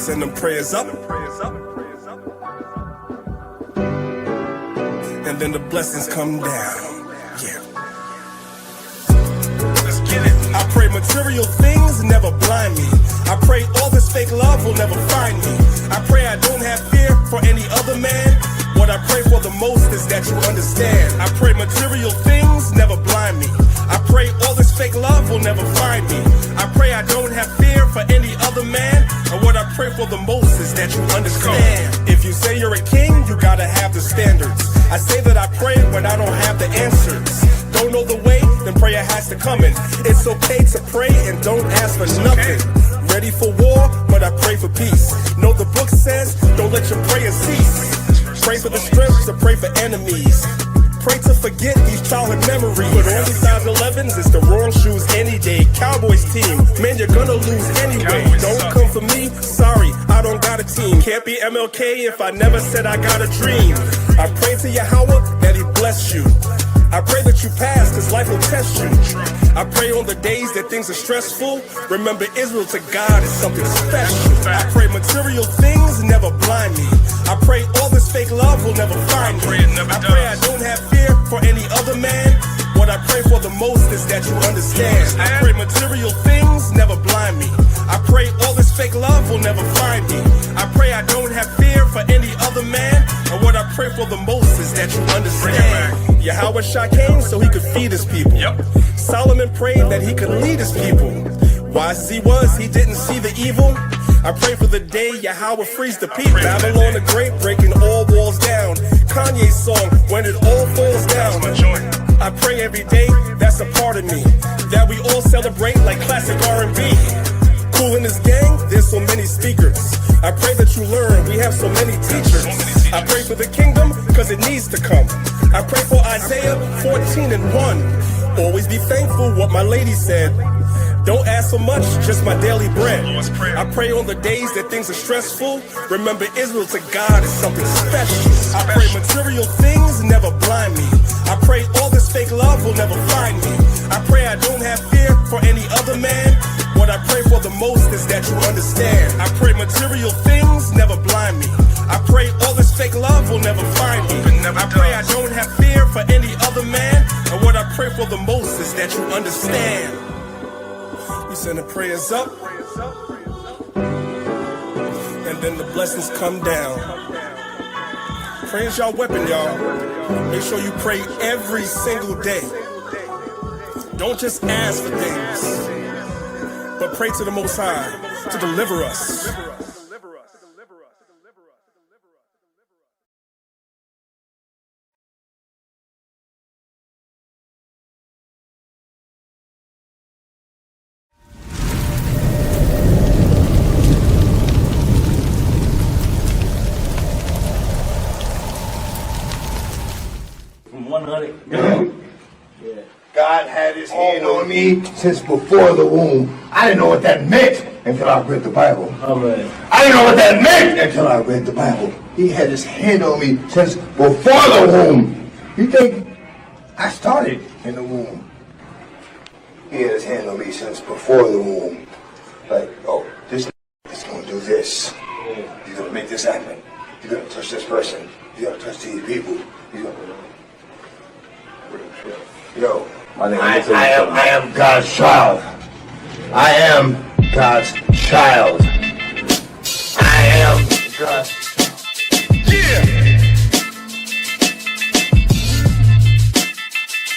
send them prayers up, and then the blessings come down. Yeah. Let's get it. I pray material things never blind me. I pray all this fake love will never find me. I pray I don't have fear for any other man. What I pray for the most is that you understand. I pray material things never blind me. I pray all this fake love will never find me. I pray I don't have fear for any other man. And what I pray for the most is that you understand. If you say you're a king, you gotta have the standards. I say that I pray when I don't have the answers. Don't know the way, then prayer has to come in. It's okay to pray and don't ask for nothing. Ready for war, but I pray for peace. Know the book says, don't let your prayers cease. Pray for the strength to pray for enemies. Pray to forget these childhood memories. But only size 11s is the wrong shoes any day. Cowboys team, man, you're gonna lose anyway. Don't come for me, sorry, I don't got a team. Can't be MLK if I never said I got a dream. I pray to Yahweh that he bless you. I pray that you pass, cause life will test you. I pray on the days that things are stressful. Remember, Israel to God is something special. I pray material things never blind me. I pray all this fake love will never find me. I pray I don't have fear for any other man. What I pray for the most is that you understand. I pray material things never blind me. I pray all this fake love will never find me. I pray I don't have fear for any other man. And what I pray for the most is that you understand. Yahweh Shah came so he could feed his people. Solomon prayed that he could lead his people. Wise as he was, he didn't see the evil. I pray for the day Yahweh frees the people. Babylon the Great breaking all walls down. Kanye's song, when it all falls down. I pray every day, that's a part of me, that we all celebrate like classic R&B. Cool in this gang, there's so many speakers. I pray that you learn, we have so many teachers. I pray for the kingdom, cause it needs to come. I pray for Isaiah 14:1. Always be thankful, what my lady said. Don't ask for much, just my daily bread. I pray on the days that things are stressful. Remember, Israel to God is something special. I pray material things never blind me. I pray all this fake love will never find me. I pray I don't have fear for any other man. What I pray for the most is that you understand. I pray material things never blind me. I pray all this fake love will never find me. I pray I don't have fear for any other man. And what I pray for the most is that you understand. We send the prayers up, and then the blessings come down. Prayer is y'all weapon, y'all. Make sure you pray every single day. Don't just ask for things, but pray to the Most High to deliver us. God had his hand on me since before the womb. I didn't know what that meant until I read the Bible. I didn't know what that meant until I read the Bible. He had his hand on me since before the womb. You think I started in the womb? He had his hand on me since before the womb. Like, oh, this is going to do this. He's going to make this happen. You're going to touch this person. You're going to touch these people. You're going to... Yo, I am God's child. I am God's child. I am God's child. Yeah!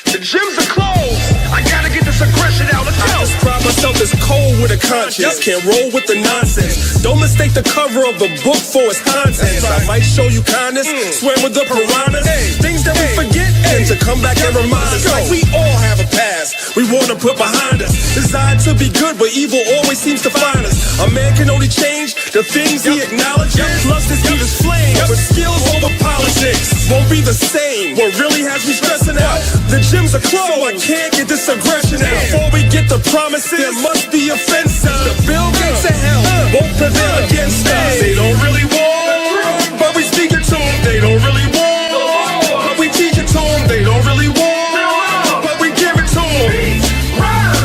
The gyms are closed. I gotta get this aggression out. Let's go. I describe myself as cold with a conscience. Can't roll with the nonsense. Don't mistake the cover of the book for its contents. I might show you kindness, swim with the piranhas. Things that we forget tend to come back and remind us. Like we all have a past we wanna put behind us. Designed to be good, but evil always seems to find us. A man can only change the things he acknowledges. Lust is heat is flame, but skills over politics won't be the same. What really has me stressing out, the gyms are closed, so I can't get this aggression out. Before we get the promises, there must be a fence up. The Bill Gates of hell won't prevail against us. They don't really want, but we speak it to them. They don't really want, but we teach it to them. They don't really want, but we give it to them.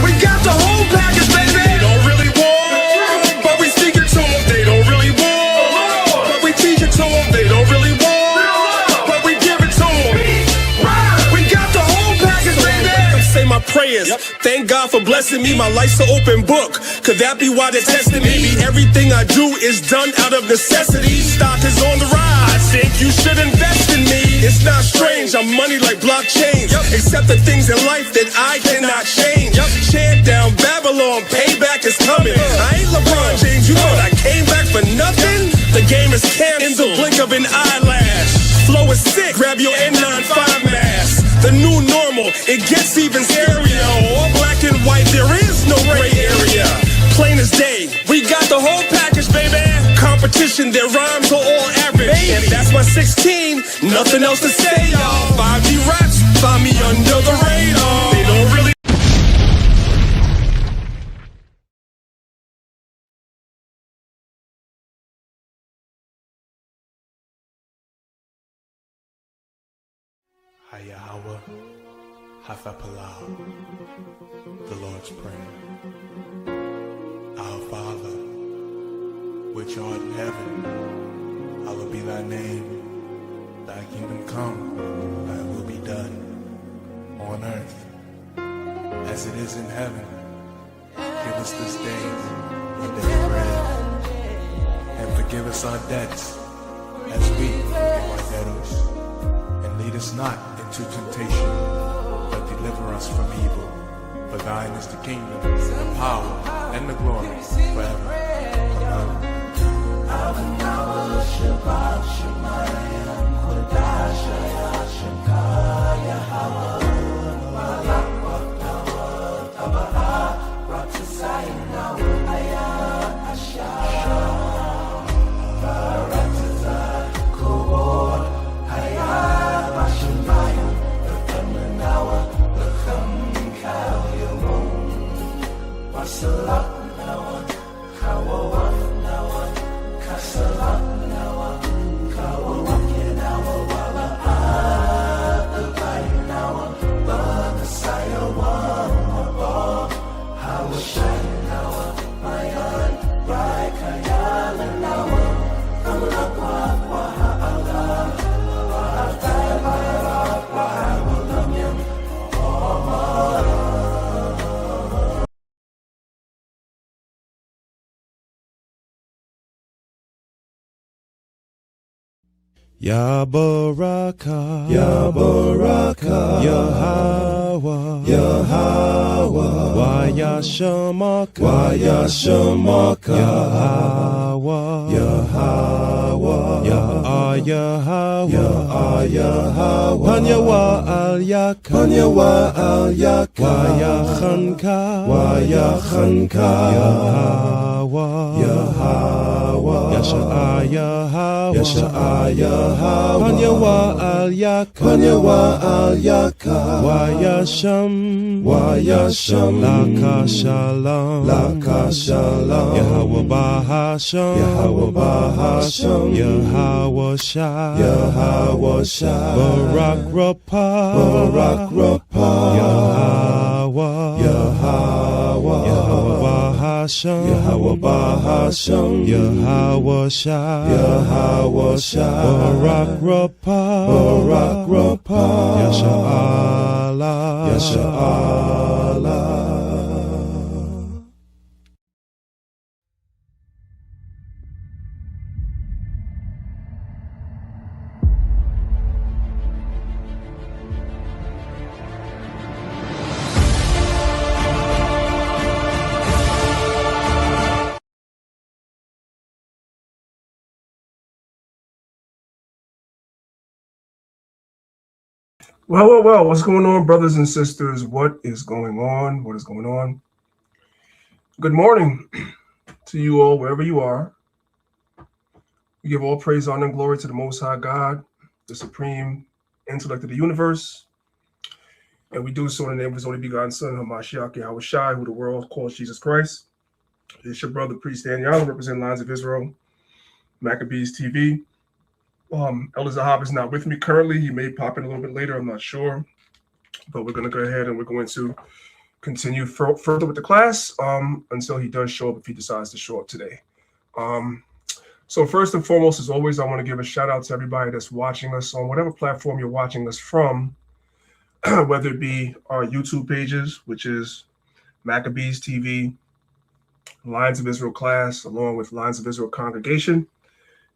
We got the whole package, baby. They don't really want, but we speak it to them. They don't really want. Thank God for blessing me, my life's an open book. Could that be why they're testing me? Maybe everything I do is done out of necessity. Stock is on the rise, I think you should invest in me. It's not strange, I'm money like blockchains. Except the things in life that I cannot change. Chant down Babylon, payback is coming. I ain't LeBron James, you thought I came back for nothing? The game is canceled in the blink of an eyelash. Flow is sick, grab your N95 mask. The new normal, it gets even scarier. All black and white, there is no gray area. Plain as day, we got the whole package, baby. Competition, their rhymes are all average. And that's my 16, nothing else to say, y'all. 5G raps, find me under the radar. They don't really. Hayahawa, Hafapalau, the Lord's Prayer. Our Father, which art in heaven, hallowed be thy name. Thy kingdom come, thy will be done, on earth, as it is in heaven. Give us this day our daily bread, and forgive us our debts, as we forgive our debtors. And lead us not into temptation, but deliver us from evil. For thine is the kingdom, the power, and the glory, forever. Ya Baraka, Ya Baraka, Yahweh, Yahweh, Waya Shamaka, Waya Shamaka, Yahweh, Yahweh, Yahweh, Yahweh, Panyawa Al Yaka, Panyawa Al Yaka, Waya Khanka, Waya Khanka, Yahweh, Yahweh, Yasha Yahweh, Yasha Yahweh, Panyawa Al Yaka, Panyawa Al Yaka, Waya Sham, Waya Sham, Laka Shalom, Laka Shalom, Yahweh Bahasham, Yahweh Bahasham, Yahweh Shah, Yahweh Shah, Barak Rapah, Barak Rapah, Yahweh, Yahweh, Yahweh Bahasham, Yahweh Bahasham, Yahweh Shah, Yahweh Shah, Barak Rapah, Barak Rapah, Yasha Allah, Yasha Allah. Well, what's going on, brothers and sisters? What is going on? What is going on? Good morning to you all, wherever you are. We give all praise, honor, and glory to the Most High God, the supreme intellect of the universe. And we do so in the name of his only begotten Son, Hamashiach Yahweh Shai, who the world calls Jesus Christ. It's your brother, Priest Daniel, representing Lines of Israel, Maccabees TV. Elder Zahab is not with me currently. He may pop in a little bit later. I'm not sure. But we're going to go ahead and we're going to continue further with the class until he does show up, if he decides to show up today. So first and foremost, as always, I want to give a shout out to everybody that's watching us on whatever platform you're watching us from. whether it be our YouTube pages, which is Maccabees TV, Lions of Israel class, along with Lions of Israel congregation.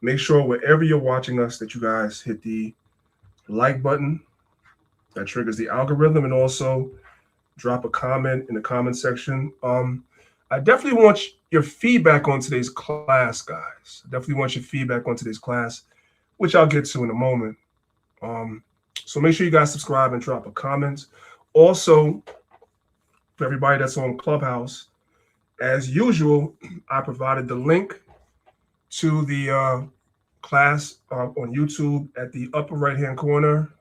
Make sure wherever you're watching us that you guys hit the like button. That triggers the algorithm, and also drop a comment in the comment section. I definitely want your feedback on today's class, guys. I definitely want your feedback on today's class, which I'll get to in a moment. So make sure you guys subscribe and drop a comment. Also, for everybody that's on Clubhouse, as usual, I provided the link to the class on YouTube at the upper right-hand corner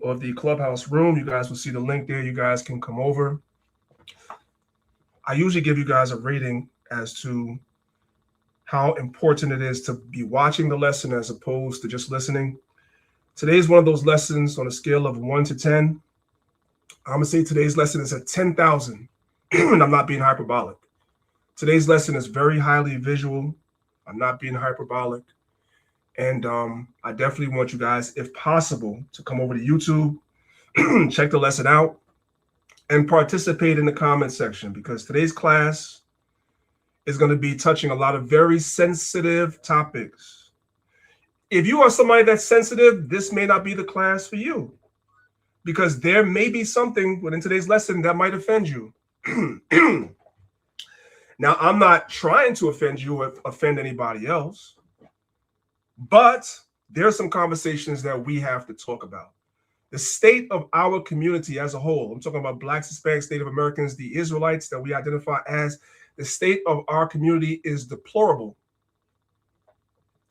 of the Clubhouse room. You guys will see the link there. You guys can come over. I usually give you guys a rating as to how important it is to be watching the lesson as opposed to just listening. Today is one of those lessons on a scale of 1 to 10. I'm going to say today's lesson is at 10,000, and I'm not being hyperbolic. Today's lesson is very highly visual. I'm not being hyperbolic. And I definitely want you guys, if possible, to come over to YouTube, check the lesson out, and participate in the comment section, because today's class is going to be touching a lot of very sensitive topics. If you are somebody that's sensitive, this may not be the class for you, because there may be something within today's lesson that might offend you. Now, I'm not trying to offend you or offend anybody else, but there are some conversations that we have to talk about. The state of our community as a whole, I'm talking about Blacks, Hispanics, Native Americans, the Israelites that we identify as, the state of our community is deplorable.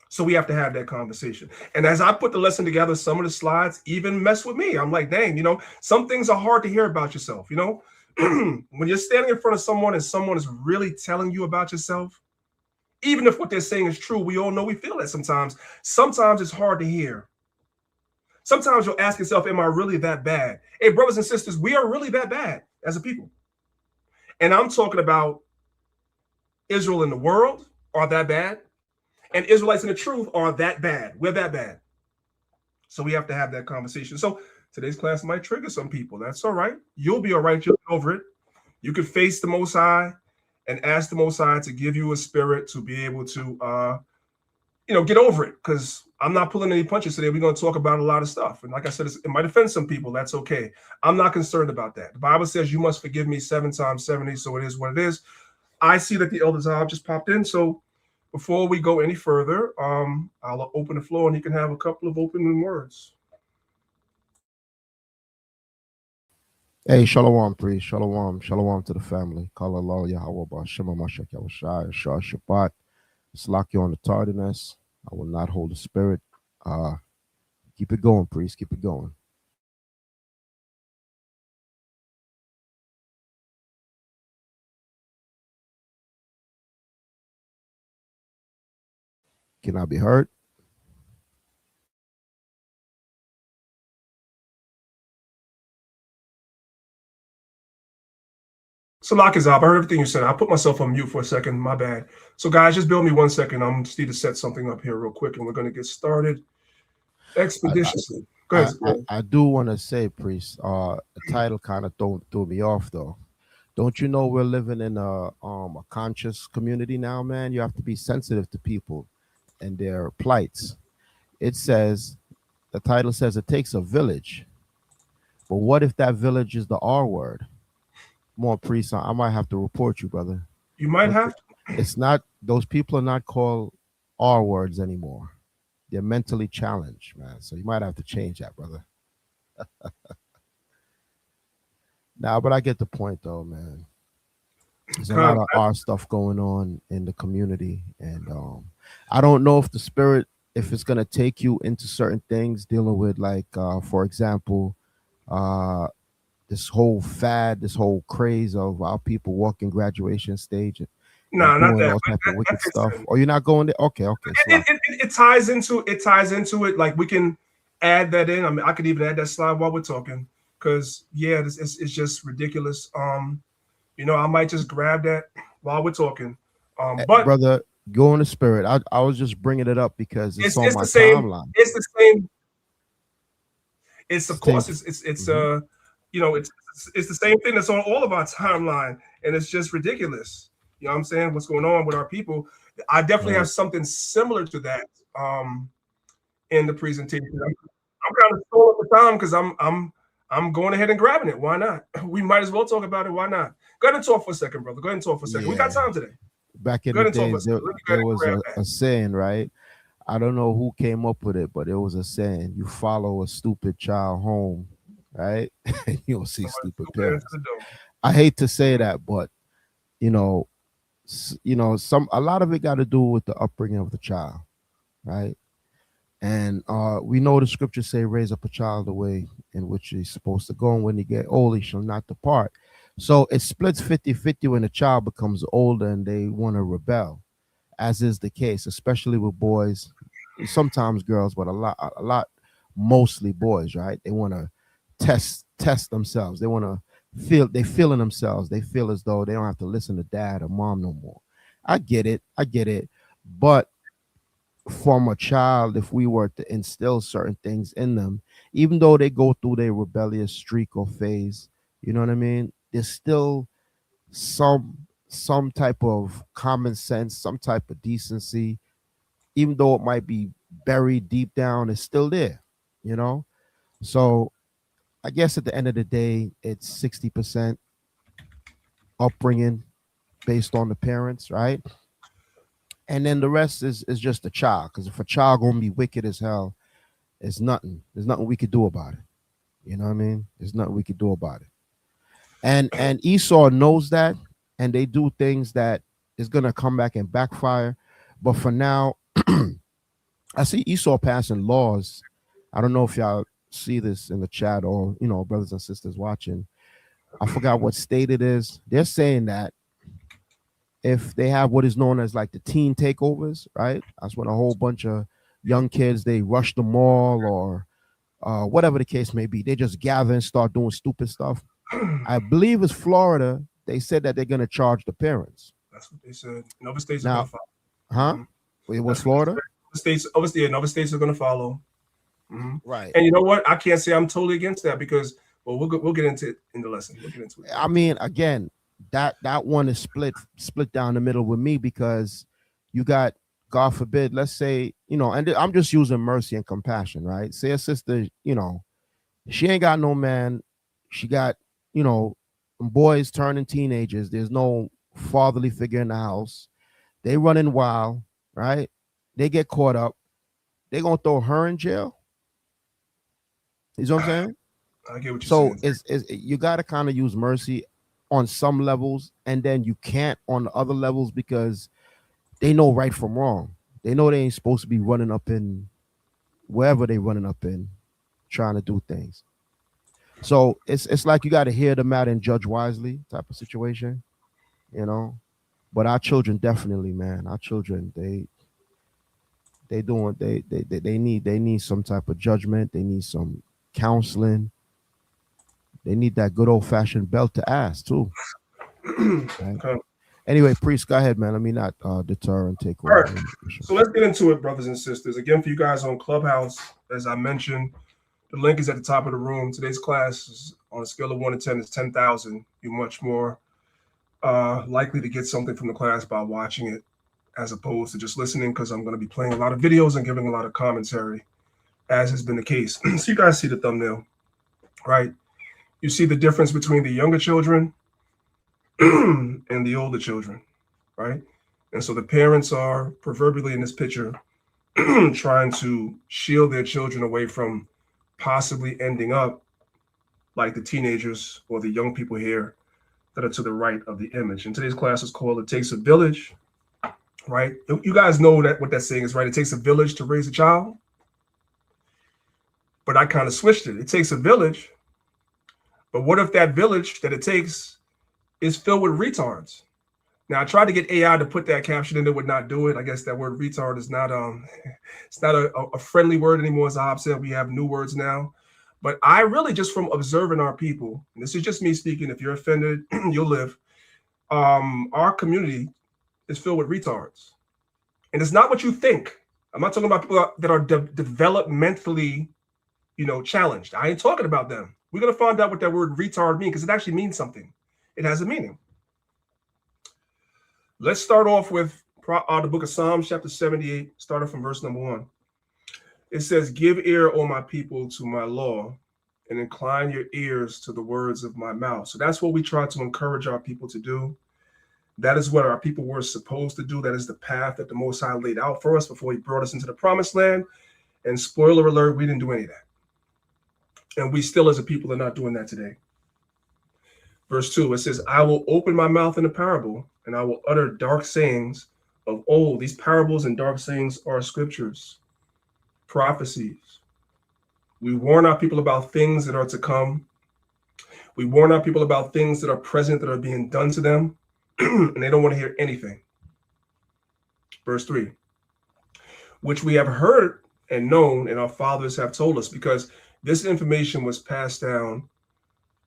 So we have to have that conversation. And as I put the lesson together, some of the slides even mess with me. I'm like, dang, some things are hard to hear about yourself. When you're standing in front of someone and someone is really telling you about yourself, even if what they're saying is true, we all know we feel that sometimes. Sometimes it's hard to hear. Sometimes you'll ask yourself, am I really that bad? Hey, brothers and sisters, we are really that bad as a people. And I'm talking about Israel in the world are that bad, and Israelites in the truth are that bad. We're that bad. So we have to have that conversation. So today's class might trigger some people. That's all right. You'll be all right. You'll get over it. You can face the Most High and ask the Most High to give you a spirit to be able to, get over it. Because I'm not pulling any punches today. We're going to talk about a lot of stuff. And like I said, it might offend some people. That's okay. I'm not concerned about that. The Bible says you must forgive me 7 times 70. So it is what it is. I see that the Elder Zahab just popped in. So before we go any further, I'll open the floor and he can have a couple of opening words. Hey, shalom, priest. Shalom. Shalom to the family. Call Allah Yahweh Ba'Shema Mashak Yahushai, Shah Shabbat. Slack you on the tardiness. I will not hold the spirit. Keep it going, priest. Keep it going. Can I be heard? Salak is up. I heard everything you said. I'll put myself on mute for a second. My bad. So, guys, just build me 1 second. I'm just need to set something up here real quick, and we're going to get started expeditiously. Go ahead. I do want to say, priest, the title kind of threw me off, though. Don't you know we're living in a conscious community now, man? You have to be sensitive to people and their plights. The title says it takes a village. But what if that village is the R word? More priest, I might have to report you, brother. You might have to. It's not, those people are not called R words anymore. They're mentally challenged, man. So you might have to change that, brother. Nah, but I get the point, though, man. There's a lot of R stuff going on in the community. And I don't know if the spirit, if it's going to take you into certain things dealing with, like, for example, this whole fad, this whole craze of our people walking graduation stage. No, not that. All type of wicked stuff. Or you're not going there? Okay. It ties into it. Like, we can add that in. I mean, I could even add that slide while we're talking. Because it's just ridiculous. I might just grab that while we're talking. But brother, go in the spirit. I was just bringing it up because it's on my the same timeline. It's the same. It's of course it's you know, it's the same thing that's on all of our timeline, and it's just ridiculous. You know what I'm saying? What's going on with our people? I definitely have something similar to that in the presentation. I'm kind of slow at the time because I'm going ahead and grabbing it. Why not? We might as well talk about it. Why not? Go ahead and talk for a second, brother. Go ahead and talk for a second. We got time today. Back in the days, there was a saying, right? I don't know who came up with it, but it was a saying: you follow a stupid child home, right? You'll see stupid parents. I hate to say that, but you know, a lot of it got to do with the upbringing of the child, right? And we know the scriptures say, raise up a child the way in which he's supposed to go, and when he get old, he shall not depart. So it splits 50-50 when a child becomes older and they want to rebel, as is the case, especially with boys, sometimes girls, but a lot, mostly boys, right? They want to test themselves. They want to feel in themselves. They feel as though they don't have to listen to dad or mom no more. I get it. But from a child, if we were to instill certain things in them, even though they go through their rebellious streak or phase, you know what I mean? There's still some type of common sense, some type of decency, even though it might be buried deep down, it's still there, you know? So I guess at the end of the day, it's 60% upbringing based on the parents, right? And then the rest is just the child. Because if a child gonna be wicked as hell, it's nothing. There's nothing we could do about it. You know what I mean? There's nothing we could do about it. And Esau knows that, and they do things that is gonna come back and backfire. But for now, I see Esau passing laws. I don't know if y'all see this in the chat or, you know, brothers and sisters watching. I forgot what state it is. They're saying that if they have what is known as like the teen takeovers, right? That's when a whole bunch of young kids, they rush the mall or whatever the case may be. They just gather and start doing stupid stuff. I believe it's Florida. They said that they're going to charge the parents. That's what they said. Nova States now, are going to follow. It was Florida? Nova States are going to follow. Right. And you know what? I can't say I'm totally against that because, well, we'll get into it in the lesson. We'll get into it. I mean, again, that one is split down the middle with me because you got, God forbid, let's say, you know, and I'm just using mercy and compassion, right? Say a sister, you know, she ain't got no man. She got, you know, boys turning teenagers. There's no fatherly figure in the house. They running wild, right? They get caught up. They gonna throw her in jail. You know what I'm saying? I get what you're saying. So you got to kind of use mercy on some levels, and then you can't on the other levels because they know right from wrong. They know they ain't supposed to be running up in wherever they running up in, trying to do things. So it's like you got to hear them out and judge wisely type of situation, you know. But our children definitely, man. Our children, they need some type of judgment. They need some counseling. They need that good old fashioned belt to ass too. Right? Okay. Anyway, Priest, go ahead, man. Let me not deter and take over. All right. So let's get into it, brothers and sisters. Again, for you guys on Clubhouse, as I mentioned, the link is at the top of the room. Today's class is on a scale of 1 to 10 is 10,000. You're much more likely to get something from the class by watching it as opposed to just listening, because I'm going to be playing a lot of videos and giving a lot of commentary, as has been the case. So you guys see the thumbnail, right? You see the difference between the younger children and the older children, right? And so the parents are proverbially in this picture trying to shield their children away from possibly ending up like the teenagers or the young people here that are to the right of the image. And today's class is called It Takes a Village, right? You guys know that what that saying is, right? It takes a village to raise a child. But I kind of switched it. It takes a village. But what if that village that it takes is filled with retards? Now I tried to get AI to put that caption in, it would not do it. I guess that word retard is not it's not a friendly word anymore. As Ahab said, we have new words now. But I really, just from observing our people, and this is just me speaking, if you're offended, you'll live. Our community is filled with retards. And it's not what you think. I'm not talking about people that are developmentally challenged. I ain't talking about them. We're going to find out what that word retard means, because it actually means something. It has a meaning. Let's start off with the book of Psalms, chapter 78, starting from verse number 1. It says, "Give ear, O my people, to my law, and incline your ears to the words of my mouth." So that's what we try to encourage our people to do. That is what our people were supposed to do. That is the path that the Most High laid out for us before he brought us into the promised land. And spoiler alert, we didn't do any of that. And we still as a people are not doing that today. Verse 2, it says, "I will open my mouth in a parable, and I will utter dark sayings of old." These parables and dark sayings are scriptures, prophecies. We warn our people about things that are to come. We warn our people about things that are present, that are being done to them, and they don't want to hear anything. Verse 3, "Which we have heard and known, and our fathers have told us," because this information was passed down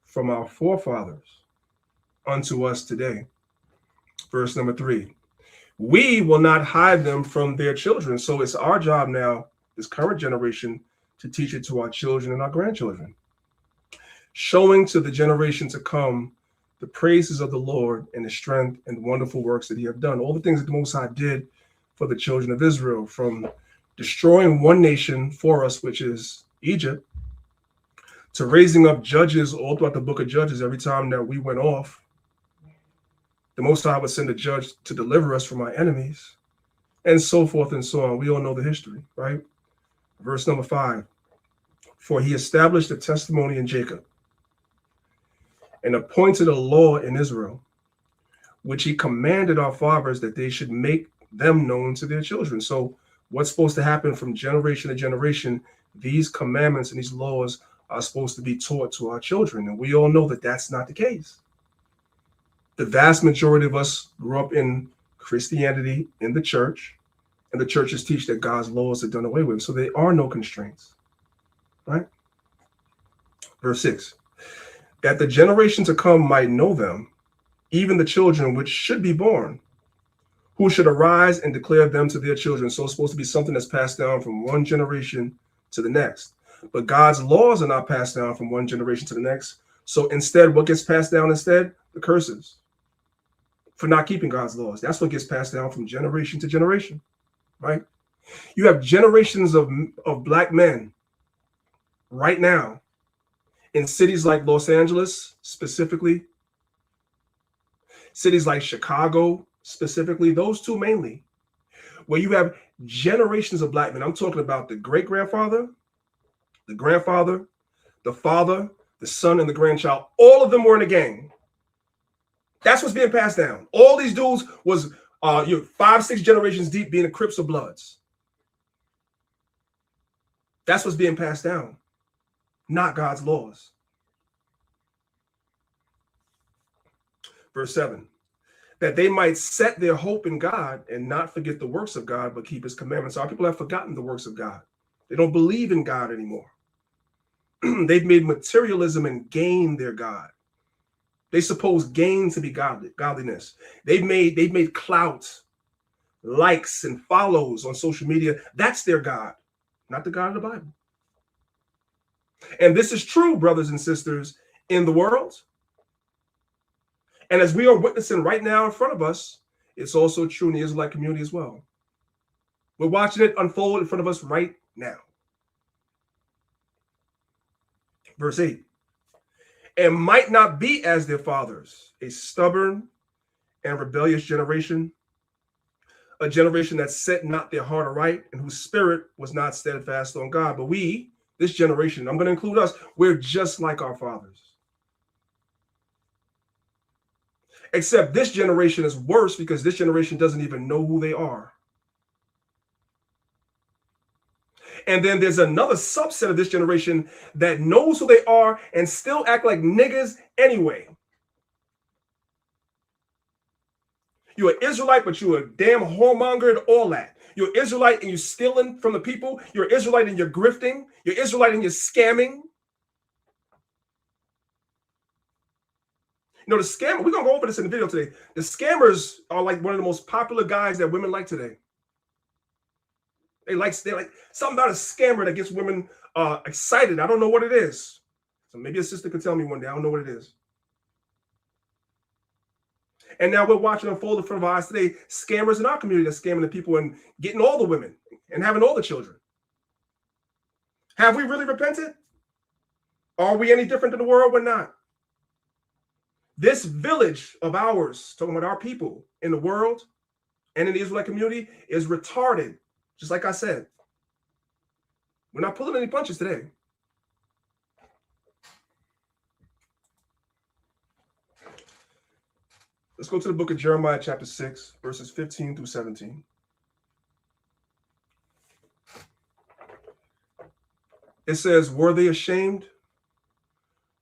from our forefathers unto us today. Verse number 3, "We will not hide them from their children." So it's our job now, this current generation, to teach it to our children and our grandchildren, showing to the generation to come the praises of the Lord and the strength and wonderful works that he have done. All the things that the Most High did for the children of Israel, from destroying one nation for us, which is Egypt, to raising up judges all throughout the book of Judges. Every time that we went off, the Most High would send a judge to deliver us from our enemies, and so forth and so on. We all know the history, right? Verse number 5, "For he established a testimony in Jacob and appointed a law in Israel, which he commanded our fathers that they should make them known to their children." So what's supposed to happen from generation to generation? These commandments and these laws are supposed to be taught to our children. And we all know that that's not the case. The vast majority of us grew up in Christianity, in the church, and the churches teach that God's laws are done away with. So there are no constraints, right? Verse 6, "That the generation to come might know them, even the children which should be born, who should arise and declare them to their children." So it's supposed to be something that's passed down from one generation to the next. But God's laws are not passed down from one generation to the next. So instead, what gets passed down instead? The curses for not keeping God's laws. That's what gets passed down from generation to generation, right? You have generations of black men right now in cities like Los Angeles, specifically, cities like Chicago, specifically, those two mainly, where you have generations of black men. I'm talking about the great-grandfather, the grandfather, the father, the son, and the grandchild. All of them were in a gang. That's what's being passed down. All these dudes was 5-6 generations deep, being the Crips or Bloods. That's what's being passed down, not God's laws. Verse 7, "That they might set their hope in God and not forget the works of God, but keep his commandments." Our people have forgotten the works of God. They don't believe in God anymore. They've made materialism and gain their God. They suppose gain to be godliness. They've made clout, likes, and follows on social media. That's their God, not the God of the Bible. And this is true, brothers and sisters, in the world. And as we are witnessing right now in front of us, it's also true in the Israelite community as well. We're watching it unfold in front of us right now. Verse 8, "And might not be as their fathers, a stubborn and rebellious generation, a generation that set not their heart aright, and whose spirit was not steadfast on God." But we, this generation, I'm going to include us, we're just like our fathers. Except this generation is worse, because this generation doesn't even know who they are. And then there's another subset of this generation that knows who they are and still act like niggas anyway. You're an Israelite, but you're a damn whoremonger and all that. You're Israelite and you're stealing from the people. You're Israelite and you're grifting. You're Israelite and you're scamming. The scammer, we're going to go over this in the video today. The scammers are like one of the most popular guys that women like today. They like something about a scammer that gets women excited. I don't know what it is. So maybe a sister could tell me one day. I don't know what it is. And now we're watching unfold in front of our eyes today, scammers in our community that's scamming the people and getting all the women and having all the children. Have we really repented? Are we any different than the world? We're not. This village of ours, talking about our people in the world and in the Israelite community, is retarded. Just like I said. We're not pulling any punches today. Let's go to the book of Jeremiah, chapter 6, verses 15 through 17. It says, were they ashamed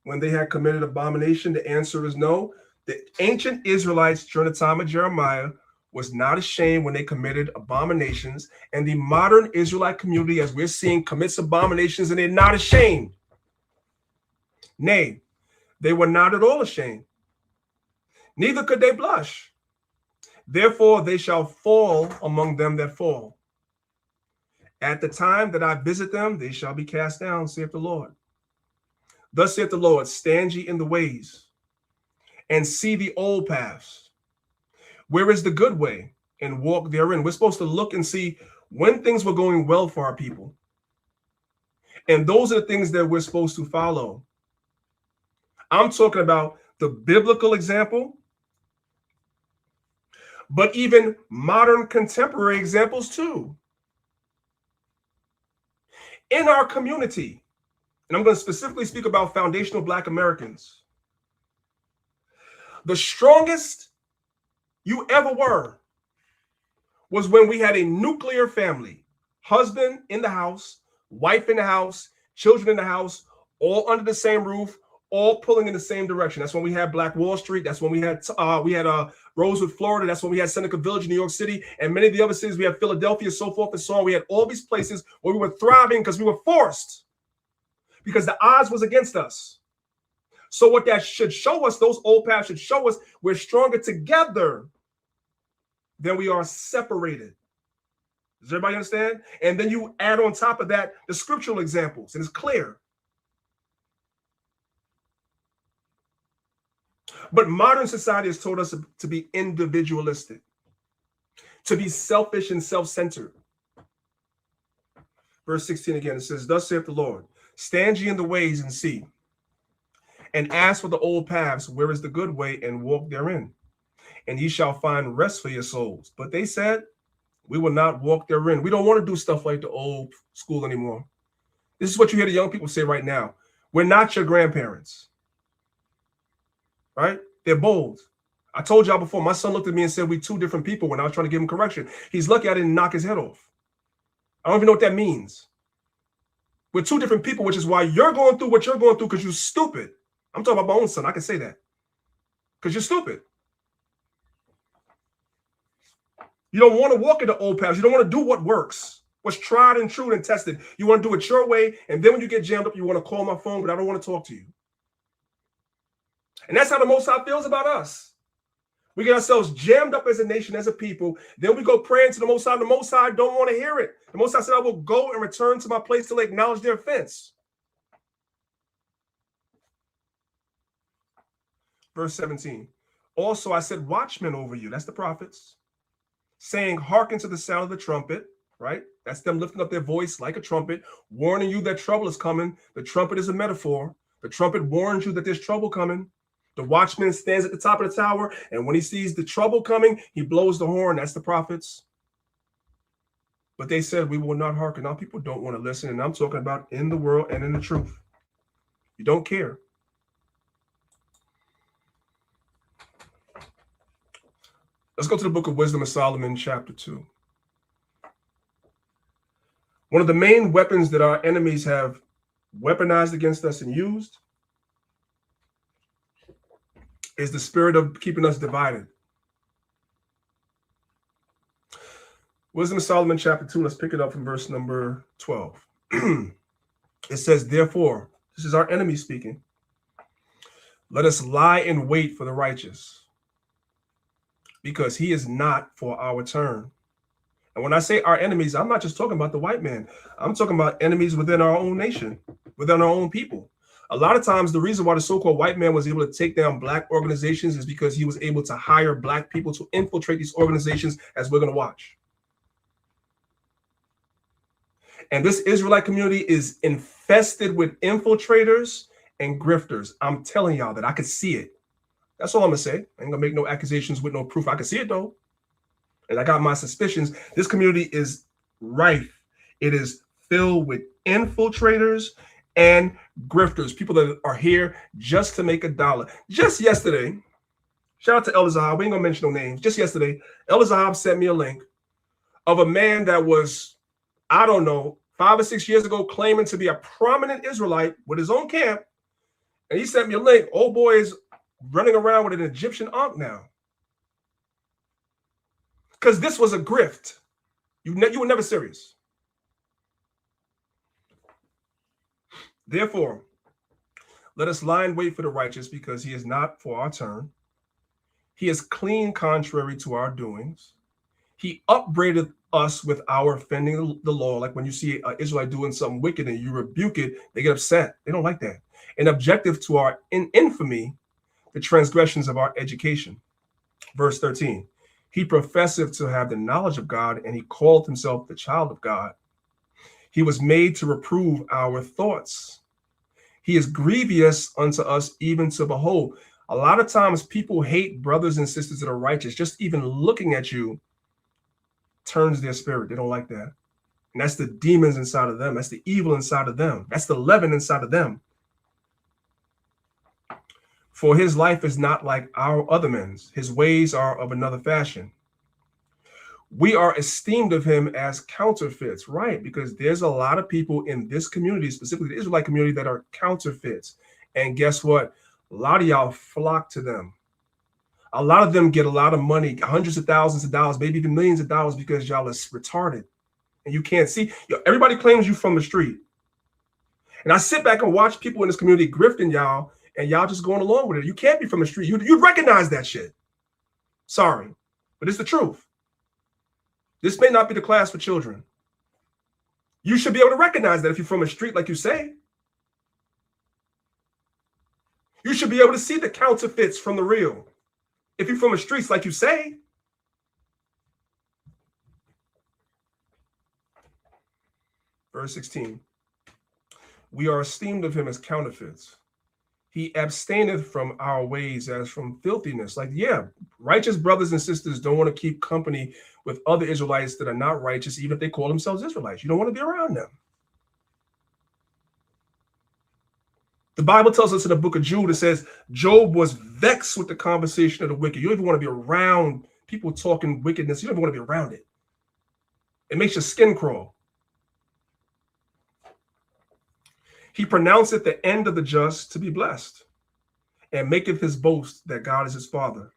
when they had committed abomination? The answer is no. The ancient Israelites during the time of Jeremiah was not ashamed when they committed abominations. And the modern Israelite community, as we're seeing, commits abominations and they're not ashamed. Nay, they were not at all ashamed. Neither could they blush. Therefore, they shall fall among them that fall. At the time that I visit them, they shall be cast down, saith the Lord. Thus saith the Lord, stand ye in the ways and see the old paths. Where is the good way? And walk therein. We're supposed to look and see when things were going well for our people. And those are the things that we're supposed to follow. I'm talking about the biblical example, but even modern contemporary examples too. In our community, and I'm going to specifically speak about foundational Black Americans, the strongest you ever were was when we had a nuclear family, husband in the house, wife in the house, children in the house, all under the same roof, all pulling in the same direction. That's when we had Black Wall Street. That's when we had Rosewood, Florida. That's when we had Seneca Village in New York City, and many of the other cities. We had Philadelphia, so forth and so on. We had all these places where we were thriving because we were forced, because the odds was against us. So what that should show us, those old paths should show us, we're stronger together than we are separated. Does everybody understand? And then you add on top of that the scriptural examples, and it's clear. But modern society has told us to be individualistic, to be selfish and self-centered. Verse 16 again, it says, thus saith the Lord, stand ye in the ways and see, and ask for the old paths, where is the good way, and walk therein, and ye shall find rest for your souls. But they said, we will not walk therein. We don't want to do stuff like the old school anymore. This is what you hear the young people say right now. We're not your grandparents. Right? They're bold. I told y'all before, my son looked at me and said, we two different people when I was trying to give him correction. He's lucky I didn't knock his head off. I don't even know what that means. We're two different people, which is why you're going through what you're going through because you're stupid. I'm talking about my own son. I can say that. Because you're stupid. You don't want to walk in the old paths. You don't want to do what works, what's tried and true and tested. You want to do it your way. And then when you get jammed up, you want to call my phone, but I don't want to talk to you. And that's how the Most High feels about us. We get ourselves jammed up as a nation, as a people. Then we go praying to the Most High. The Most High don't want to hear it. The Most High said, I will go and return to my place till they acknowledge their offense. Verse 17. Also, I said, watchmen over you. That's the prophets. Saying, hearken to the sound of the trumpet. Right? That's them lifting up their voice like a trumpet, warning you that trouble is coming. The trumpet is a metaphor. The trumpet warns you that there's trouble coming. The watchman stands at the top of the tower, and when he sees the trouble coming, he blows the horn. That's the prophets. But they said, we will not hearken. Now people don't want to listen, and I'm talking about in the world and in the truth. You don't care. Let's go to the book of Wisdom of Solomon, chapter 2. One of the main weapons that our enemies have weaponized against us and used is the spirit of keeping us divided. Wisdom of Solomon, chapter 2, let's pick it up from verse number 12. It says, therefore, this is our enemy speaking, let us lie in wait for the righteous, because he is not for our turn. And when I say our enemies, I'm not just talking about the white man. I'm talking about enemies within our own nation, within our own people. A lot of times, the reason why the so-called white man was able to take down black organizations is because he was able to hire black people to infiltrate these organizations, as we're going to watch. And this Israelite community is infested with infiltrators and grifters. I'm telling y'all that I could see it. That's all I'm going to say. I ain't going to make no accusations with no proof. I can see it, though. And I got my suspicions. This community is rife. It is filled with infiltrators and grifters, people that are here just to make a dollar. Just yesterday, shout out to Elder Zahab, we ain't gonna mention no names. Just yesterday, Elder Zahab sent me a link of a man that was, I don't know, 5 or 6 years ago, claiming to be a prominent Israelite with his own camp. And he sent me a link. Old boy is running around with an Egyptian ankh now. Because this was a grift. You were never serious. Therefore, let us lie in wait for the righteous, because he is not for our turn. He is clean contrary to our doings. He upbraided us with our offending the law. Like when you see an Israelite doing something wicked and you rebuke it, they get upset. They don't like that. And objective to our infamy, the transgressions of our education. Verse 13, he professeth to have the knowledge of God, and he called himself the child of God. He was made to reprove our thoughts. He is grievous unto us, even to behold. A lot of times people hate brothers and sisters that are righteous. Just even looking at you turns their spirit. They don't like that. And that's the demons inside of them. That's the evil inside of them. That's the leaven inside of them. For his life is not like our other men's. His ways are of another fashion. We are esteemed of him as counterfeits, right? Because there's a lot of people in this community, specifically the Israelite community, that are counterfeits. And guess what? A lot of y'all flock to them. A lot of them get a lot of money, hundreds of thousands of dollars, maybe even millions of dollars, because y'all is retarded and you can't see. Everybody claims you from the street. And I sit back and watch people in this community grifting y'all, and y'all just going along with it. You can't be from the street. You'd recognize that shit. Sorry, but it's the truth. This may not be the class for children. You should be able to recognize that if you're from a street like you say. You should be able to see the counterfeits from the real if you're from the streets like you say. Verse 16. We are esteemed of him as counterfeits. He abstaineth from our ways as from filthiness. Like, yeah, righteous brothers and sisters don't want to keep company with other Israelites that are not righteous, even if they call themselves Israelites. You don't want to be around them. The Bible tells us in the book of Jude, it says, Job was vexed with the conversation of the wicked. You don't even want to be around people talking wickedness. You don't even want to be around it. It makes your skin crawl. He pronounceth the end of the just to be blessed, and maketh his boast that God is his father.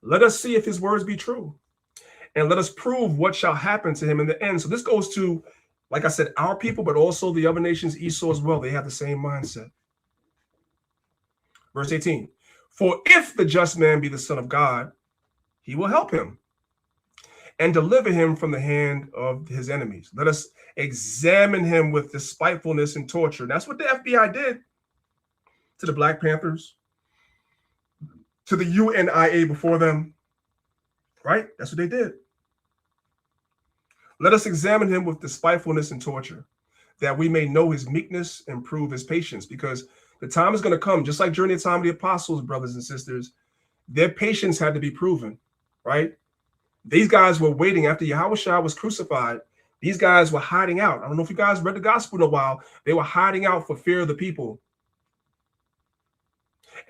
Let us see if his words be true, and let us prove what shall happen to him in the end. So this goes to, like I said, our people, but also the other nations, Esau as well. They have the same mindset. Verse 18, for if the just man be the son of God, he will help him and deliver him from the hand of his enemies. Let us examine him with despitefulness and torture. And that's what the FBI did to the Black Panthers, to the UNIA before them, right? That's what they did. Let us examine him with despitefulness and torture, that we may know his meekness and prove his patience, because the time is going to come, just like during the time of the apostles, brothers and sisters, their patience had to be proven, right? These guys were waiting after Yahushua was crucified. These guys were hiding out. I don't know if you guys read the gospel in a while. They were hiding out for fear of the people.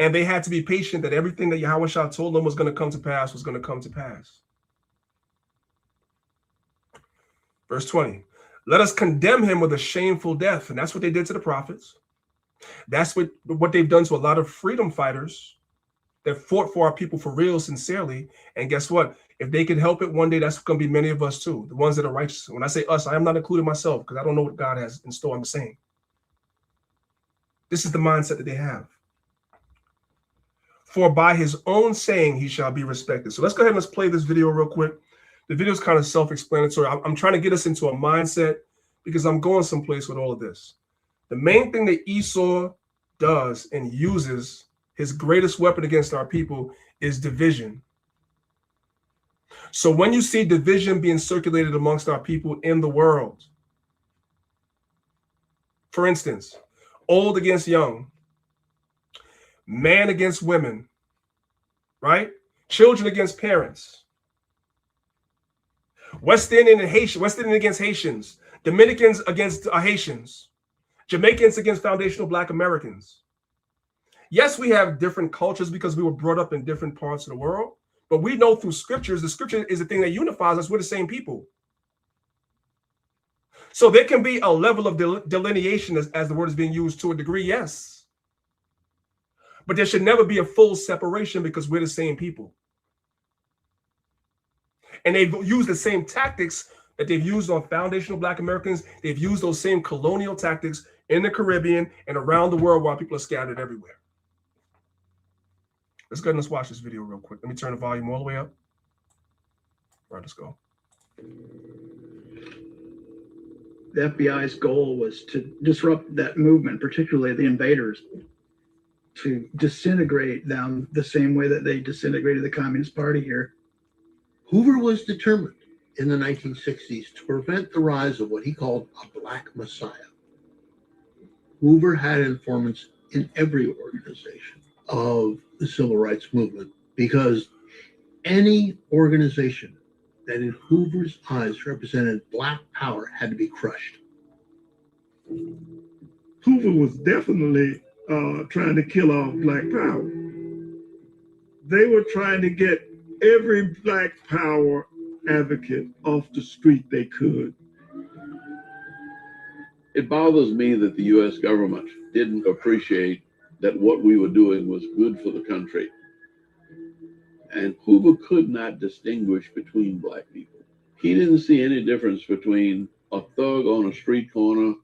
And they had to be patient that everything that Yahushua told them was going to come to pass was going to come to pass. Verse 20, let us condemn him with a shameful death. And that's what they did to the prophets. That's what they've done to a lot of freedom fighters that fought for our people for real, sincerely. And guess what? If they can help it one day, that's going to be many of us too, the ones that are righteous. When I say us, I am not including myself, because I don't know what God has in store. I'm saying this is the mindset that they have. For by his own saying he shall be respected. So let's go ahead and let's play this video real quick, The video is kind of self-explanatory. I'm trying to get us into a mindset because I'm going someplace with all of this. The main thing that Esau does and uses, his greatest weapon against our people, is division. So when you see division being circulated amongst our people in the world, for instance, old against young, man against women, right? Children against parents, West Indian against Haitians, Dominicans against Haitians, Jamaicans against foundational Black Americans. Yes, we have different cultures because we were brought up in different parts of the world, but we know through scriptures, the scripture is the thing that unifies us. We're the same people. So there can be a level of delineation as the word is being used to a degree, yes. But there should never be a full separation because we're the same people. And they've used the same tactics that they've used on foundational Black Americans. They've used those same colonial tactics in the Caribbean and around the world while people are scattered everywhere. Let's go ahead and let's watch this video real quick. Let me turn the volume all the way up. All right, let's go. The FBI's goal was to disrupt that movement, particularly the invaders, to disintegrate them the same way that they disintegrated the Communist Party here. Hoover was determined in the 1960s to prevent the rise of what he called a Black Messiah. Hoover had informants in every organization of the civil rights movement because any organization that in Hoover's eyes represented Black power had to be crushed. Hoover was definitely trying to kill off Black power. They were trying to get every Black power advocate off the street they could. It bothers me that the U.S. government didn't appreciate that what we were doing was good for the country. And Hoover could not distinguish between Black people. He didn't see any difference between a thug on a street corner,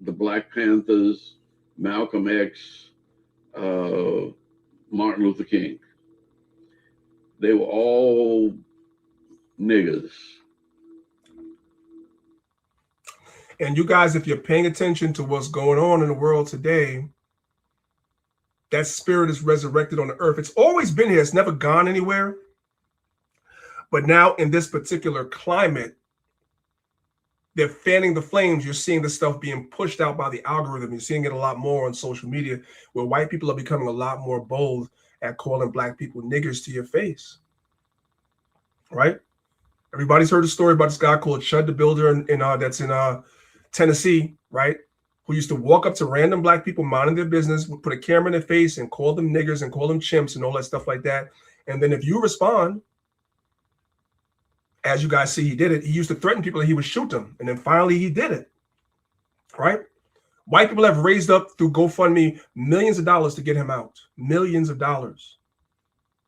the Black Panthers, Malcolm X, Martin Luther King. They were all niggers. And you guys, if you're paying attention to what's going on in the world today, that spirit is resurrected on the earth. It's always been here. It's never gone anywhere. But now in this particular climate, they're fanning the flames. You're seeing this stuff being pushed out by the algorithm. You're seeing it a lot more on social media, where white people are becoming a lot more bold at calling Black people niggers to your face, right? Everybody's heard the story about this guy called Chud the Builder that's in Tennessee, right? Who used to walk up to random Black people minding their business, would put a camera in their face and call them niggers and call them chimps and all that stuff like that. And then if you respond, as you guys see, he did it. He used to threaten people that he would shoot them. And then finally he did it, right? White people have raised up through GoFundMe millions of dollars to get him out. Millions of dollars.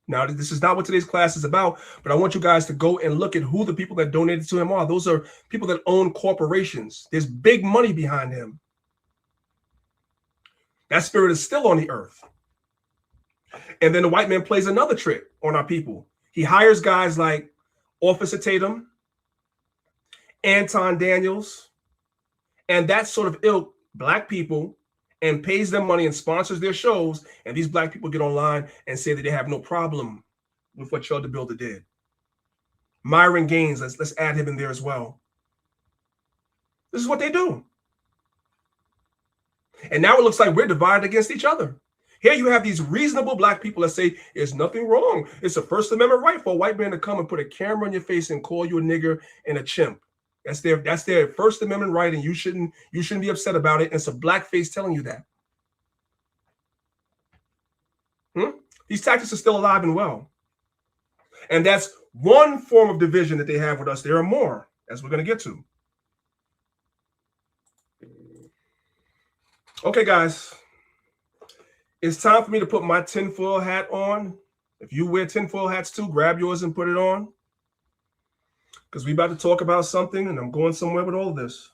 Now, this is not what today's class is about, but I want you guys to go and look at who the people that donated to him are. Those are people that own corporations. There's big money behind him. That spirit is still on the earth. And then the white man plays another trick on our people. He hires guys like Officer Tatum, Anton Daniels, and that sort of ilk, Black people, and pays them money and sponsors their shows. And these Black people get online and say that they have no problem with what Chud the Builder did. Myron Gaines, let's add him in there as well. This is what they do. And now it looks like we're divided against each other. Here you have these reasonable Black people that say there's nothing wrong. It's a First Amendment right for a white man to come and put a camera on your face and call you a nigger and a chimp. That's their First Amendment right, and you shouldn't be upset about it. And it's a Black face telling you that. These tactics are still alive and well. And that's one form of division that they have with us. There are more, as we're going to get to. Okay, guys. It's time for me to put my tinfoil hat on. If you wear tinfoil hats too, grab yours and put it on. Because we're about to talk about something, and I'm going somewhere with all of this.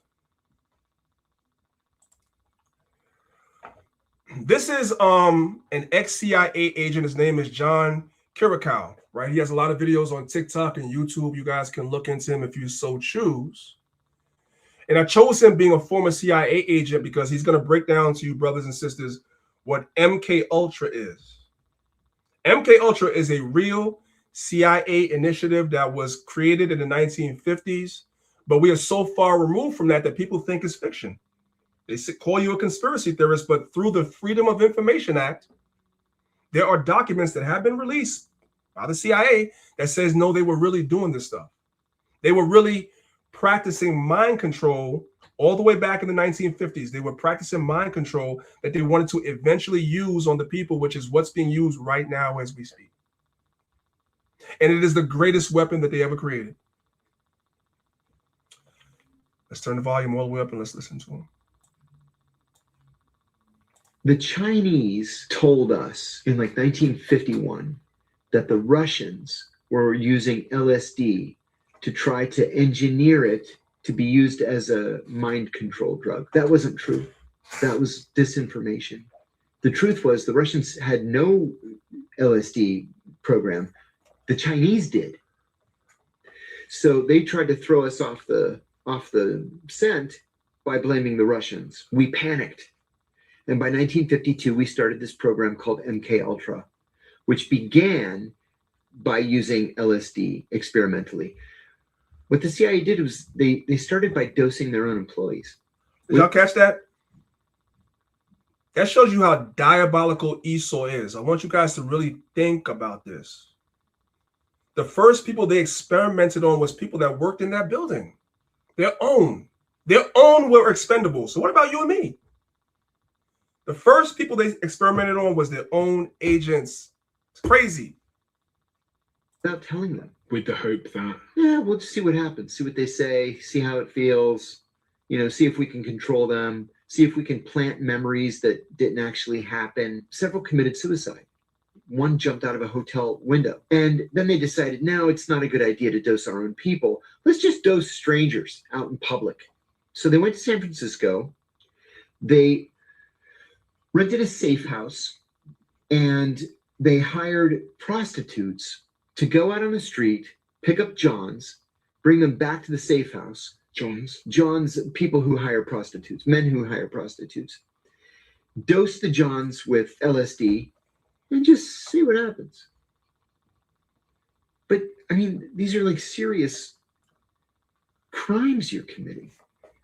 This is an ex-CIA agent. His name is John Kirikow, right? He has a lot of videos on TikTok and YouTube. You guys can look into him if you so choose. And I chose him being a former CIA agent because he's going to break down to you, brothers and sisters, what MK Ultra is. MK Ultra is a real CIA initiative that was created in the 1950s, but we are so far removed from that people think it's fiction. They call you a conspiracy theorist, but through the Freedom of Information Act, there are documents that have been released by the CIA that says, no, they were really doing this stuff. They were really practicing mind control all the way back in the 1950s. They were practicing mind control that they wanted to eventually use on the people, which is what's being used right now as we speak. And it is the greatest weapon that they ever created. Let's turn the volume all the way up and let's listen to them. The Chinese told us in like 1951 that the Russians were using LSD to try to engineer it to be used as a mind control drug. That wasn't true. That was disinformation. The truth was the Russians had no LSD program. The Chinese did. So they tried to throw us off the scent by blaming the Russians. We panicked. And by 1952, we started this program called MK Ultra, which began by using LSD experimentally. What the CIA did was they started by dosing their own employees. Did y'all catch that? That shows you how diabolical Esau is. I want you guys to really think about this. The first people they experimented on was people that worked in that building. Their own were expendable. So what about you and me? The first people they experimented on was their own agents. It's crazy. Without telling them. With the hope that... Yeah, we'll just see what happens. See what they say. See how it feels. You know, see if we can control them. See if we can plant memories that didn't actually happen. Several committed suicide. One jumped out of a hotel window. And then they decided, no, it's not a good idea to dose our own people. Let's just dose strangers out in public. So they went to San Francisco. They rented a safe house. And they hired prostitutes to go out on the street, pick up Johns, bring them back to the safe house. Johns, people who hire prostitutes, men who hire prostitutes. Dose the Johns with LSD and just see what happens. But, I mean, these are like serious crimes you're committing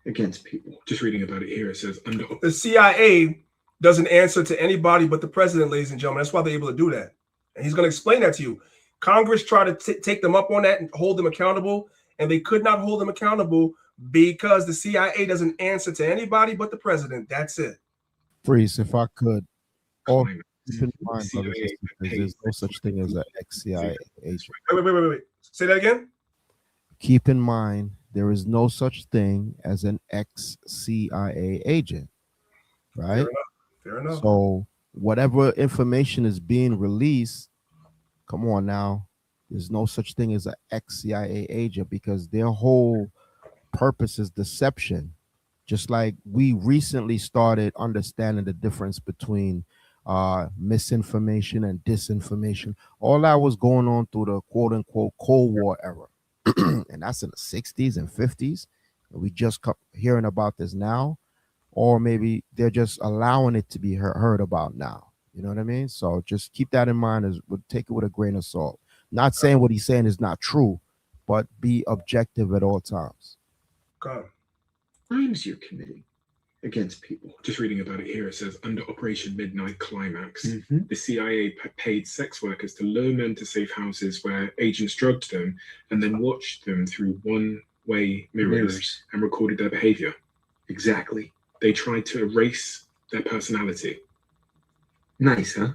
against people. Just reading about it here, it says, the CIA doesn't answer to anybody but the president, ladies and gentlemen. That's why they're able to do that. And he's going to explain that to you. Congress tried to take them up on that and hold them accountable, and they could not hold them accountable because the CIA doesn't answer to anybody but the president. That's it. Priest, if I could, all keep in mind, brothers and sisters, there's no such thing as an ex-CIA agent. Wait. Say that again? Keep in mind, there is no such thing as an ex-CIA agent, right? Fair enough. So whatever information is being released, come on now, there's no such thing as an ex-CIA agent because their whole purpose is deception. Just like we recently started understanding the difference between misinformation and disinformation. All that was going on through the quote-unquote Cold War era. And that's in the 60s and 50s. And we just kept hearing about this now. Or maybe they're just allowing it to be heard about now. You know what I mean? So just keep that in mind. Take it with a grain of salt. Not saying what he's saying is not true, but be objective at all times. Crimes you're committing against people. Just reading about it here, it says, under Operation Midnight Climax, the CIA paid sex workers to lure men to safe houses where agents drugged them and then watched them through one-way mirrors and recorded their behavior. Exactly. They tried to erase their personality. Nice, huh?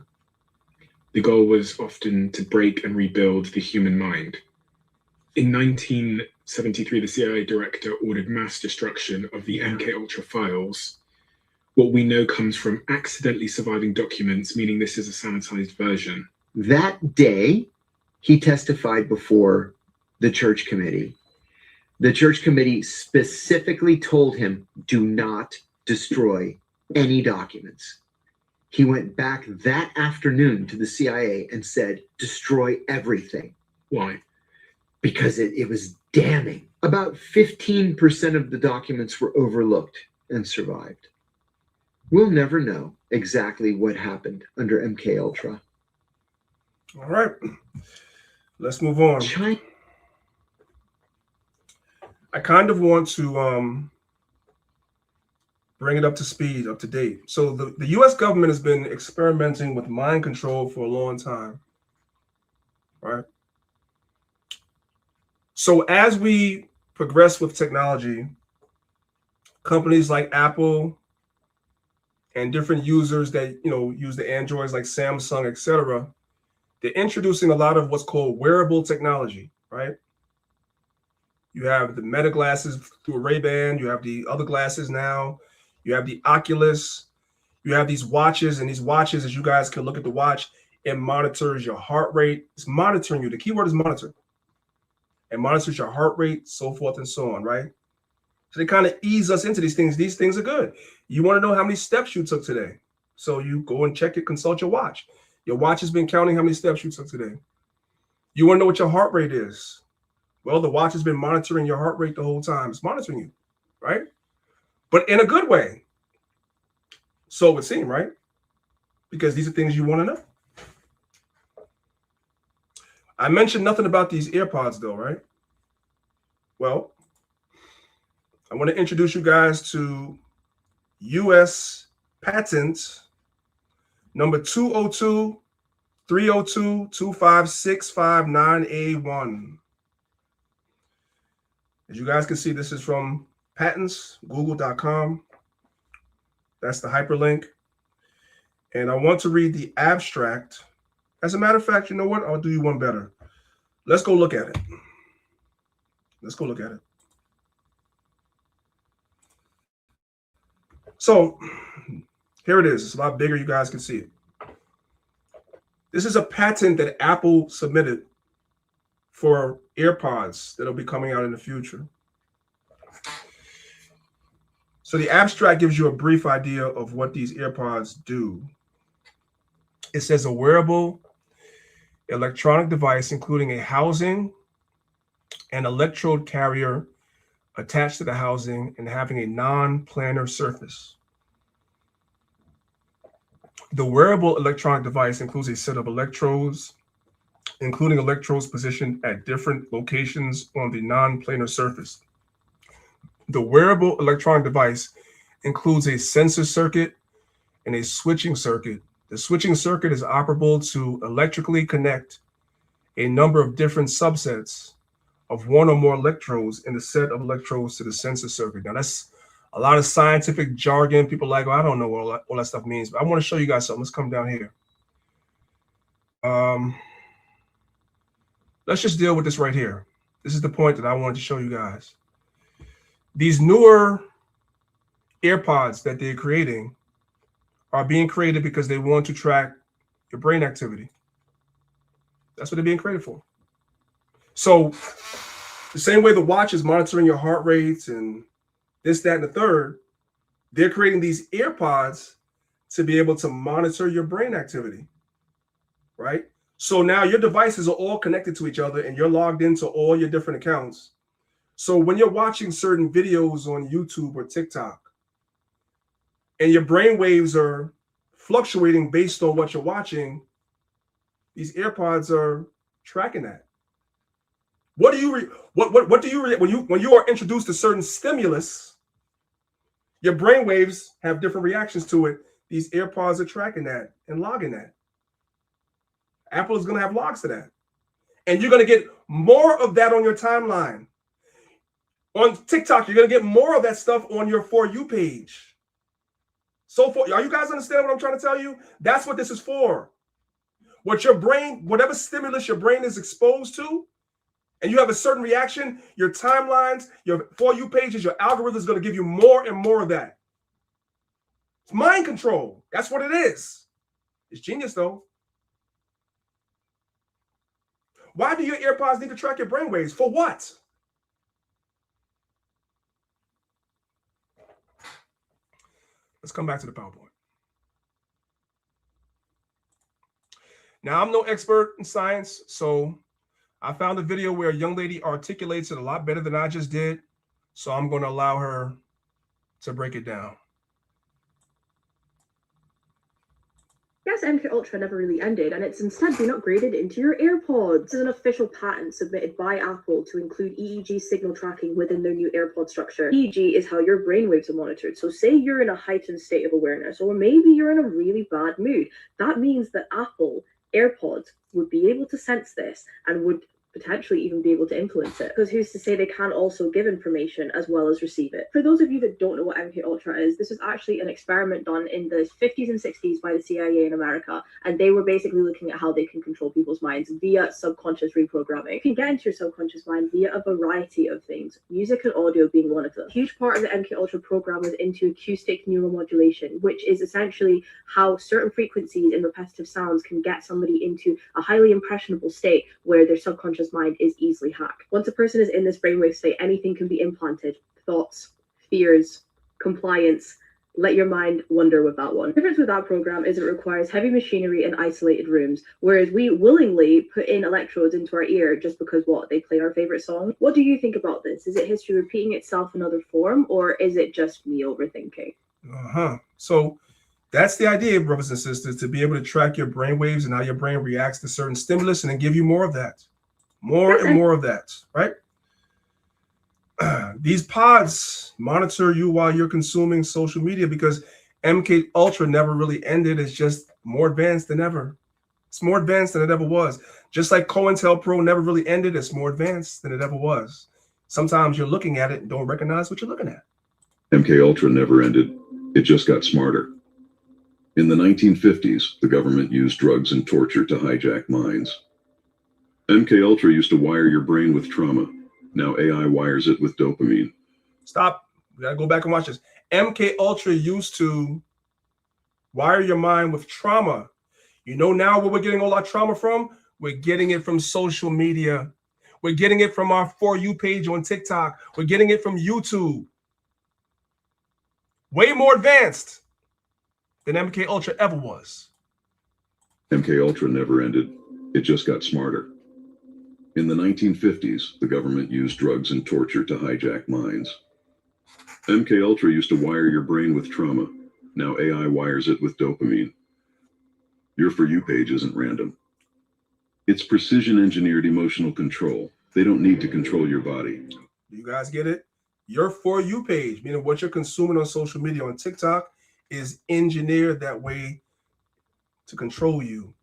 The goal was often to break and rebuild the human mind. In 1973, the CIA director ordered mass destruction of the MK Ultra files. What we know comes from accidentally surviving documents, meaning this is a sanitized version. That day, he testified before the church committee. The church committee specifically told him, do not destroy any documents. He went back that afternoon to the CIA and said, destroy everything. Why? Because it was damning. About 15% of the documents were overlooked and survived. We'll never know exactly what happened under MK Ultra. All right, let's move on. I kind of want to bring it up to speed, up to date. So the U.S. government has been experimenting with mind control for a long time, right? So as we progress with technology, companies like Apple and different users that use the Androids like Samsung, etc., they're introducing a lot of what's called wearable technology, right? You have the Meta glasses through a Ray-Ban. You have the other glasses now. You have the Oculus. You have these watches, and these watches, as you guys can look at the watch, it monitors your heart rate. It's monitoring you. The keyword is monitor. It monitors your heart rate, so forth and so on, right? So they kind of ease us into these things. These things are good. You want to know how many steps you took today. So you go and check it, consult your watch. Your watch has been counting how many steps you took today. You want to know what your heart rate is. Well, the watch has been monitoring your heart rate the whole time. It's monitoring you, right? But in a good way. So it would seem, right? Because these are things you want to know. I mentioned nothing about these AirPods though, right? Well, I want to introduce you guys to U.S. patent number 202-302-25659A1. As you guys can see, this is from patents, google.com. That's the hyperlink. And I want to read the abstract. As a matter of fact, you know what? I'll do you one better. Let's go look at it. Let's go look at it. So here it is. It's a lot bigger. You guys can see it. This is a patent that Apple submitted for AirPods that'll be coming out in the future. So the abstract gives you a brief idea of what these AirPods do. It says a wearable electronic device, including a housing and electrode carrier attached to the housing and having a non-planar surface. The wearable electronic device includes a set of electrodes, including electrodes positioned at different locations on the non-planar surface. The wearable electronic device includes a sensor circuit and a switching circuit. The switching circuit is operable to electrically connect a number of different subsets of one or more electrodes in the set of electrodes to the sensor circuit. Now, that's a lot of scientific jargon. People are like, oh, I don't know what all that stuff means, but I want to show you guys something. Let's come down here. Let's just deal with this right here. This is the point that I wanted to show you guys. These newer AirPods that they're creating are being created because they want to track your brain activity. That's what they're being created for. So the same way the watch is monitoring your heart rates and this, that, and the third, they're creating these AirPods to be able to monitor your brain activity, right? So now your devices are all connected to each other and you're logged into all your different accounts. So when you're watching certain videos on YouTube or TikTok and your brain waves are fluctuating based on what you're watching, these AirPods are tracking that. What do you when you are introduced to certain stimulus, your brain waves have different reactions to it. These AirPods are tracking that and logging that. Apple is going to have logs to that. And you're going to get more of that on your timeline. On TikTok, you're going to get more of that stuff on your For You page. So for, are you guys understand what I'm trying to tell you? That's what this is for. What your brain, whatever stimulus your brain is exposed to, and you have a certain reaction, your timelines, your For You pages, your algorithm is going to give you more and more of that. It's mind control. That's what it is. It's genius, though. Why do your AirPods need to track your brainwaves? For what? Let's come back to the PowerPoint. Now, I'm no expert in science, so I found a video where a young lady articulates it a lot better than I just did. So I'm going to allow her to break it down. Yes, MK Ultra never really ended, and it's instead been upgraded into your AirPods. This is an official patent submitted by Apple to include EEG signal tracking within their new AirPod structure. EEG is how your brainwaves are monitored. So say you're in a heightened state of awareness, or maybe you're in a really bad mood. That means that Apple AirPods would be able to sense this and would potentially even be able to influence it, because who's to say they can also give information as well as receive it. For those of you that don't know what MK Ultra is, this was actually an experiment done in the 50s and 60s by the CIA in America, and they were basically looking at how they can control people's minds via subconscious reprogramming. You can get into your subconscious mind via a variety of things, music and audio being one of them. A huge part of the MK Ultra program was into acoustic neuromodulation, which is essentially how certain frequencies and repetitive sounds can get somebody into a highly impressionable state where their subconscious mind is easily hacked. Once a person is in this brainwave state, anything can be implanted. Thoughts, fears, compliance. Let your mind wander with that one. The difference with that program is it requires heavy machinery and isolated rooms, whereas we willingly put in electrodes into our ear just because they play our favorite song. What do you think about this? Is it history repeating itself in another form, or is it just me overthinking? So that's the idea, brothers and sisters, to be able to track your brain waves and how your brain reacts to certain stimulus and then give you more of that. More and more of that, right? These pods monitor you while you're consuming social media, because MK Ultra never really ended. It's just more advanced than ever. It's more advanced than it ever was. Just like COINTELPRO never really ended. It's more advanced than it ever was. Sometimes you're looking at it and don't recognize what you're looking at. MK Ultra never ended. It just got smarter. In the 1950s, the government used drugs and torture to hijack minds. MK Ultra used to wire your brain with trauma. Now AI wires it with dopamine. Stop. We gotta go back and watch this. MK Ultra used to wire your mind with trauma. You know now where we're getting all our trauma from? We're getting it from social media. We're getting it from our For You page on TikTok. We're getting it from YouTube. Way more advanced than MK Ultra ever was. MK Ultra never ended. It just got smarter. In the 1950s, the government used drugs and torture to hijack minds. MK Ultra used to wire your brain with trauma. Now AI wires it with dopamine. Your For You page isn't random. It's precision engineered emotional control. They don't need to control your body. You guys get it? Your For You page, meaning what you're consuming on social media, on TikTok, is engineered that way to control you,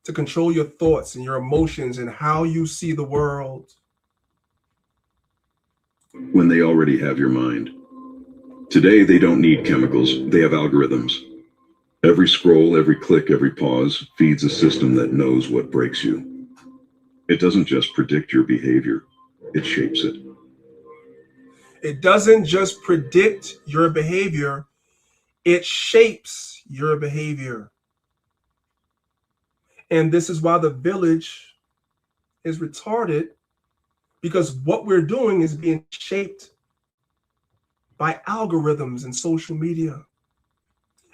to control your thoughts and your emotions and how you see the world. When they already have your mind. Today, they don't need chemicals. They have algorithms. Every scroll, every click, every pause feeds a system that knows what breaks you. It doesn't just predict your behavior. It shapes it. It doesn't just predict your behavior. It shapes your behavior. And this is why the village is retarded, because what we're doing is being shaped by algorithms and social media.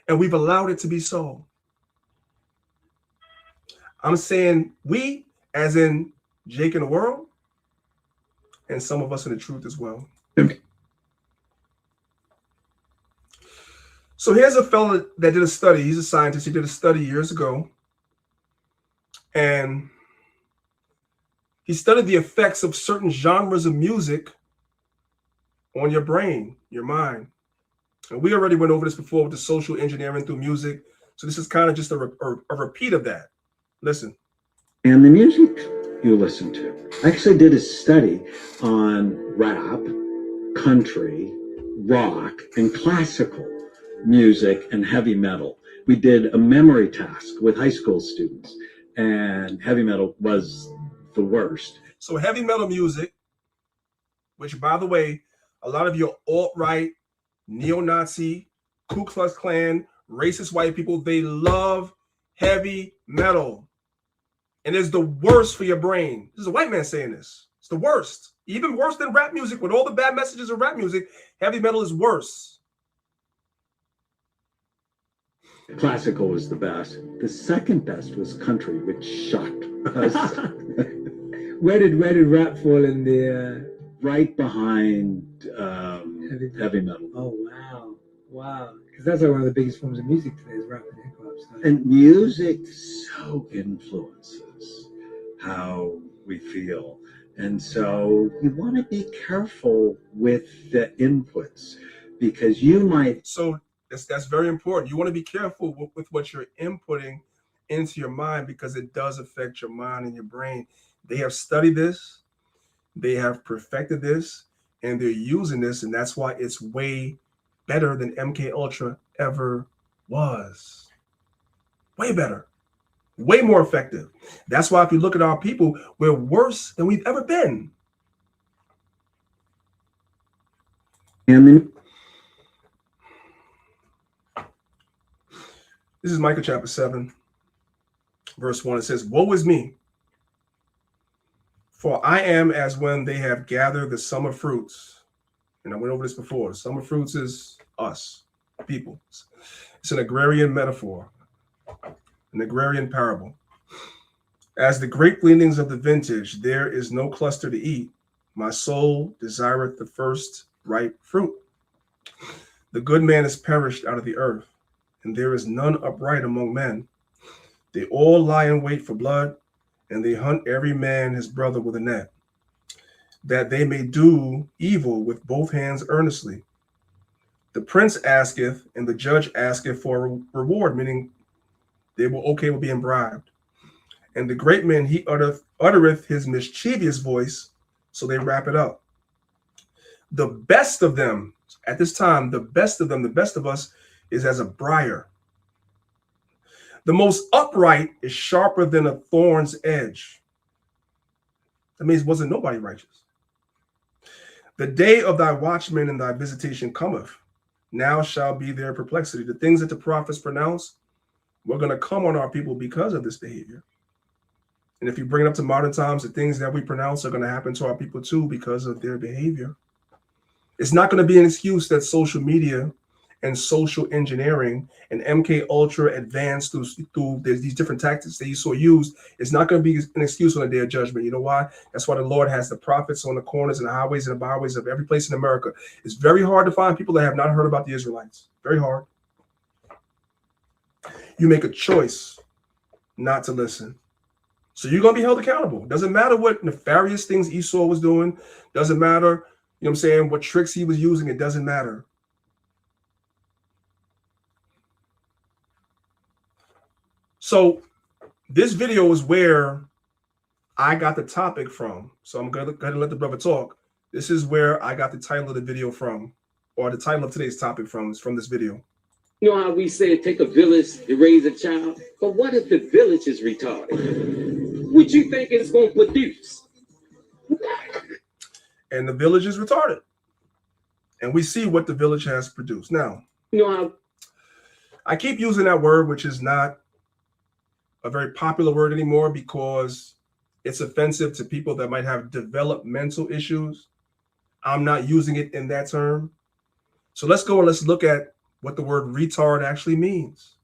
And we've allowed it to be so. I'm saying we, as in Jake in the world, and some of us in the truth as well. So here's a fella that did a study. He's a scientist. He did a study years ago. And he studied the effects of certain genres of music on your brain, your mind. And we already went over this before with the social engineering through music. So this is kind of just a repeat of that. Listen. And the music you listen to. I actually did a study on rap, country, rock, and classical music and heavy metal. We did a memory task with high school students, and heavy metal was the worst. So heavy metal music, which, by the way, a lot of your alt-right, neo-Nazi, Ku Klux Klan, racist white people, they love heavy metal. And it's the worst for your brain. This is a white man saying this. It's the worst. Even worse than rap music. With all the bad messages of rap music, heavy metal is worse. Classical was the best. The second best was country, which shocked us. Where did rap fall in the Right behind heavy metal. Oh wow. Because that's like one of the biggest forms of music today is rap and hip hop. So. And music so influences how we feel. And so you want to be careful with the inputs because you might. So that's very important. You want to be careful with what you're inputting into your mind because it does affect your mind and your brain. They have studied this, they have perfected this, and they're using this, and that's why it's way better than MK Ultra ever was. Way better, way more effective. That's why if you look at our people, we're worse than we've ever been. And then this is Micah chapter 7, verse 1. It says, "Woe is me, for I am as when they have gathered the summer fruits." And I went over this before. Summer fruits is us, people. It's an agrarian metaphor, an agrarian parable. "As the grape gleanings of the vintage, there is no cluster to eat. My soul desireth the first ripe fruit. The good man is perished out of the earth, and there is none upright among men. They all lie in wait for blood, and they hunt every man his brother with a net, that they may do evil with both hands earnestly. The prince asketh, and the judge asketh for a reward," meaning they were okay with being bribed. "And the great man, he uttereth his mischievous voice," so they wrap it up. "The best of them," at this time, the best of them, the best of us, is as a briar. "The most upright is sharper than a thorn's edge." That means wasn't nobody righteous. "The day of thy watchman and thy visitation cometh. Now shall be their perplexity." The things that the prophets pronounce were going to come on our people because of this behavior. And if you bring it up to modern times, the things that we pronounce are going to happen to our people too because of their behavior. It's not going to be an excuse that social media and social engineering and MK Ultra advanced through these different tactics that you saw used. It's not going to be an excuse on the day of judgment. You know why? That's why the Lord has the prophets on the corners and the highways and the byways of every place in America. It's very hard to find people that have not heard about the Israelites. Very hard. You make a choice not to listen. So you're going to be held accountable. Doesn't matter what nefarious things Esau was doing. Doesn't matter, you know what I'm saying, what tricks he was using. It doesn't matter. So this video is where I got the topic from. So I'm going to let the brother talk. This is where I got the title of the video from, or the title of today's topic from, is from this video. You know how we say it take a village to raise a child? But what if the village is retarded? What you think it's going to produce? And the village is retarded. And we see what the village has produced. Now, you know how I keep using that word, which is not a very popular word anymore because it's offensive to people that might have developmental issues. I'm not using it in that term. So let's go and let's look at what the word retard actually means.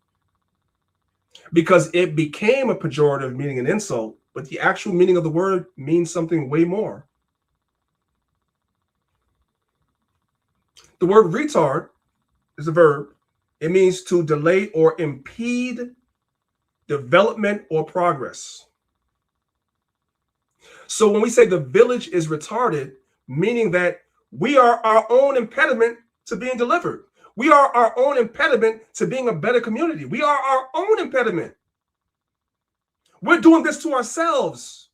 Because it became a pejorative, meaning an insult, but the actual meaning of the word means something way more. The word retard is a verb. It means to delay or impede development or progress. So when we say the village is retarded, meaning that we are our own impediment to being delivered. We are our own impediment to being a better community. We are our own impediment. We're doing this to ourselves.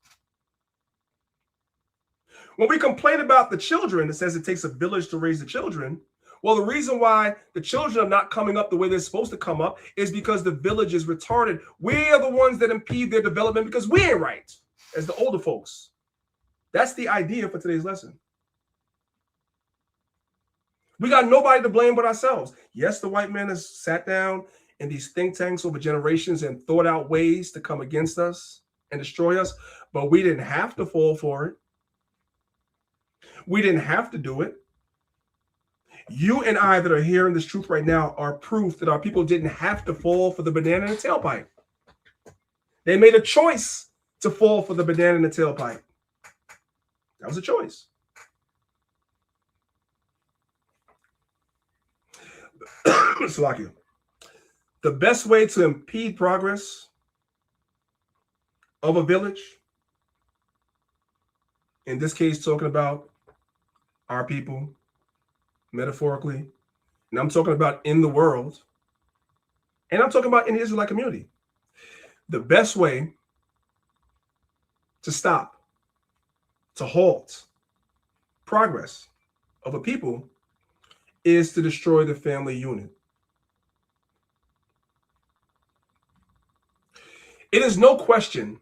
When we complain about the children, it says it takes a village to raise the children. Well, the reason why the children are not coming up the way they're supposed to come up is because the village is retarded. We are the ones that impede their development because we ain't right, as the older folks. That's the idea for today's lesson. We got nobody to blame but ourselves. Yes, the white man has sat down in these think tanks over generations and thought out ways to come against us and destroy us, but we didn't have to fall for it. We didn't have to do it. You and I that are hearing this truth right now are proof that our people didn't have to fall for the banana in the tailpipe. They made a choice to fall for the banana in the tailpipe. That was a choice. Salakia. The best way to impede progress of a village, in this case, talking about our people, metaphorically, and I'm talking about in the world, and I'm talking about in the Israelite community. The best way to stop, to halt progress of a people is to destroy the family unit. It is no question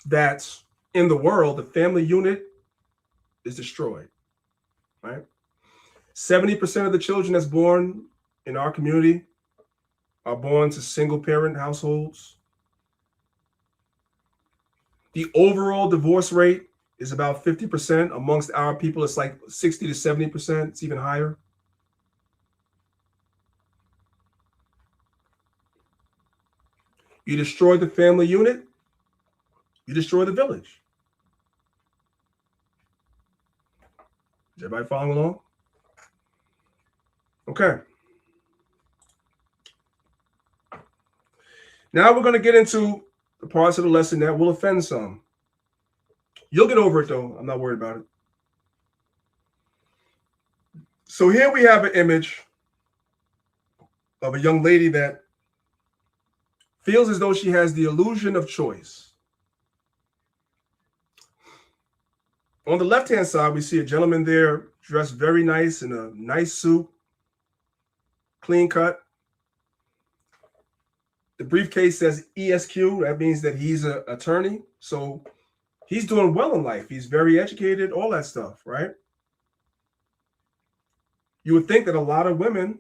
that in the world, the family unit is destroyed, right? 70% of the children that's born in our community are born to single parent households. The overall divorce rate is about 50%. Amongst our people, it's like 60 to 70%. It's even higher. You destroy the family unit, you destroy the village. Is everybody following along? Okay. Now we're going to get into the parts of the lesson that will offend some. You'll get over it, though. I'm not worried about it. So here we have an image of a young lady that feels as though she has the illusion of choice. On the left-hand side, we see a gentleman there dressed very nice in a nice suit, clean cut. The briefcase says ESQ. That means that he's an attorney. So he's doing well in life. He's very educated, all that stuff, right? You would think that a lot of women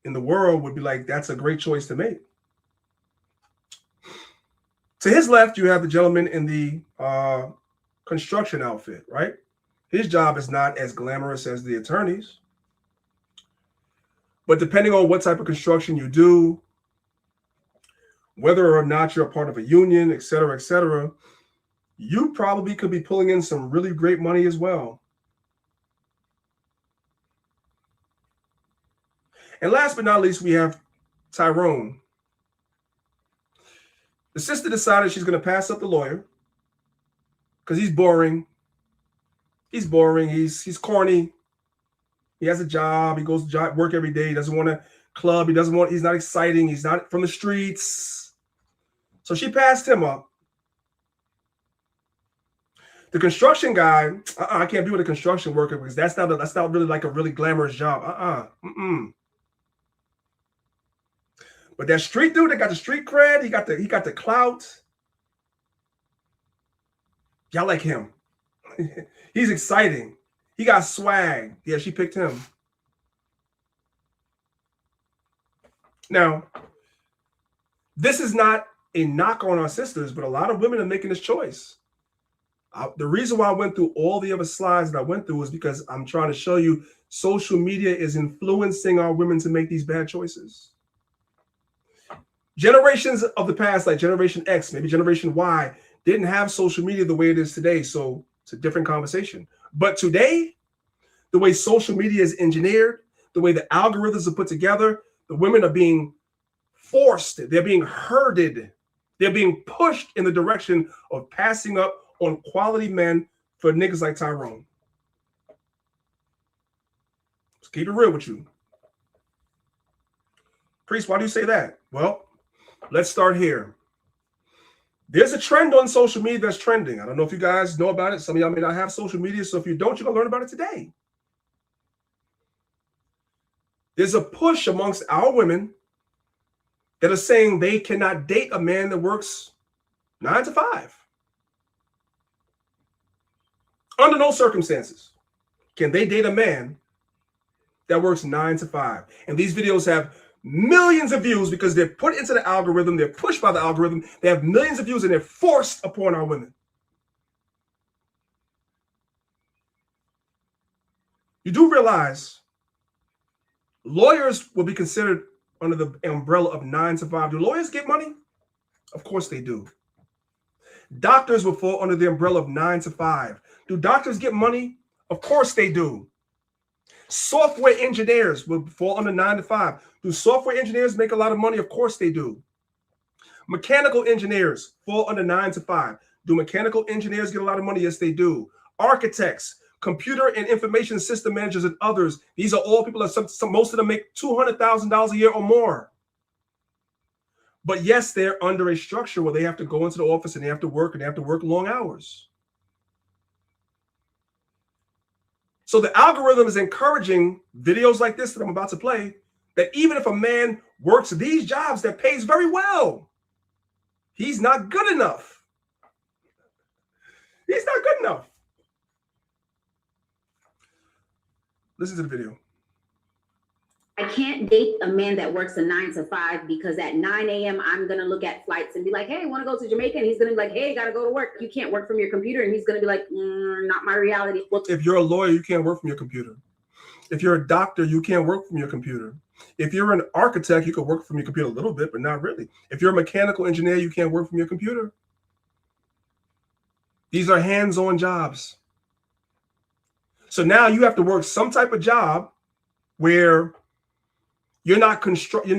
in the world would be like, that's a great choice to make. To his left, you have the gentleman in the construction outfit, right? His job is not as glamorous as the attorneys. But depending on what type of construction you do, whether or not you're a part of a union, et cetera, you probably could be pulling in some really great money as well. And last but not least, we have Tyrone. The sister decided she's going to pass up the lawyer because he's boring. He's boring. He's corny. He has a job. He goes to work every day. He doesn't want to club. He's not exciting. He's not from the streets. So she passed him up. The construction guy, I can't be with a construction worker because that's not really like a really glamorous job. But that street dude that got the street cred, he got the clout. Y'all like him. He's exciting. He got swag. Yeah, she picked him. Now, this is not a knock on our sisters, but a lot of women are making this choice. The reason why I went through all the other slides that I went through is because I'm trying to show you social media is influencing our women to make these bad choices. Generations of the past, like Generation X, maybe Generation Y, didn't have social media the way it is today. So it's a different conversation. But today, the way social media is engineered, the way the algorithms are put together, the women are being forced, they're being herded, they're being pushed in the direction of passing up on quality men for niggas like Tyrone. Let's keep it real with you. Priest, why do you say that? Well, let's start here. There's a trend on social media that's trending. I don't know if you guys know about it. Some of y'all may not have social media, so if you don't, you're going to learn about it today. There's a push amongst our women that are saying they cannot date a man that works 9 to 5. Under no circumstances can they date a man that works 9 to 5. And these videos have millions of views because they're put into the algorithm. They're pushed by the algorithm. They have millions of views and they're forced upon our women. You do realize lawyers will be considered under the umbrella of 9 to 5. Do lawyers get money? Of course they do. Doctors will fall under the umbrella of 9 to 5. Do doctors get money? Of course they do. Software engineers will fall under 9 to 5. Do software engineers make a lot of money? Of course they do. Mechanical engineers fall under 9 to 5. Do mechanical engineers get a lot of money? Yes, they do. Architects, computer and information system managers, and others. These are all people that most of them make $200,000 a year or more. But yes, they're under a structure where they have to go into the office and they have to work long hours. So the algorithm is encouraging videos like this that I'm about to play, that even if a man works these jobs that pays very well, he's not good enough. He's not good enough. Listen to the video. I can't date a man that works a 9 to 5 because at 9 a.m. I'm going to look at flights and be like, hey, want to go to Jamaica? And he's going to be like, hey, got to go to work. You can't work from your computer. And he's going to be like, not my reality. Well, if you're a lawyer, you can't work from your computer. If you're a doctor, you can't work from your computer. If you're an architect, you can work from your computer a little bit, but not really. If you're a mechanical engineer, you can't work from your computer. These are hands-on jobs. So now you have to work some type of job where you're not confined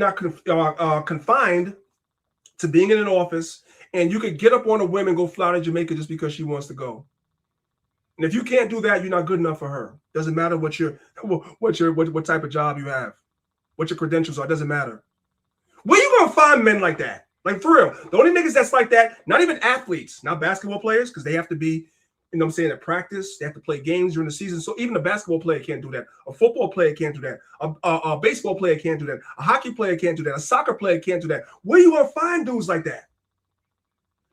to being in an office, and you could get up on a whim and go fly to Jamaica just because she wants to go. And if you can't do that, you're not good enough for her. Doesn't matter what type of job you have, what your credentials are. Doesn't matter. Where you gonna find men like that? Like, for real, the only niggas that's like that, not even athletes, not basketball players, because they have to be, you know what I'm saying, at practice. They have to play games during the season. So even a basketball player can't do that. A football player can't do that. A baseball player can't do that. A hockey player can't do that. A soccer player can't do that. Where you gonna find dudes like that?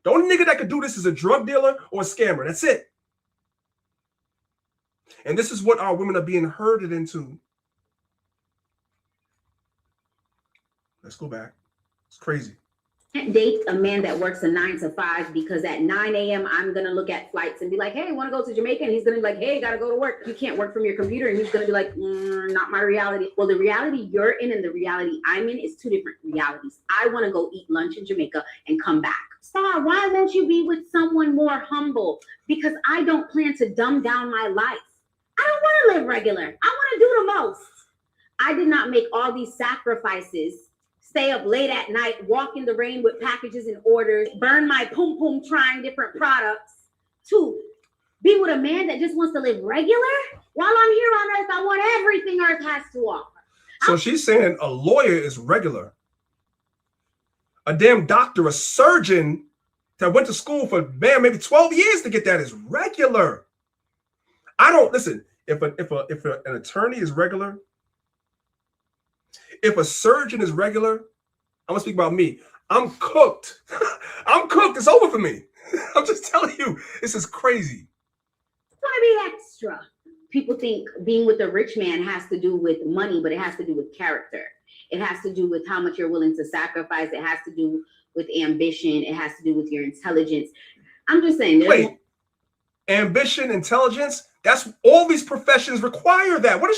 The only nigga that could do this is a drug dealer or a scammer. That's it. And this is what our women are being herded into. Let's go back. It's crazy. Can't date a man that works a 9 to 5 because at 9 a.m. I'm going to look at flights and be like, hey, want to go to Jamaica? And he's going to be like, hey, got to go to work. You can't work from your computer. And he's going to be like, not my reality. Well, the reality you're in and the reality I'm in is two different realities. I want to go eat lunch in Jamaica and come back. Star, why won't you be with someone more humble? Because I don't plan to dumb down my life. I don't want to live regular. I want to do the most. I did not make all these sacrifices, stay up late at night, walk in the rain with packages and orders, burn my pum trying different products, to be with a man that just wants to live regular. While I'm here on earth, I want everything earth has to offer. So she's saying a lawyer is regular. A damn doctor, a surgeon that went to school for, man, maybe 12 years to get that is regular. I don't, listen, if an attorney is regular, if a surgeon is regular, I'm gonna speak about me. I'm cooked. I'm cooked. It's over for me. I'm just telling you, this is crazy. I want to be extra. People think being with a rich man has to do with money, but it has to do with character. It has to do with how much you're willing to sacrifice. It has to do with ambition. It has to do with your intelligence. I'm just saying. Wait, ambition, intelligence, that's all these professions require that. What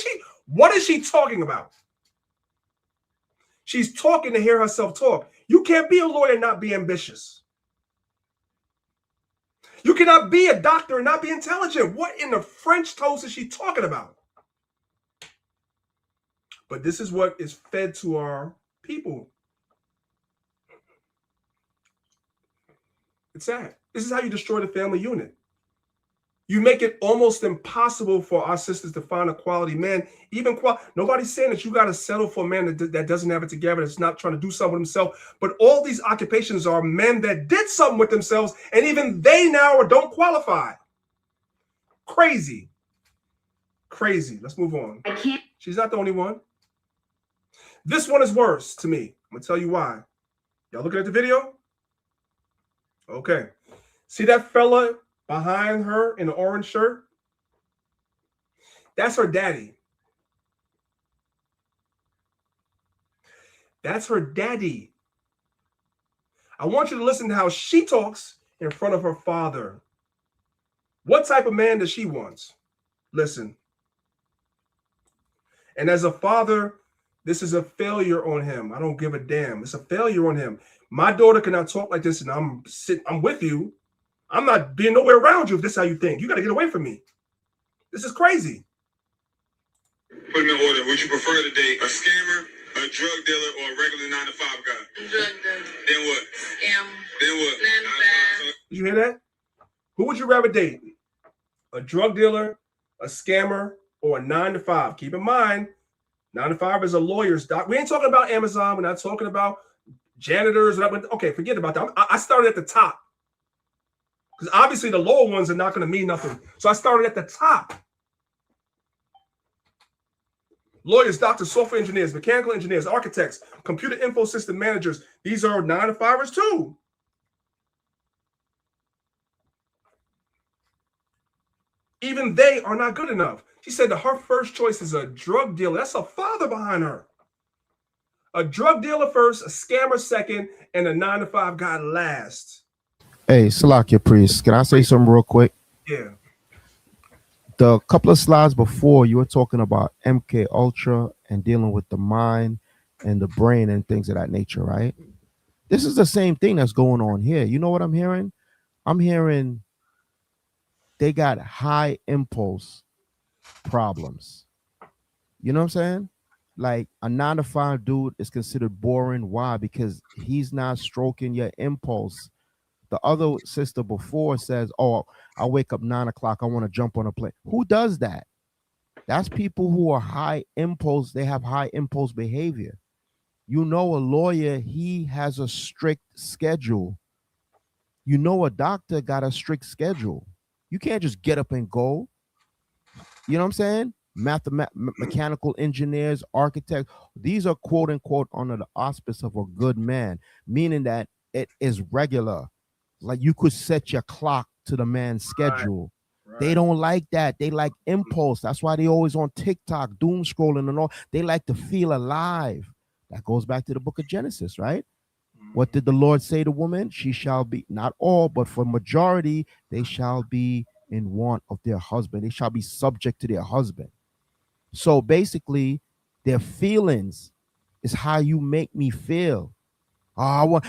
is she talking about? She's talking to hear herself talk. You can't be a lawyer and not be ambitious. You cannot be a doctor and not be intelligent. What in the French toast is she talking about? But this is what is fed to our people. It's sad. This is how you destroy the family unit. You make it almost impossible for our sisters to find a quality man. Nobody's saying that you got to settle for a man that doesn't have it together, that's not trying to do something with himself. But all these occupations are men that did something with themselves, and even they now don't qualify. Crazy. Crazy. Let's move on. I can't. She's not the only one. This one is worse to me. I'm going to tell you why. Y'all looking at the video? Okay. See that fella behind her in the orange shirt? That's her daddy. That's her daddy. I want you to listen to how she talks in front of her father. What type of man does she want? Listen. And as a father, this is a failure on him. I don't give a damn. It's a failure on him. My daughter cannot talk like this, and I'm with you. I'm not being nowhere around you if this is how you think. You got to get away from me. This is crazy. Put them in order. Would you prefer to date a scammer, a drug dealer, or a regular 9-to-5 guy? Drug dealer. Then what? Then what? 9-to-5. Did you hear that? Who would you rather date? A drug dealer, a scammer, or a 9-to-5? Keep in mind, 9-to-5 is a lawyer's doc. We ain't talking about Amazon. We're not talking about janitors. Okay, forget about that. I started at the top. Because obviously the lower ones are not going to mean nothing. So I started at the top. Lawyers, doctors, software engineers, mechanical engineers, architects, computer info system managers. These are 9-to-5ers too. Even they are not good enough. She said that her first choice is a drug dealer. That's a father behind her. A drug dealer first, a scammer second, and a 9-to-5 guy last. Hey, Salakia Priest, can I say something real quick? Yeah. The couple of slides before, you were talking about MK Ultra and dealing with the mind and the brain and things of that nature, right? This is the same thing that's going on here. You know what I'm hearing? I'm hearing they got high impulse problems. You know what I'm saying? Like a 9-to-5 dude is considered boring. Why? Because he's not stroking your impulse. The other sister before says, oh, I wake up 9 o'clock. I want to jump on a plane. Who does that? That's people who are high impulse. They have high impulse behavior. You know, a lawyer, he has a strict schedule. You know, a doctor got a strict schedule. You can't just get up and go. You know what I'm saying? Mechanical engineers, architects, these are quote unquote under the auspice of a good man, meaning that it is regular. Like you could set your clock to the man's schedule. Right. They don't like that. They like impulse. That's why they always on TikTok, doom scrolling and all. They like to feel alive. That goes back to the book of Genesis, right? What did the Lord say to women? She shall be, not all, but for majority, they shall be in want of their husband. They shall be subject to their husband. So basically, their feelings is how you make me feel. Oh, I want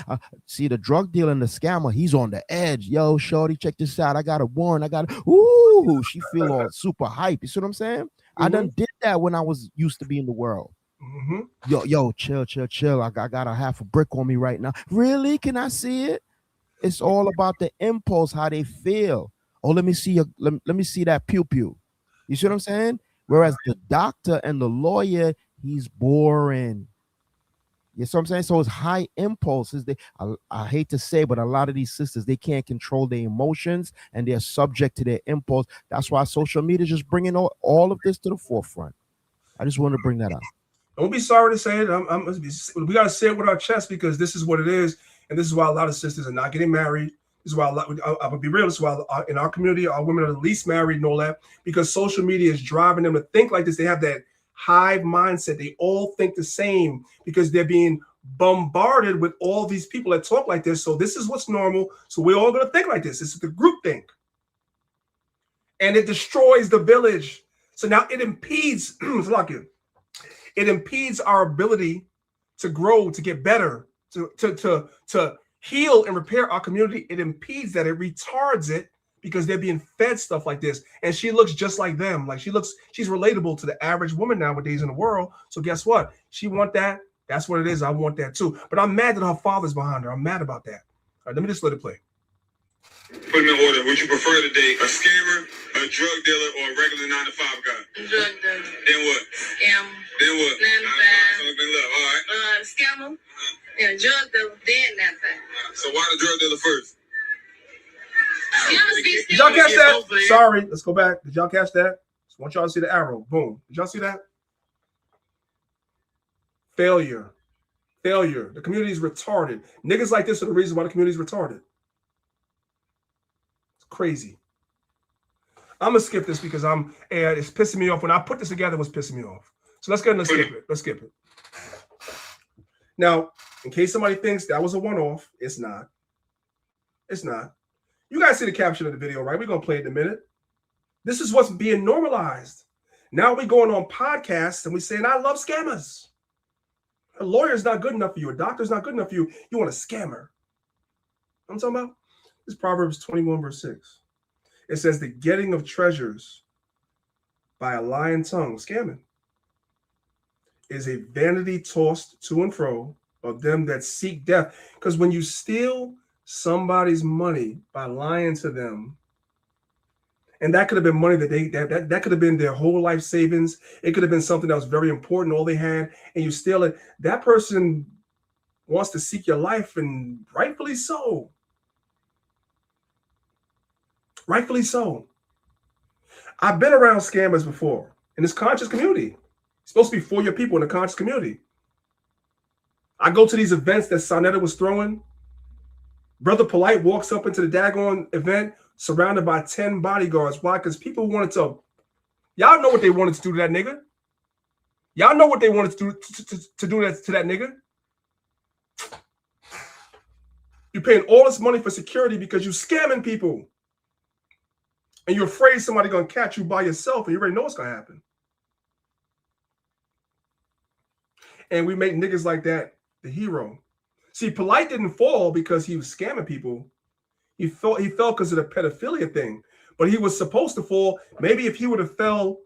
see the drug dealer and the scammer. He's on the edge. Yo, shorty, check this out. I got a warrant. Ooh, she feel all super hype. You see what I'm saying? I done did that when I was used to be in the world. Yo, chill. I got a half a brick on me right now. Really? Can I see it? It's all about the impulse, how they feel. Oh, let me see let me see that pew pew. You see what I'm saying? Whereas the doctor and the lawyer, he's boring. You see what I'm saying? So it's high impulses. I hate to say, but a lot of these sisters, they can't control their emotions and they're subject to their impulse. That's why social media is just bringing all of this to the forefront. I just want to bring that up. Don't be sorry to say it. We got to say it with our chest because this is what it is. And this is why a lot of sisters are not getting married. This is why I would be real. This is why in our community, our women are the least married and all that, because social media is driving them to think like this. They have that hive mindset. They all think the same because they're being bombarded with all these people that talk like this. So this is what's normal. So we're all going to think like this. This is the group think. And it destroys the village. So now it impedes, it impedes our ability to grow, to get better, to heal and repair our community. It impedes that. It retards it because they're being fed stuff like this. And she looks just like them. Like she's relatable to the average woman nowadays in the world. So guess what? She want that. That's what it is. I want that too. But I'm mad that her father's behind her. I'm mad about that. All right, let me just let it play. Put them in order. Would you prefer to date a scammer, a drug dealer, or a regular 9-to-5 guy? Drug dealer. Then what? Scammer. Then what? 9-to-5. So all right. Scammer. And drug dealer. Then 9-to-5. So why the drug dealer first? Did y'all catch that? Sorry, let's go back. Did y'all catch that? Just want y'all to see the arrow. Boom. Did y'all see that? Failure. The community is retarded. Niggas like this are the reason why the community is retarded. It's crazy. I'm gonna skip this because it's pissing me off. When I put this together, it was pissing me off. So let's go ahead and skip it. Let's skip it. Now, in case somebody thinks that was a one-off, it's not. It's not. You guys see the caption of the video, right? We're going to play it in a minute. This is what's being normalized. Now we going on podcasts and we saying, I love scammers. A lawyer's not good enough for you. A doctor's not good enough for you. You want a scammer. I'm talking about this Proverbs 21 verse 6. It says the getting of treasures by a lying tongue, scamming, is a vanity tossed to and fro of them that seek death. Because when you steal somebody's money by lying to them, and that could have been money that that could have been their whole life savings. It could have been something that was very important, all they had, and you steal it. That person wants to seek your life, and rightfully so. Rightfully so. I've been around scammers before in this conscious community. It's supposed to be for your people in the conscious community. I go to these events that Sonetta was throwing. Brother Polite walks up into the daggone event surrounded by 10 bodyguards. Why? Because people wanted to, y'all know what they wanted to do to that nigga. Y'all know what they wanted to do to that nigga. You're paying all this money for security because you're scamming people. And you're afraid somebody's going to catch you by yourself, and you already know what's going to happen. And we make niggas like that the hero. See, Polite didn't fall because he was scamming people. He fell because of the pedophilia thing. But he was supposed to fall. Maybe if he would have fell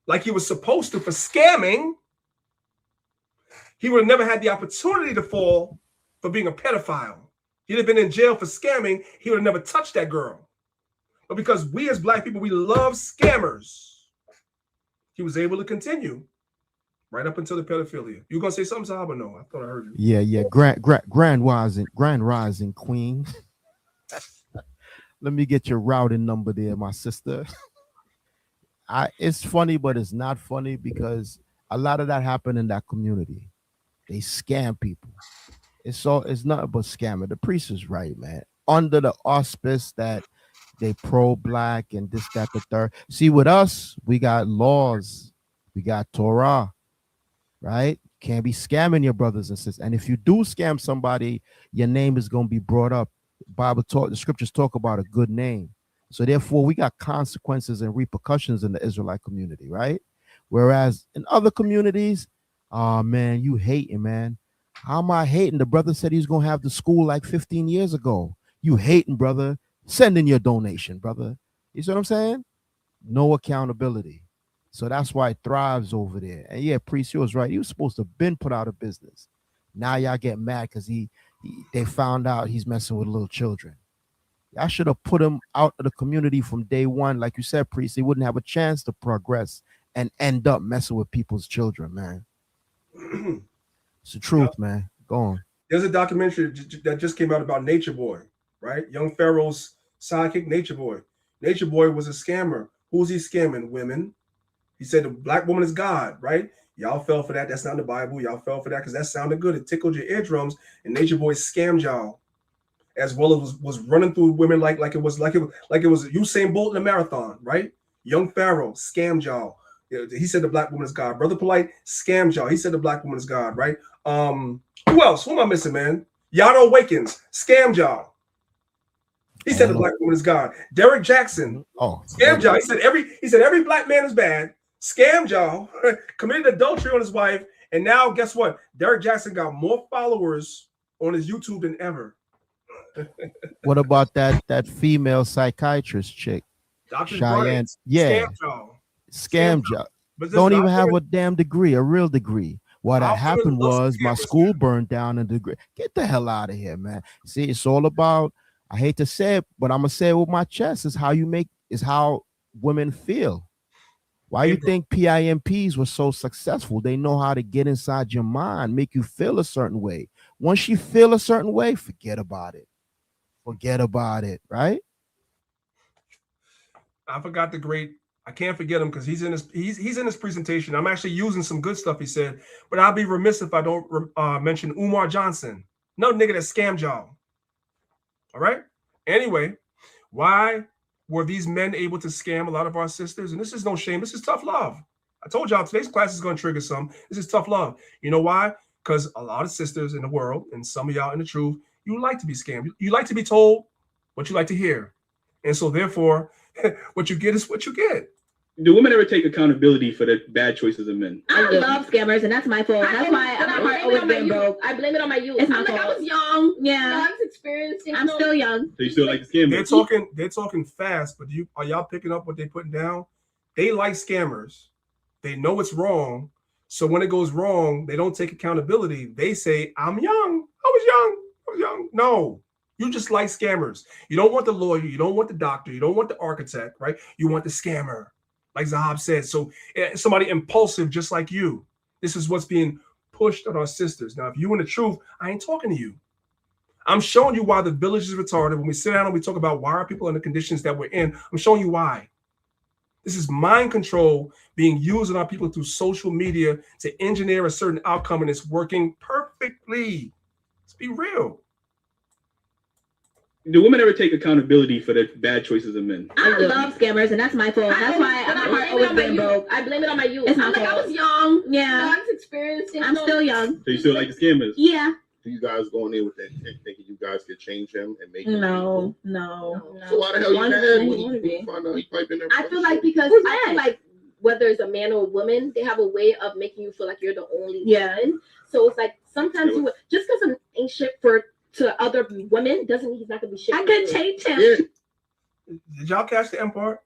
like he was supposed to for scamming, he would have never had the opportunity to fall for being a pedophile. He'd have been in jail for scamming. He would have never touched that girl. But because we as black people, we love scammers, he was able to continue right up until the pedophilia. You gonna say something, Saab, or no? I thought I heard you. Yeah. Grand rising queen. Let me get your routing number there, my sister. It's funny, but it's not funny because a lot of that happened in that community. They scam people. It's nothing but scamming. The priest is right, man. Under the auspice that they pro-black and this, that, the third. See, with us, we got laws. We got Torah, right? Can't be scamming your brothers and sisters. And if you do scam somebody, your name is going to be brought up. The scriptures talk about a good name. So therefore, we got consequences and repercussions in the Israelite community, right? Whereas in other communities, oh man, you hating, man. How am I hating? The brother said he's going to have the school like 15 years ago. You hating, brother. Send in your donation, brother. You see what I'm saying? No accountability. So that's why it thrives over there. And yeah, priest, you was right. He was supposed to have been put out of business. Now y'all get mad because they found out he's messing with little children. I should have put him out of the community from day one. Like you said, priest, he wouldn't have a chance to progress and end up messing with people's children, man. It's the truth, man. Go on. There's a documentary that just came out about Nature Boy, right? Young Pharaoh's sidekick, Nature Boy. Nature Boy was a scammer. Who was he scamming? Women. He said the black woman is God, right? Y'all fell for that. That's not in the Bible. Y'all fell for that because that sounded good. It tickled your eardrums, and Nature Boy scammed y'all, as well as was running through women like it was Usain Bolt in a marathon, right? Young Pharaoh scammed y'all. He said the black woman is God. Brother Polite scammed y'all. He said the black woman is God, right? Who else? Who am I missing, man? Yado Wakens scammed y'all. He said the black woman is God. Derek Jackson scammed y'all. He said every black man is bad. Scammed y'all, committed adultery on his wife, and now guess what? Derek Jackson got more followers on his YouTube than ever. What about that female psychiatrist chick? Dr. Cheyenne? Bryant, Yeah. Scammed y'all. Don't even have a damn degree, a real degree. What had happened was my school burned down and degree. Get the hell out of here, man. See, it's all about, I hate to say it, but I'm gonna say it with my chest, is how women feel. Why you think PIMPs were so successful? They know how to get inside your mind, make you feel a certain way. Once you feel a certain way, forget about it. Forget about it, right? I forgot the great. I can't forget him because he's in his presentation. I'm actually using some good stuff he said, but I'll be remiss if I don't mention Umar Johnson. No nigga that scammed y'all. All right. Anyway, why were these men able to scam a lot of our sisters? And this is no shame. This is tough love. I told y'all today's class is going to trigger some. This is tough love. You know why? Because a lot of sisters in the world, and some of y'all in the truth, you like to be scammed. You like to be told what you like to hear. And so therefore, what you get is what you get. Do women ever take accountability for the bad choices of men? I love scammers, and that's my fault. That's why I'm always been broke. I blame it on my youth. It's my I'm like, fault. I was young. Yeah. I was experiencing. I'm still young. So you still like the scammers? They're talking fast, but are y'all picking up what they're putting down? They like scammers. They know it's wrong. So when it goes wrong, they don't take accountability. They say, I'm young. I was young. No, you just like scammers. You don't want the lawyer. You don't want the doctor. You don't want the architect, right? You want the scammer, like Zahab said. So somebody impulsive just like you. This is what's being pushed on our sisters. Now, if you want the truth, I ain't talking to you. I'm showing you why the village is retarded. When we sit down and we talk about why are people in the conditions that we're in, I'm showing you why. This is mind control being used on our people through social media to engineer a certain outcome, and it's working perfectly. Let's be real. Do women ever take accountability for the bad choices of men? I love scammers, and that's my fault. That's why I'm always been broke. I blame it on my youth. It's my I'm like, I fault. was young. Yeah. I was experiencing. I'm still young. So you still like the scammers? Yeah. Do you guys go in there with that thinking you guys could change him and make him? No. So why the hell you One mad thing when you wanna be. you find out he probably been there? I feel like because I feel like whether it's a man or a woman, they have a way of making you feel like you're the only one. So it's like sometimes you would, just because I'm ain't shit to other women doesn't mean he's not gonna be shit. I could change him. Did y'all catch the end part?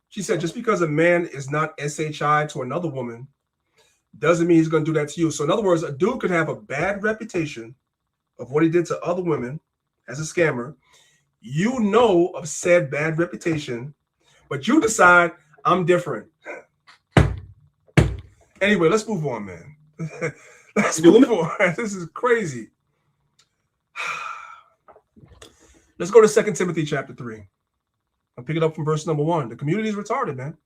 She said just because a man is not SHI to another woman doesn't mean he's going to do that to you. So in other words, a dude could have a bad reputation of what he did to other women as a scammer. You know of said bad reputation, but you decide I'm different. Anyway, let's move on, man. Let's move on. This is crazy. Let's go to 2 Timothy chapter 3. I'll pick it up from verse number 1. The community is retarded, man.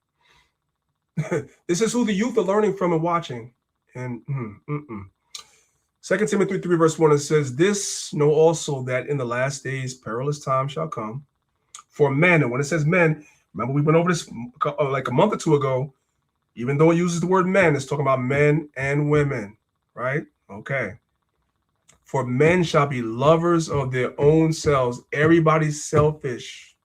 This is who the youth are learning from and watching. And 2 Timothy 3 verse 1, it says, this know also that in the last days perilous times shall come. For men, and when it says men, remember we went over this like a month or two ago, even though it uses the word men, it's talking about men and women, right? Okay. For men shall be lovers of their own selves. Everybody's selfish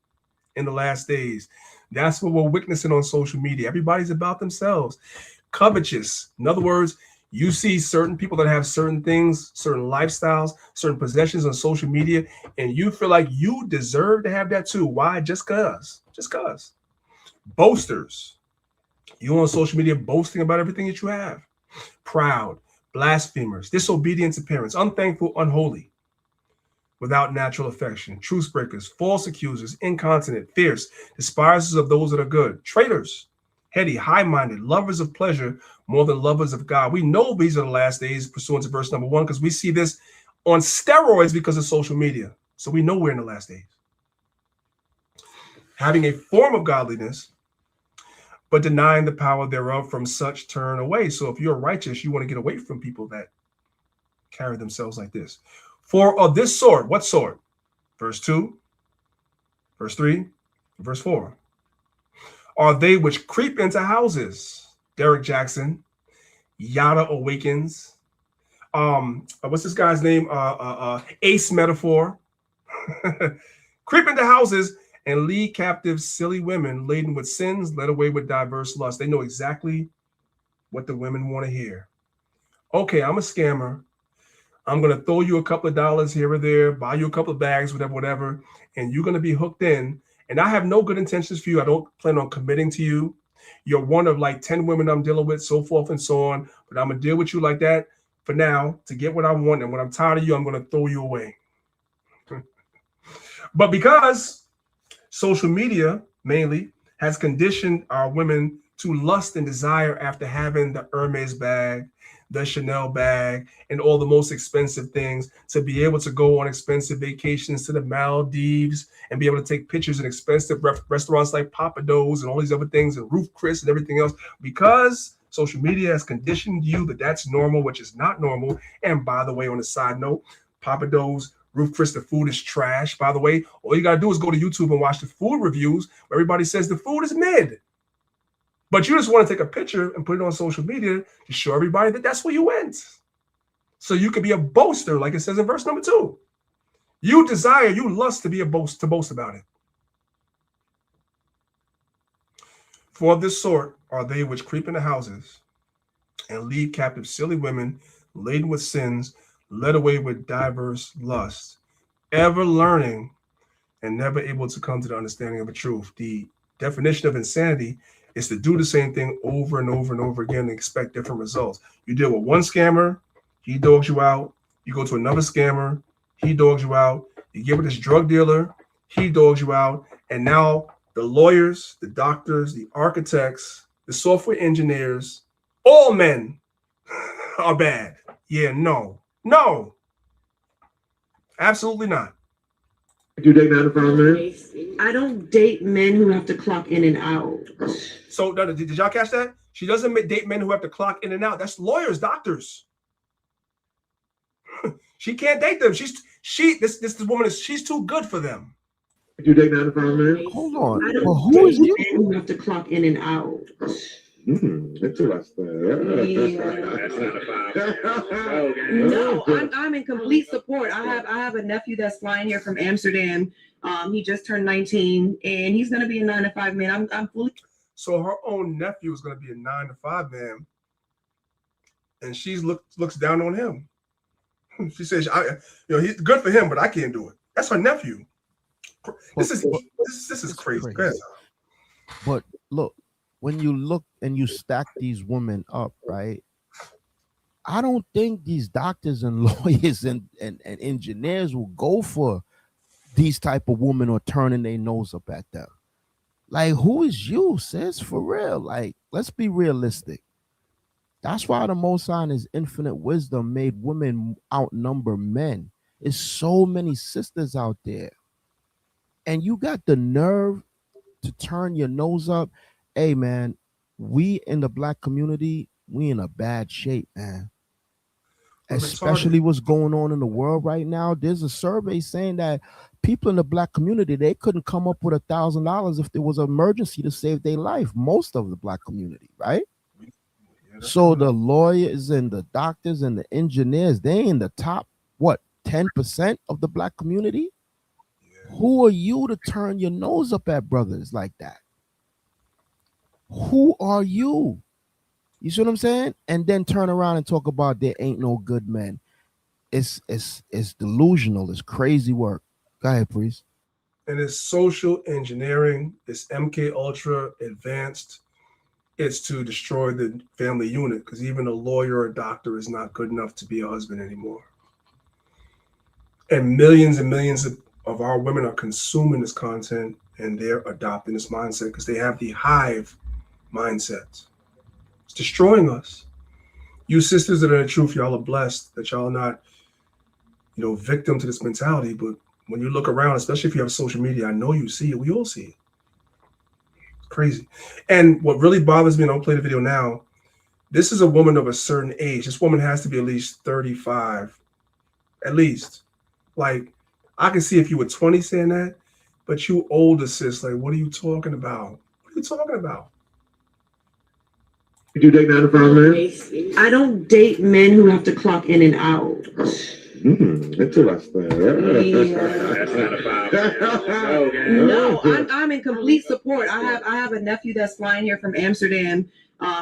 in the last days. That's what we're witnessing on social media. Everybody's about themselves. Covetous. In other words, you see certain people that have certain things, certain lifestyles, certain possessions on social media, and you feel like you deserve to have that too. Why? Just cause. Just cause. Boasters. You on social media boasting about everything that you have. Proud. Blasphemers. Disobedient to parents. Unthankful. Unholy. Without natural affection. Truce breakers. False accusers. Incontinent. Fierce. Despisers of those that are good. Traitors. Heady. High-minded. Lovers of pleasure more than lovers of God. We know these are the last days pursuant to verse number 1 because we see this on steroids because of social media. So we know we're in the last days. Having a form of godliness, but denying the power thereof, from such turn away. So if you're righteous, you want to get away from people that carry themselves like this. For of this sort, what sort? Verse 2, verse 3, verse 4. Are they which creep into houses. Derek Jackson, Yada Awakens. What's this guy's name? Ace Metaphor. Creep into houses and lead captive silly women laden with sins, led away with diverse lusts. They know exactly what the women want to hear. Okay, I'm a scammer. I'm going to throw you a couple of dollars here or there, buy you a couple of bags, whatever, and you're going to be hooked in. And I have no good intentions for you. I don't plan on committing to you. You're one of like 10 women I'm dealing with, so forth and so on. But I'm going to deal with you like that for now to get what I want. And when I'm tired of you, I'm going to throw you away. But because social media mainly has conditioned our women to lust and desire after having the Hermes bag, the Chanel bag, and all the most expensive things, to be able to go on expensive vacations to the Maldives and be able to take pictures in expensive restaurants like Papa Do's and all these other things, and Ruth Chris and everything else, because social media has conditioned you that that's normal, which is not normal. And by the way, on a side note, Papa Do's, Ruth Chris, the food is trash. By the way, all you got to do is go to YouTube and watch the food reviews where everybody says the food is mid. But you just want to take a picture and put it on social media to show everybody that that's where you went. So you can be a boaster, like it says in verse number 2. You desire, you lust to be to boast about it. For of this sort are they which creep into houses and lead captive silly women laden with sins, led away with diverse lusts, ever learning and never able to come to the understanding of the truth. The definition of insanity is to do the same thing over and over and over again and expect different results. You deal with one scammer, he dogs you out. You go to another scammer, he dogs you out. You get with this drug dealer, he dogs you out. And now the lawyers, the doctors, the architects, the software engineers, all men are bad. Yeah, no, absolutely not. Do you date 9 to 5 men? I don't date men who have to clock in and out. So did y'all catch that? She doesn't date men who have to clock in and out. That's lawyers, doctors. She can't date them. This woman she's too good for them. Do you date 9 to 5 men? Hold on. I don't Well, who is you? men who have to clock in and out. Interesting. No, I'm in complete support. I have a nephew that's flying here from Amsterdam. He just turned 19 and he's gonna be a 9 to 5 man. I'm fully. So her own nephew is gonna be a 9 to 5 man, and she looks down on him. She says, he's good for him, but I can't do it. That's her nephew. This is crazy. But look, when you look and you stack these women up, right? I don't think these doctors and lawyers and engineers will go for these type of women or turning their nose up at them. Like, who is you, sis? For real. Like, let's be realistic. That's why the Most High in his infinite wisdom made women outnumber men. There's so many sisters out there. And you got the nerve to turn your nose up. Hey, man, we in the Black community, we in a bad shape, man. Especially what's going on in the world right now. There's a survey saying that people in the Black community, they couldn't come up with $1,000 if there was an emergency to save their life. Most of the Black community, right? So the lawyers and the doctors and the engineers, they in the top, 10% of the Black community? Yeah. Who are you to turn your nose up at brothers like that? Who are you? You see what I'm saying? And then turn around and talk about there ain't no good men. It's delusional. It's crazy work. Go ahead, priest. And it's social engineering. It's MK Ultra advanced. It's to destroy the family unit, because even a lawyer or a doctor is not good enough to be a husband anymore. And millions of our women are consuming this content, and they're adopting this mindset because they have the hive mindset. It's destroying us. You sisters that are in the truth, y'all are blessed that y'all are not, victim to this mentality. But when you look around, especially if you have social media, I know you see it. We all see it. Crazy. And what really bothers me, and I'll play the video now, this is a woman of a certain age. This woman has to be at least 35, at least. Like, I can see if you were 20 saying that, but you older, sis, like, what are you talking about? What are you talking about? Do you date 9 to 5 men? I don't date men who have to clock in and out. Interesting. No, I'm in complete support. I have a nephew that's flying here from Amsterdam.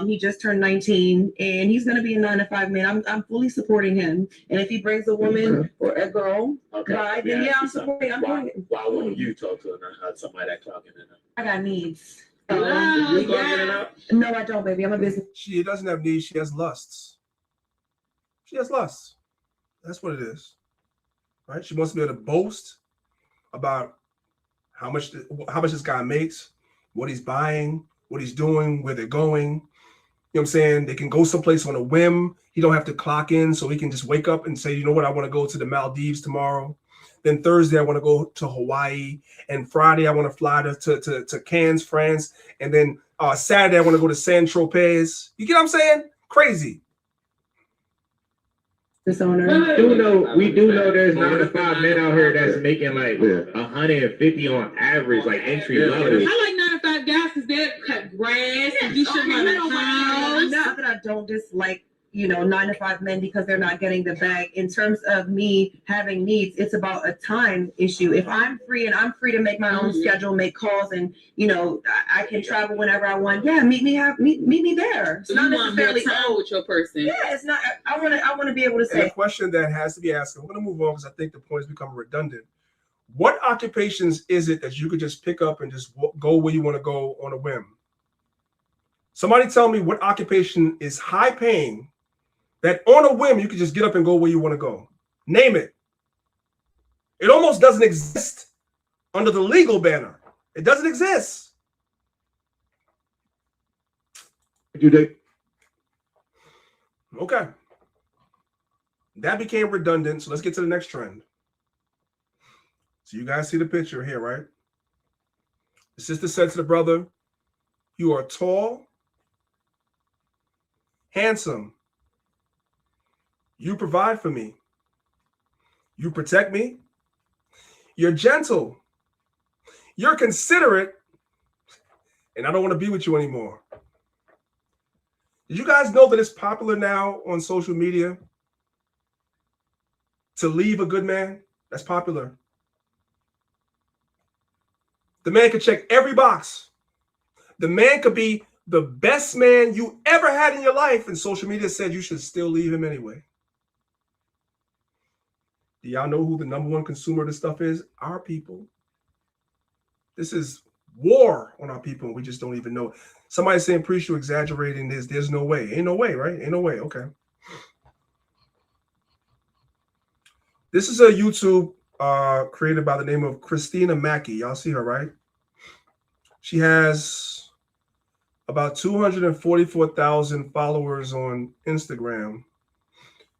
He just turned 19 and he's gonna be a 9 to 5 man. I'm fully supporting him. And if he brings a woman or a girl, by, then yeah, I'm supporting. I'm doing it. Why wouldn't you talk to somebody that clocking in? I got needs. No, I don't, baby. I'm a business. She doesn't have needs. She has lusts. She has lusts. That's what it is, right? She wants to be able to boast about how much this guy makes, what he's buying, what he's doing, where they're going. You know what I'm saying? They can go someplace on a whim. He don't have to clock in, so he can just wake up and say, you know what, I want to go to the Maldives tomorrow. Then Thursday, I want to go to Hawaii. And Friday, I want to fly to Cannes, France. And then Saturday, I want to go to Saint-Tropez. You get what I'm saying? Crazy. Owner. We do know there's 9 to 5 men out here that's making like 150 on average, like entry level. I like 9 to 5 guys because they cut grass and do shit around the house. Not that I don't dislike, 9-to-5 men because they're not getting the bag. In terms of me having needs, it's about a time issue. If I'm free and I'm free to make my own schedule, make calls, and I can travel whenever I want. Yeah, meet me there. It's not necessarily with your person. Yeah, it's not. I want to be able to And say. a question that has to be asked, and we're going to move on because I think the point is becoming redundant. What occupations is it that you could just pick up and just go where you want to go on a whim? Somebody tell me what occupation is high paying that on a whim you could just get up and go where you want to go. Name it. It almost doesn't exist under the legal banner. It doesn't exist. Okay. That became redundant. So let's get to the next trend. So you guys see the picture here, right? The sister said to the brother, "You are tall, handsome. You provide for me. You protect me. You're gentle. You're considerate. And I don't want to be with you anymore." Did you guys know that it's popular now on social media to leave a good man? That's popular. The man could check every box. The man could be the best man you ever had in your life, and social media said you should still leave him anyway. Do y'all know who the number one consumer of this stuff is? Our people. This is war on our people, and we just don't even know. Somebody saying, "Priest, you exaggerating this. There's no way." Ain't no way, right? Ain't no way. Okay. This is a YouTube created by the name of Christina Mackey. Y'all see her, right? She has about 244,000 followers on Instagram,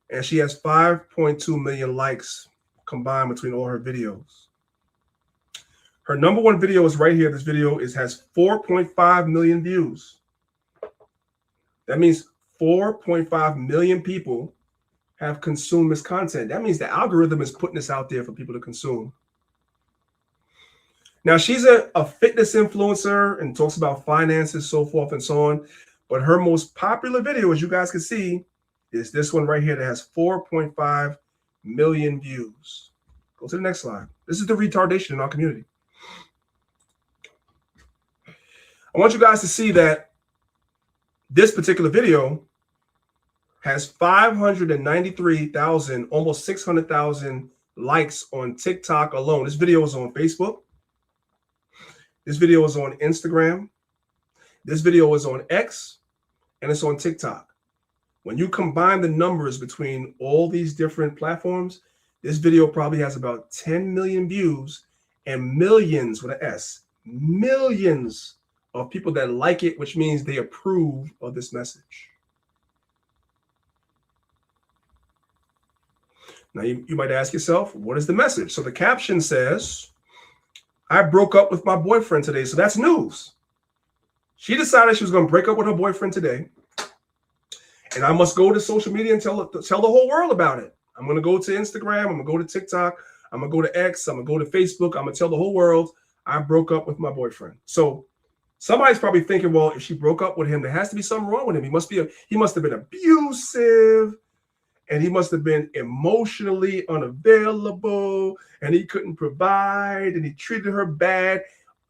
and she has 5.2 million likes combined between all her videos. Her number one video is right here. This video has 4.5 million views. That means 4.5 million people have consumed this content. That means the algorithm is putting this out there for people to consume. Now, she's a fitness influencer and talks about finances, so forth and so on. But her most popular video, as you guys can see, is this one right here that has 4.5 million views. Go to the next slide. This is the retardation in our community. I want you guys to see that this particular video has 593,000, almost 600,000 likes on TikTok alone. This video is on Facebook. This video is on Instagram. This video is on X, and it's on TikTok. When you combine the numbers between all these different platforms, this video probably has about 10 million views and millions with an S, millions of people that like it, which means they approve of this message. Now, you might ask yourself, what is the message? So the caption says, "I broke up with my boyfriend today." So that's news. She decided she was going to break up with her boyfriend today. And I must go to social media and tell the whole world about it. I'm going to go to Instagram. I'm going to go to TikTok. I'm going to go to X. I'm going to go to Facebook. I'm going to tell the whole world I broke up with my boyfriend. So somebody's probably thinking, well, if she broke up with him, there has to be something wrong with him. He must have been abusive, and he must have been emotionally unavailable, and he couldn't provide, and he treated her bad.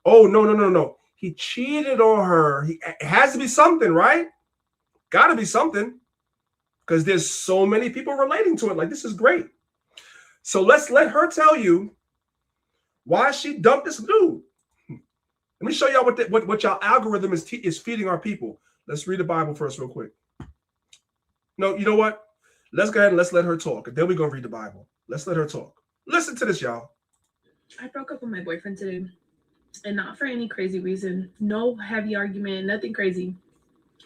Oh, no. He cheated on her. It has to be something, right? Got to be something, because there's so many people relating to it. Like, this is great. So let's let her tell you why she dumped this dude. Let me show y'all what y'all algorithm is feeding our people. Let's read the Bible first real quick. No, you know what? Let's go ahead and let's let her talk. And then we're going to read the Bible. Let's let her talk. Listen to this, y'all. I broke up with my boyfriend today, and not for any crazy reason. No heavy argument, nothing crazy.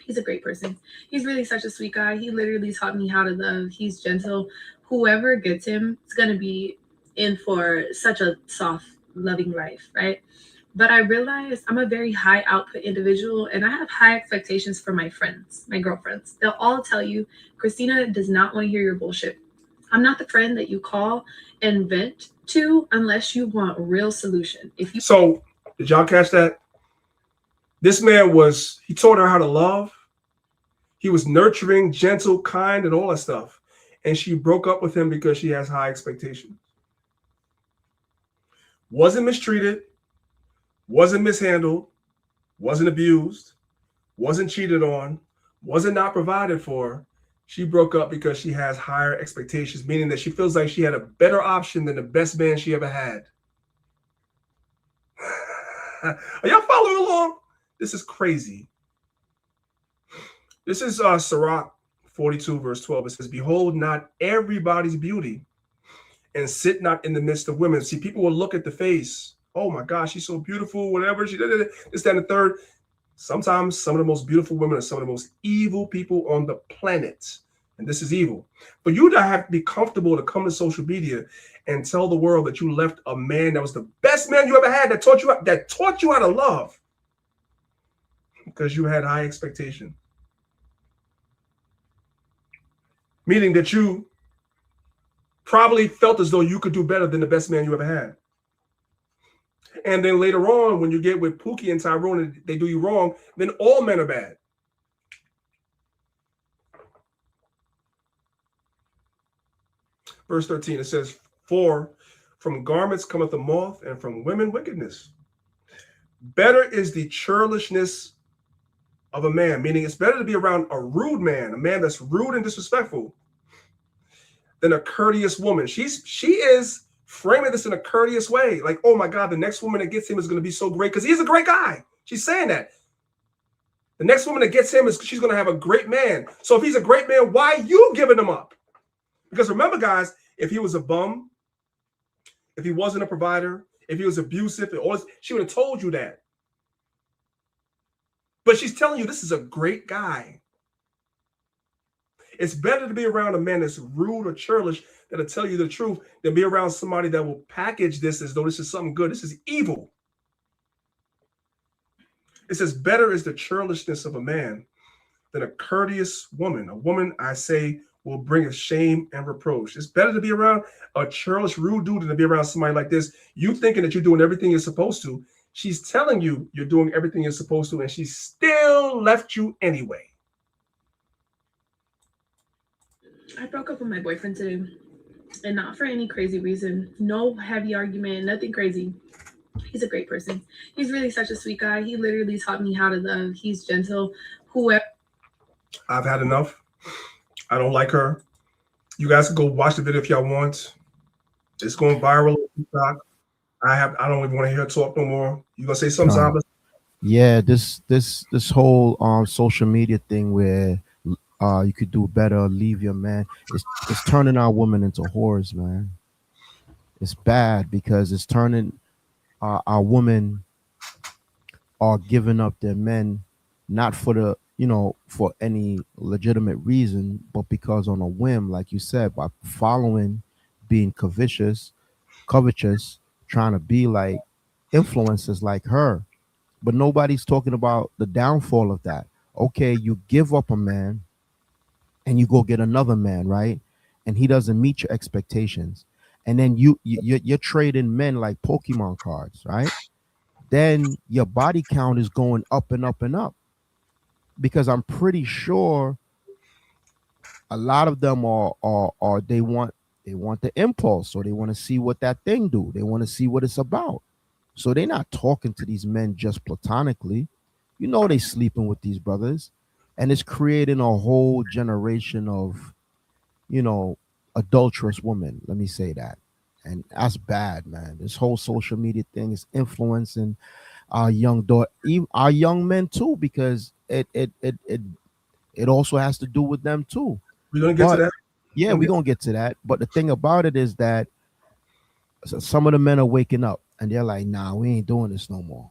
He's a great person. He's really such a sweet guy. He literally taught me how to love. He's gentle. Whoever gets him is going to be in for such a soft, loving life, right? But I realized I'm a very high output individual, and I have high expectations for my friends, my girlfriends. They'll all tell you, Christina does not want to hear your bullshit. I'm not the friend that you call and vent to unless you want a real solution. So did y'all catch that? This man he taught her how to love. He was nurturing, gentle, kind, and all that stuff. And she broke up with him because she has high expectations. Wasn't mistreated, wasn't mishandled, wasn't abused, wasn't cheated on, wasn't not provided for. She broke up because she has higher expectations, meaning that she feels like she had a better option than the best man she ever had. Are y'all following along? This is crazy. This is Sirach 42, verse 12. It says, behold, not everybody's beauty, and sit not in the midst of women. See, people will look at the face. Oh my gosh, she's so beautiful, whatever. She did this, that, and the third. Sometimes some of the most beautiful women are some of the most evil people on the planet. And this is evil. But you don't have to be comfortable to come to social media and tell the world that you left a man that was the best man you ever had, that taught you how to love, because you had high expectation. Meaning that you probably felt as though you could do better than the best man you ever had. And then later on, when you get with Pookie and Tyrone and they do you wrong, then all men are bad. Verse 13, it says, for from garments cometh the moth, and from women wickedness. Better is the churlishness of a man, meaning it's better to be around a rude man, a man that's rude and disrespectful, than a courteous woman. She is framing this in a courteous way. Like, oh my God, the next woman that gets him is going to be so great because he's a great guy. She's saying that. The next woman that gets him she's going to have a great man. So if he's a great man, why are you giving him up? Because remember, guys, if he was a bum, if he wasn't a provider, if he was abusive, she would have told you that. But she's telling you this is a great guy. It's better to be around a man that's rude or churlish that'll tell you the truth than be around somebody that will package this as though this is something good. This is evil. It says, better is the churlishness of a man than a courteous woman. A woman, I say, will bring us shame and reproach. It's better to be around a churlish, rude dude than to be around somebody like this. You thinking that you're doing everything you're supposed to. She's telling you you're doing everything you're supposed to, and she still left you anyway. I broke up with my boyfriend today, and not for any crazy reason. No heavy argument, nothing crazy. He's a great person. He's really such a sweet guy. He literally taught me how to love. He's gentle. Whoever. I've had enough. I don't like her. You guys can go watch the video if y'all want. It's going viral on TikTok. I don't even want to hear her talk no more. You gonna say something, Zaba? Yeah, this whole social media thing where you could do better, leave your man. It's turning our women into whores, man. It's bad because it's turning our women are giving up their men, not for for any legitimate reason, but because on a whim, like you said, by following, being covetous, trying to be like influencers like her. But nobody's talking about the downfall of that. Okay, you give up a man and you go get another man, right? And he doesn't meet your expectations. And then you're trading men like Pokemon cards, right? Then your body count is going up and up and up. Because I'm pretty sure a lot of them are they want the impulse, or they want to see what that thing do. They want to see what it's about. So they're not talking to these men just platonically. You know, they sleeping with these brothers, and it's creating a whole generation of, adulterous women. Let me say that. And that's bad, man. This whole social media thing is influencing our young our young men too, because it also has to do with them too. We're gonna get to that. Yeah, we're gonna get to that. But the thing about it is that some of the men are waking up and they're like, nah, we ain't doing this no more.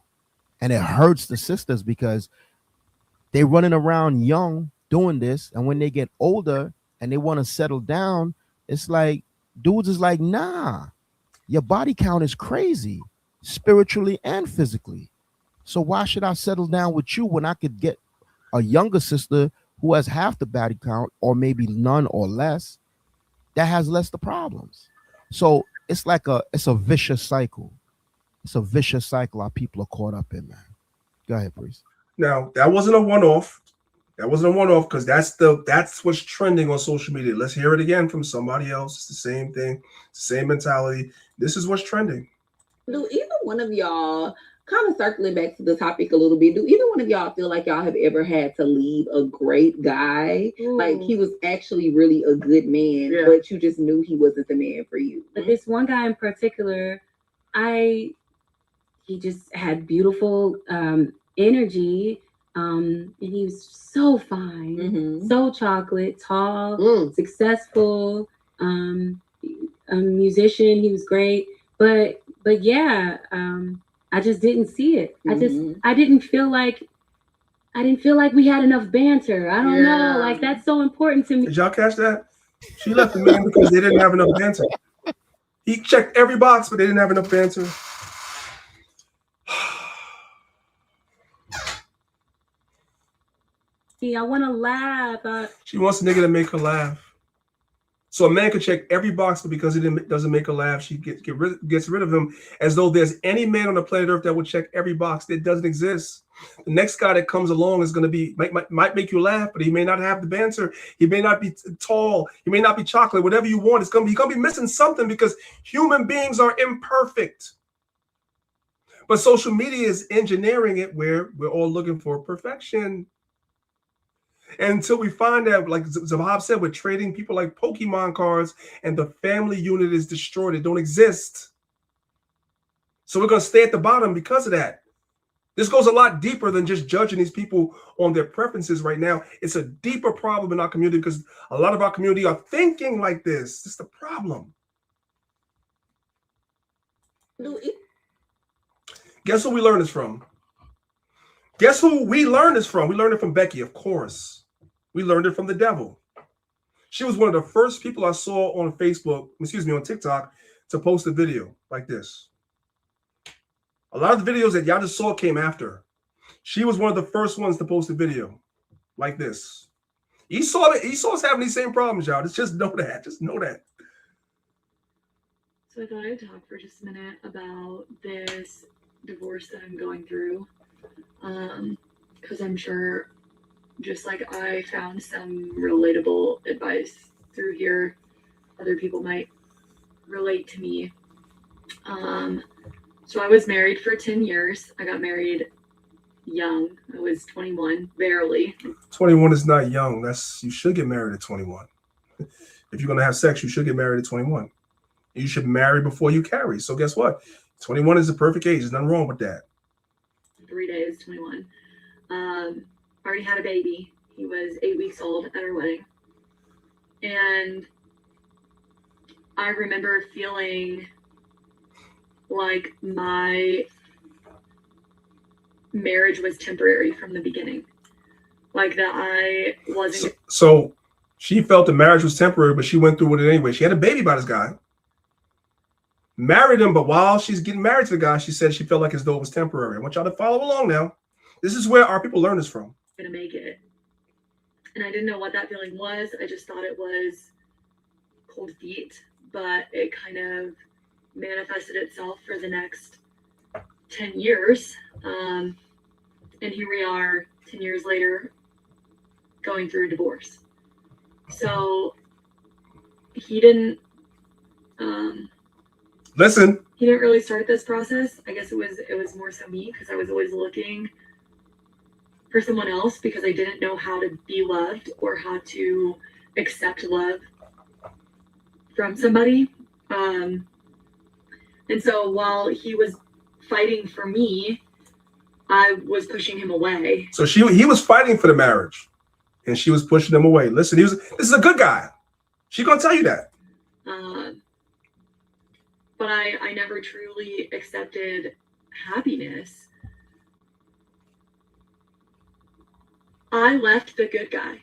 And it hurts the sisters because they're running around young doing this, and when they get older and they want to settle down, it's like dudes is like, nah, your body count is crazy, spiritually and physically. So why should I settle down with you when I could get a younger sister who has half the body count, or maybe none or less, that has less the problems? So it's like it's a vicious cycle. It's a vicious cycle our people are caught up in, man. Go ahead, Priest. Now, that wasn't a one-off. That wasn't a one-off because that's what's trending on social media. Let's hear it again from somebody else. It's the same thing, same mentality. This is what's trending. Do either one of y'all, kind of circling back to the topic a little bit, do either one of y'all feel like y'all have ever had to leave a great guy? Like he was actually really a good man, but you just knew he wasn't the man for you? But this one guy in particular, he just had beautiful energy. And he was so fine, so chocolate, tall, successful, a musician. He was great, but yeah, I just didn't see it. I didn't feel like we had enough banter. I don't know, like that's so important to me. Did y'all catch that? She left the man because they didn't have enough banter. He checked every box, but they didn't have enough banter. I want to laugh. She wants a nigga to make her laugh. So a man could check every box, but because he doesn't make her laugh, she gets rid of him, as though there's any man on the planet Earth that would check every box. That doesn't exist. The next guy that comes along is going to be might make you laugh, but he may not have the banter. He may not be tall. He may not be chocolate. Whatever you want, you're going to be missing something because human beings are imperfect. But social media is engineering it where we're all looking for perfection. And until we find that, like Zahab said, we're trading people like Pokemon cards and the family unit is destroyed. It don't exist. So we're going to stay at the bottom because of that. This goes a lot deeper than just judging these people on their preferences right now. It's a deeper problem in our community because a lot of our community are thinking like this. It's the problem. Guess who we learned this from? Guess who we learned this from? We learned it from Becky, of course. We learned it from the devil. She was one of the first people I saw on Facebook, on TikTok, to post a video like this. A lot of the videos that y'all just saw came after. She was one of the first ones to post a video like this. Esau's having these same problems, y'all. Just know that. Just know that. So I thought I'd talk for just a minute about this divorce that I'm going through. Because I'm sure, just like I found some relatable advice through here, other people might relate to me. So I was married for 10 years. I got married young. I was 21, barely. 21 is not young. You should get married at 21. If you're going to have sex, you should get married at 21. You should marry before you carry. So guess what? 21 is the perfect age. There's nothing wrong with that. 3 days, 21. Already had a baby. He was 8 weeks old at our wedding. And I remember feeling like my marriage was temporary from the beginning. Like that I wasn't. So she felt the marriage was temporary, but she went through with it anyway. She had a baby by this guy. Married him, but while she's getting married to the guy, she said she felt like as though it was temporary. I want y'all to follow along now. This is where our people learn this from. Gonna make it. And I didn't know what that feeling was. I just thought it was cold feet, but it kind of manifested itself for the next 10 years. And here we are 10 years later going through a divorce. So he didn't listen. He didn't really start this process. I guess it was more so me because I was always looking for someone else because I didn't know how to be loved or how to accept love from somebody. And so while he was fighting for me, I was pushing him away. So he was fighting for the marriage and she was pushing him away. Listen, this is a good guy. She's going to tell you that. But I never truly accepted happiness. I left the good guy.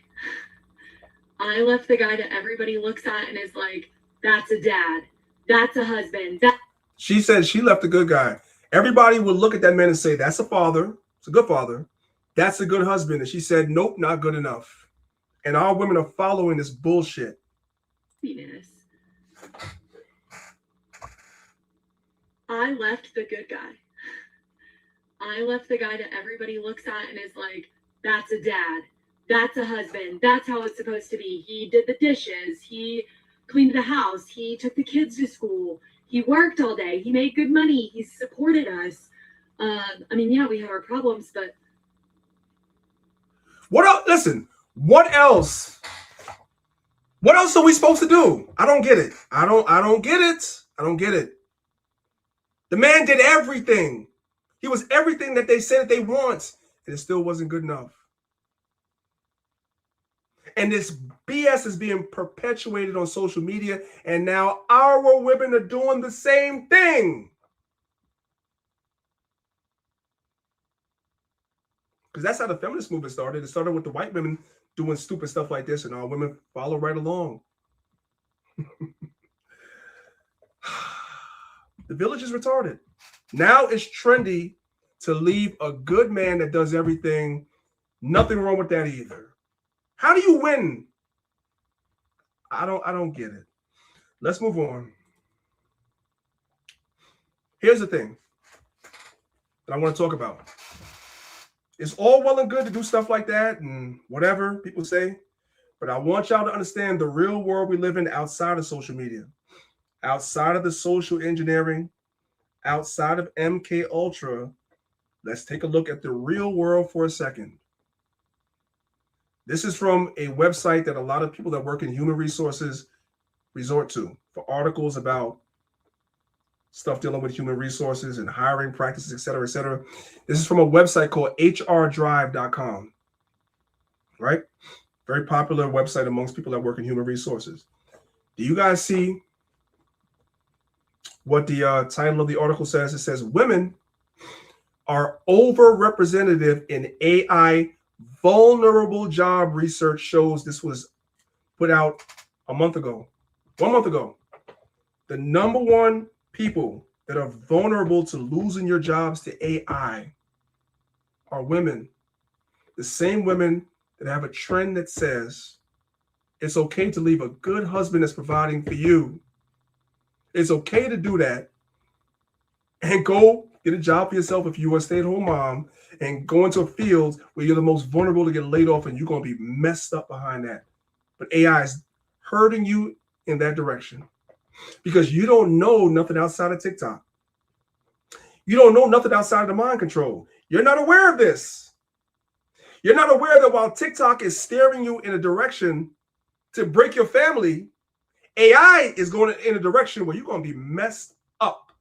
I left the guy that everybody looks at and is like, that's a dad. That's a husband. She said she left the good guy. Everybody would look at that man and say, that's a father. It's a good father. That's a good husband. And she said, nope, not good enough. And our women are following this bullshit. Happiness. I left the good guy. I left the guy that everybody looks at and is like, that's a dad. That's a husband. That's how it's supposed to be. He did the dishes. He cleaned the house. He took the kids to school. He worked all day. He made good money. He supported us. I mean, yeah, we have our problems, but what else? Listen, what else? What else are we supposed to do? I don't get it. I don't get it. I don't get it. The man did everything. He was everything that they said that they want, and it still wasn't good enough. And this BS is being perpetuated on social media, and now our women are doing the same thing. Because that's how the feminist movement started. It started with the white women doing stupid stuff like this, and our women follow right along. The village is retarded. Now it's trendy to leave a good man that does everything. Nothing wrong with that either. How do you win? I don't get it. Let's move on. Here's the thing that I want to talk about. It's all well and good to do stuff like that and whatever people say, but I want y'all to understand the real world we live in outside of social media, outside of the social engineering, outside of MK Ultra. Let's take a look at the real world for a second. This is from a website that a lot of people that work in human resources resort to for articles about stuff dealing with human resources and hiring practices, et cetera, et cetera. This is from a website called hrdrive.com, right? Very popular website amongst people that work in human resources. Do you guys see what the title of the article says? It says, women are overrepresented in AI vulnerable job research shows. This was put out a month ago, 1 month ago. The number one people that are vulnerable to losing your jobs to AI are women. The same women that have a trend that says it's okay to leave a good husband that's providing for you. It's okay to do that and go get a job for yourself if you're a stay-at-home mom and go into a field where you're the most vulnerable to get laid off and you're going to be messed up behind that. But AI is hurting you in that direction because you don't know nothing outside of TikTok. You don't know nothing outside of the mind control. You're not aware of this. You're not aware that while TikTok is steering you in a direction to break your family, AI is going in a direction where you're going to be messed up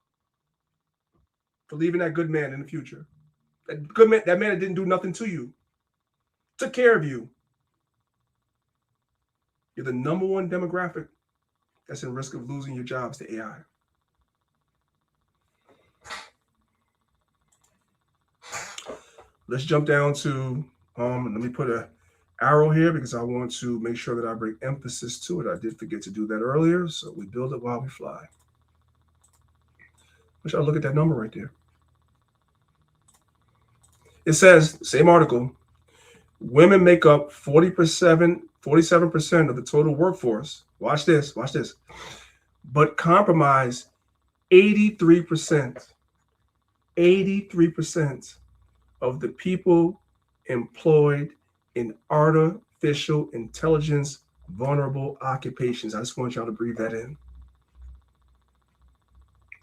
for leaving that good man in the future. That good man, that man that didn't do nothing to you, took care of you. You're the number one demographic that's in risk of losing your jobs to AI. Let's jump down to, let me put an arrow here because I want to make sure that I bring emphasis to it. I did forget to do that earlier, so we build it while we fly. I wish I look at that number right there. It says, same article, women make up 47% of the total workforce. Watch this, but compromise 83% of the people employed in artificial intelligence vulnerable occupations. I just want y'all to breathe that in.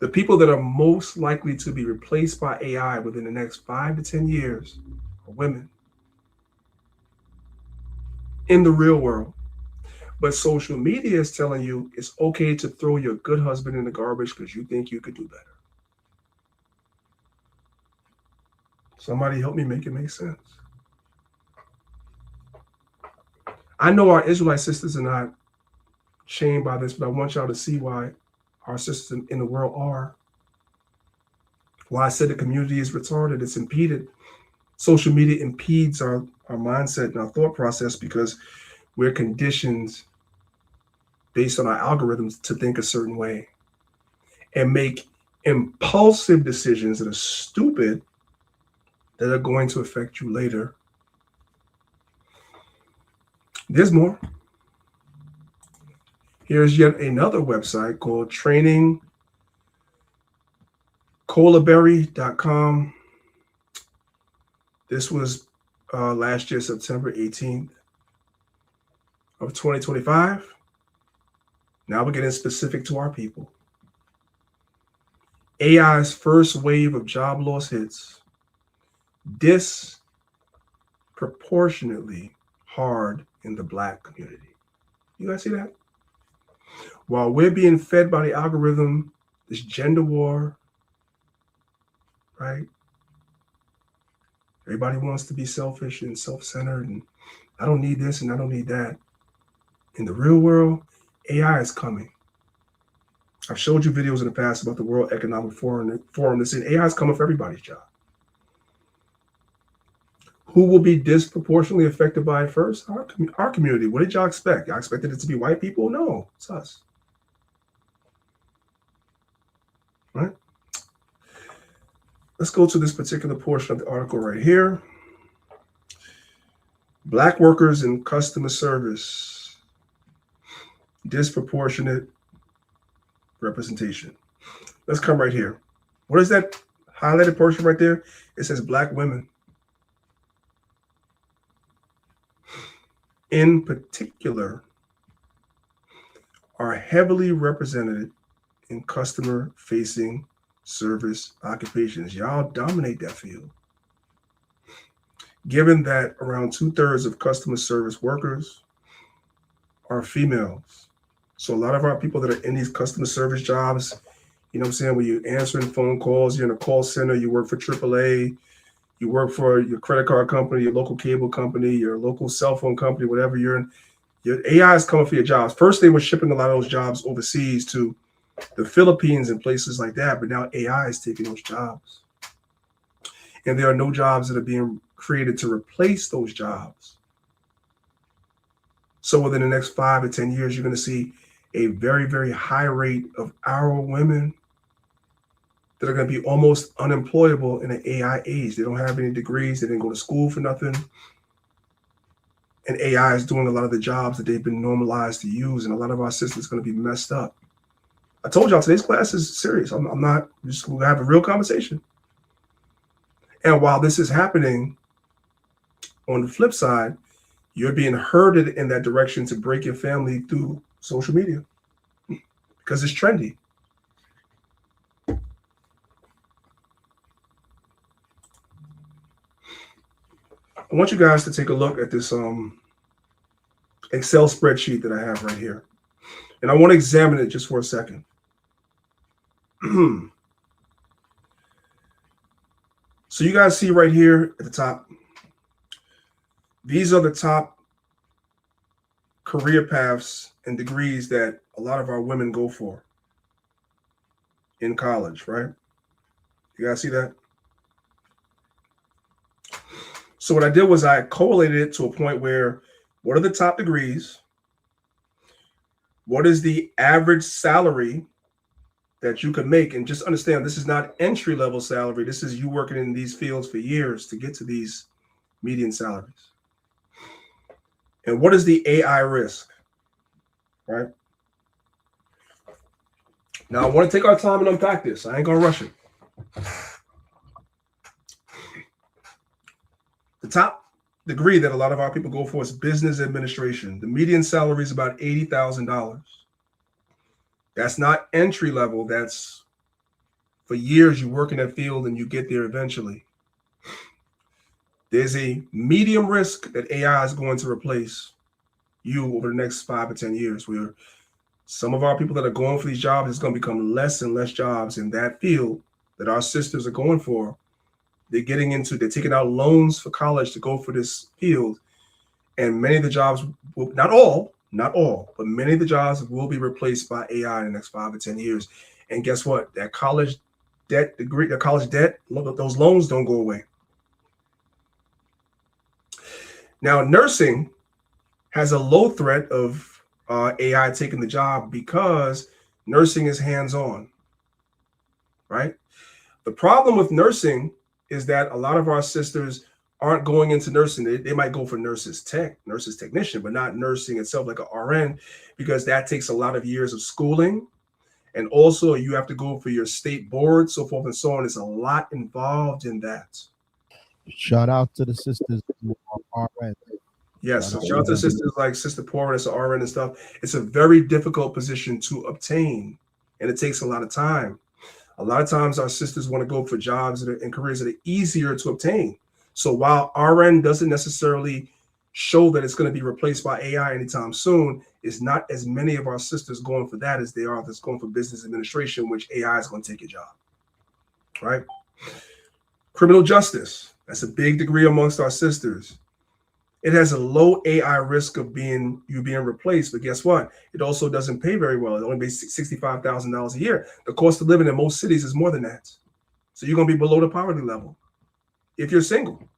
The people that are most likely to be replaced by AI within the next 5 to 10 years are women in the real world. But social media is telling you it's okay to throw your good husband in the garbage because you think you could do better. Somebody help me make it make sense. I know our Israelite sisters are not shamed by this, but I want y'all to see why our sisters in the world are. Why I said the community is retarded, it's impeded. Social media impedes our mindset and our thought process because we're conditioned based on our algorithms to think a certain way and make impulsive decisions that are stupid that are going to affect you later. There's more. Here's yet another website called trainingcolaberry.com. This was last year, September 18th of 2025. Now we're getting specific to our people. AI's first wave of job loss hits disproportionately hard in the Black community. You guys see that? While we're being fed by the algorithm, this gender war, right? Everybody wants to be selfish and self-centered, and I don't need this and I don't need that. In the real world, AI is coming. I've showed you videos in the past about the World Economic Forum that said AI is coming for everybody's job. Who will be disproportionately affected by it first? Our community. What did y'all expect? Y'all expected it to be white people? No, it's us. Right? Let's go to this particular portion of the article right here. Black workers in customer service, disproportionate representation. Let's come right here. What is that highlighted portion right there? It says Black women. In particular, are heavily represented in customer-facing service occupations. Y'all dominate that field. Given that around 2/3 of customer service workers are females. So a lot of our people that are in these customer service jobs, you know what I'm saying, when you're answering phone calls, you're in a call center, you work for AAA, you work for your credit card company, your local cable company, your local cell phone company, whatever you're in, your AI is coming for your jobs. First, they were shipping a lot of those jobs overseas to the Philippines and places like that, but now AI is taking those jobs. And there are no jobs that are being created to replace those jobs. So within the next 5 to 10 years, you're going to see a very, very high rate of our women that are going to be almost unemployable in an AI age. They don't have any degrees. They didn't go to school for nothing. And AI is doing a lot of the jobs that they've been normalized to use. And a lot of our systems are going to be messed up. I told y'all today's class is serious. I'm not just going to have a real conversation. And while this is happening, on the flip side, you're being herded in that direction to break your family through social media because it's trendy. I want you guys to take a look at this Excel spreadsheet that I have right here. And I want to examine it just for a second. So you guys see right here at the top, these are the top career paths and degrees that a lot of our women go for in college, right? You guys see that? So what I did was I correlated it to a point where, what are the top degrees? What is the average salary that you can make? And just understand, this is not entry-level salary. This is you working in these fields for years to get to these median salaries. And what is the AI risk, right? Now, I want to take our time and unpack this. I ain't going to rush it. The top degree that a lot of our people go for is business administration. The median salary is about $80,000. That's not entry level. That's for years you work in that field and you get there eventually. There's a medium risk that AI is going to replace you over the next 5 or 10 years, where some of our people that are going for these jobs, it's going to become less and less jobs in that field that our sisters are going for. They're taking out loans for college to go for this field. And many of the jobs, not all, but many of the jobs will be replaced by AI in the next 5 or 10 years. And guess what? That college debt, those loans don't go away. Now, nursing has a low threat of AI taking the job because nursing is hands-on, right? The problem with nursing is that a lot of our sisters aren't going into nursing. They might go for nurses technician, but not nursing itself like an RN, because that takes a lot of years of schooling. And also you have to go for your state board, so forth and so on. There's a lot involved in that. Shout out to the sisters who are RN. Yes, so shout out to sisters like Sister Porter, that's an RN and stuff. It's a very difficult position to obtain, and it takes a lot of time. A lot of times our sisters want to go for jobs and careers that are easier to obtain. So while RN doesn't necessarily show that it's going to be replaced by AI anytime soon, it's not as many of our sisters going for that as they are that's going for business administration, which AI is going to take your job, right? Criminal justice, that's a big degree amongst our sisters. It has a low AI risk of being replaced, but guess what? It also doesn't pay very well. It only pays $65,000 a year. The cost of living in most cities is more than that. So you're going to be below the poverty level if you're single.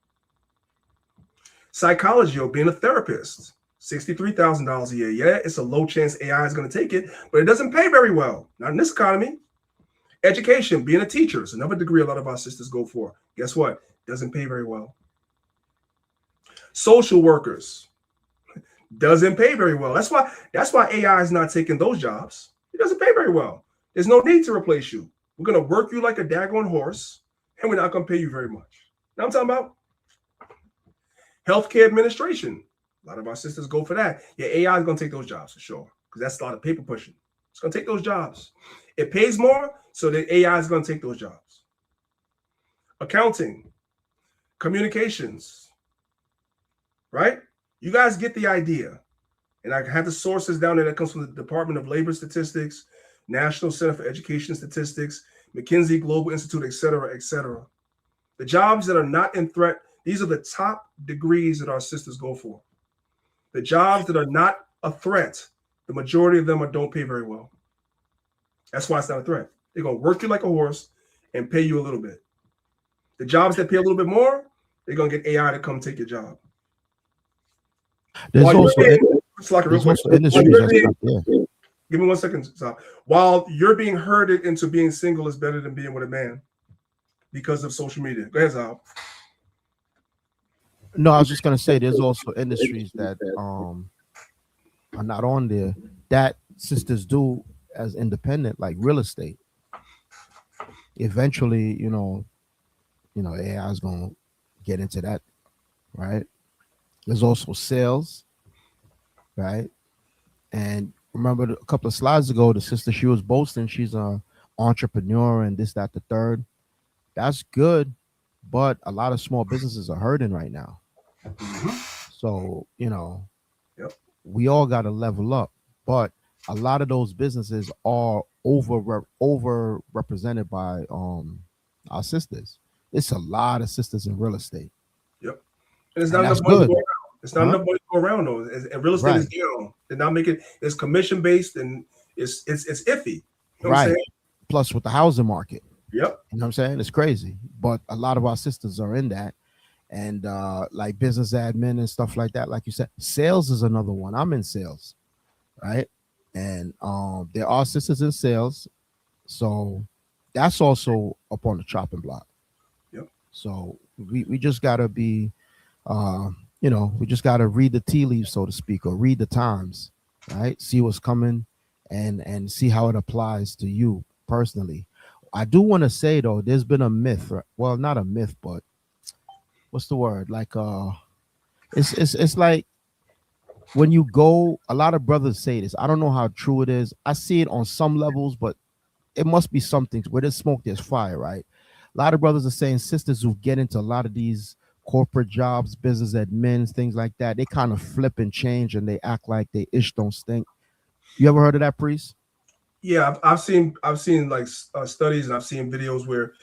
Psychology or being a therapist, $63,000 a year. Yeah, it's a low chance AI is going to take it, but it doesn't pay very well. Not in this economy. Education, being a teacher is another degree a lot of our sisters go for. Guess what? Doesn't pay very well. Social workers doesn't pay very well. That's why AI is not taking those jobs. It doesn't pay very well. There's no need to replace you. We're going to work you like a daggone horse, and we're not going to pay you very much. Now I'm talking about healthcare administration. A lot of our sisters go for that. Yeah, AI is going to take those jobs for sure, because that's a lot of paper pushing. It's going to take those jobs. It pays more, so the AI is going to take those jobs. Accounting, communications. Right? You guys get the idea. And I have the sources down there that comes from the Department of Labor Statistics, National Center for Education Statistics, McKinsey Global Institute, et cetera, et cetera. The jobs that are not in threat, these are the top degrees that our sisters go for. The jobs that are not a threat, the majority of them don't pay very well. That's why it's not a threat. They're going to work you like a horse and pay you a little bit. The jobs that pay a little bit more, they're going to get AI to come take your job. There's also industries that's not there. Give me 1 second, Sal. While you're being herded into being single is better than being with a man because of social media. Go ahead, Sal. No, I was just gonna say there's also industries that are not on there that sisters do as independent, like real estate. Eventually, you know, AI is gonna get into that, right? There's also sales, right? And remember a couple of slides ago, the sister, she was boasting she's an entrepreneur and this, that, the third. That's good, but a lot of small businesses are hurting right now. So, we all got to level up, but a lot of those businesses are over represented by our sisters. It's a lot of sisters in real estate. Yep. And it's not enough money to go around. It's not enough money to go around though. And real estate is down. They're not making it's commission based and it's iffy. You know what I'm saying? Plus with the housing market. Yep. You know what I'm saying? It's crazy. But a lot of our sisters are in that. And like business admin and stuff like that. Like you said, sales is another one. I'm in sales, right? And there are sisters in sales. So that's also up on the chopping block. Yep. So we just gotta be we just gotta read the tea leaves, so to speak, or read the times, right? See what's coming and see how it applies to you personally. I do want to say though, there's been a myth, well, not a myth, but what's the word? Like it's like when you go, a lot of brothers say this. I don't know how true it is. I see it on some levels, but it must be something where there's smoke, there's fire, right? A lot of brothers are saying sisters who get into a lot of these corporate jobs, business admins, things like that, they kind of flip and change and they act like they ish don't stink. You ever heard of that, Priest? Yeah, I've seen like studies and I've seen videos where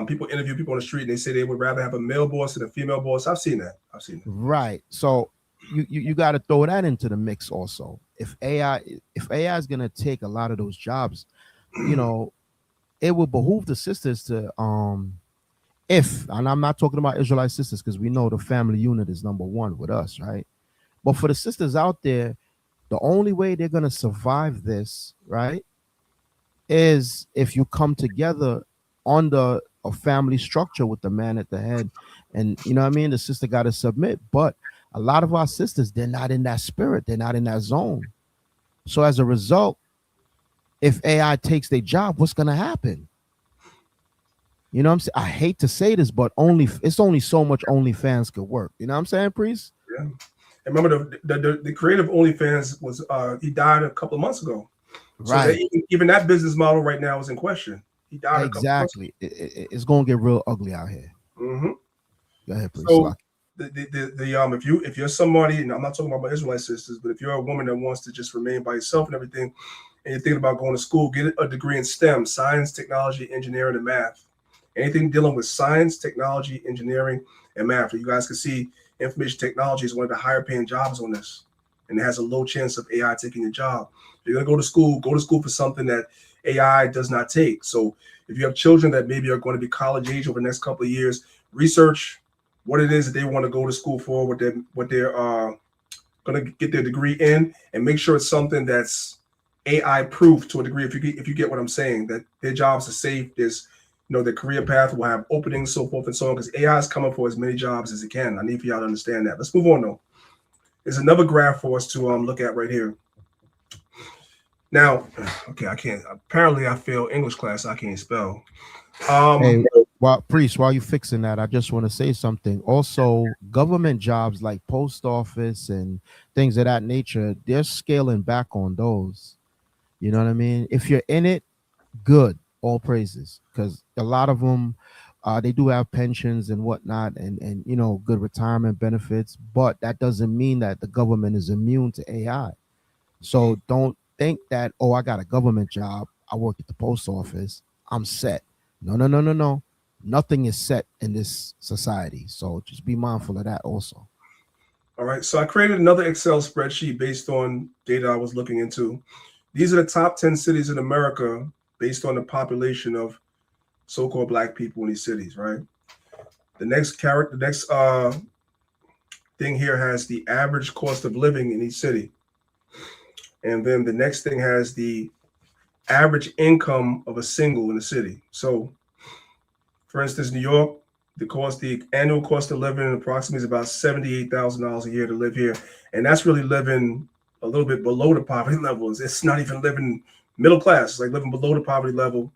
people interview people on the street and they say they would rather have a male boss than a female boss. I've seen that. Right. So you got to throw that into the mix also. If AI is gonna take a lot of those jobs, it would behoove the sisters to and I'm not talking about Israelite sisters because we know the family unit is number one with us, right? But for the sisters out there, the only way they're gonna survive this, right, is if you come together under a family structure with the man at the head, and you know what I mean. The sister got to submit, but a lot of our sisters, they're not in that spirit, they're not in that zone. So as a result, if AI takes their job, what's gonna happen? You know what I'm saying? I hate to say this, but it's only so much OnlyFans could work. You know what I'm saying, Priest? Yeah. And remember the creative OnlyFans was he died a couple of months ago. So Right. even that business model right now is in question. He died Exactly. It's gonna get real ugly out here. Mm-hmm. Go ahead, Priest. So if you're somebody, and I'm not talking about my Israelite sisters, but if you're a woman that wants to just remain by yourself and everything, and you're thinking about going to school, get a degree in STEM, science, technology, engineering, and math. Anything dealing with science, technology, engineering, and math. You guys can see information technology is one of the higher paying jobs on this, and it has a low chance of AI taking your job. If you're gonna go to school for something that AI does not take. So if you have children that maybe are going to be college age over the next couple of years, research what it is that they want to go to school for, what they're going to get their degree in, and make sure it's something that's AI proof to a degree. If you get what I'm saying, that their jobs are safe. There's their career path will have openings, so forth and so on, because AI is coming for as many jobs as it can. I need for y'all to understand that. Let's move on though. There's another graph for us to look at right here. Now, okay, I can't. Apparently, I failed English class. I can't spell. Hey, Priest, while you're fixing that, I just want to say something. Also, government jobs like post office and things of that nature, they're scaling back on those. You know what I mean? If you're in it, good, all praises, because a lot of them, they do have pensions and whatnot, and good retirement benefits. But that doesn't mean that the government is immune to AI. So don't think that, oh, I got a government job, I work at the post office, I'm set. No. Nothing is set in this society. So just be mindful of that also. All right. So I created another Excel spreadsheet based on data I was looking into. These are the top 10 cities in America based on the population of so-called Black people in these cities, right? The next thing here has the average cost of living in each city. And then the next thing has the average income of a single in the city. So, for instance, New York, the annual cost of living approximately is about $78,000 a year to live here, and that's really living a little bit below the poverty level. It's not even living middle class; it's like living below the poverty level,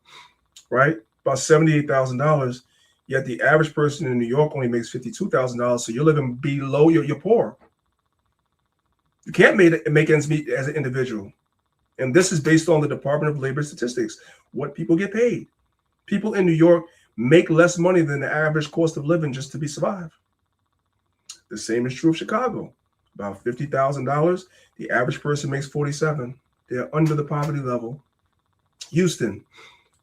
right? About $78,000. Yet the average person in New York only makes $52,000, so you're living below. You're poor. You can't make ends meet as an individual. And this is based on the Department of Labor statistics, what people get paid. People in New York make less money than the average cost of living just to be survived. The same is true of Chicago. About $50,000. The average person makes $47,000. They're under the poverty level. Houston,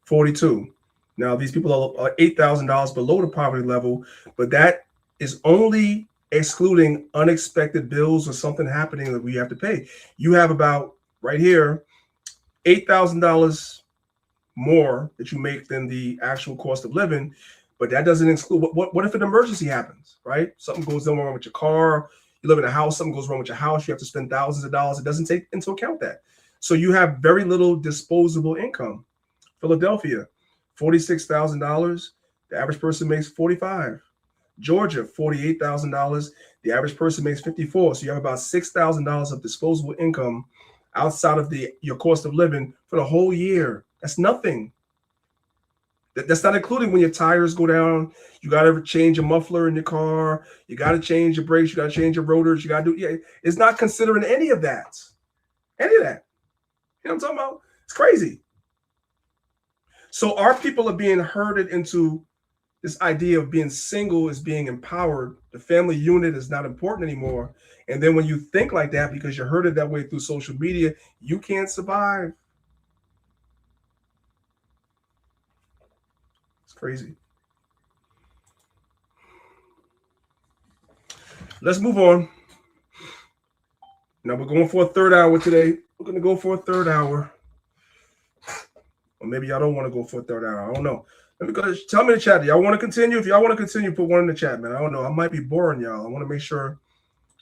$42,000. Now, these people are $8,000 below the poverty level, but that is only excluding unexpected bills or something happening that we have to pay. You have about right here, $8,000 more that you make than the actual cost of living, but that doesn't exclude what if an emergency happens, right? Something goes wrong with your car, you live in a house, something goes wrong with your house, you have to spend thousands of dollars. It doesn't take into account that. So you have very little disposable income. Philadelphia, $46,000. The average person makes $45,000. Georgia, $48,000. The average person makes $54,000. So you have about $6,000 of disposable income outside of your cost of living for the whole year. That's nothing. That's not including when your tires go down. You got to change your muffler in your car. You got to change your brakes. You got to change your rotors. You got to do. It's not considering any of that. Any of that. You know what I'm talking about? It's crazy. So our people are being herded into this idea of being single is being empowered. The family unit is not important anymore. And then when you think like that, because you're herded that way through social media, you can't survive. It's crazy. Let's move on. Now we're going for a third hour today. We're going to go for a third hour. Or maybe y'all don't want to go for a third hour. I don't know. Let me go. Tell me in the chat. Y'all want to continue? If y'all want to continue, put one in the chat, man. I don't know. I might be boring y'all. I want to make sure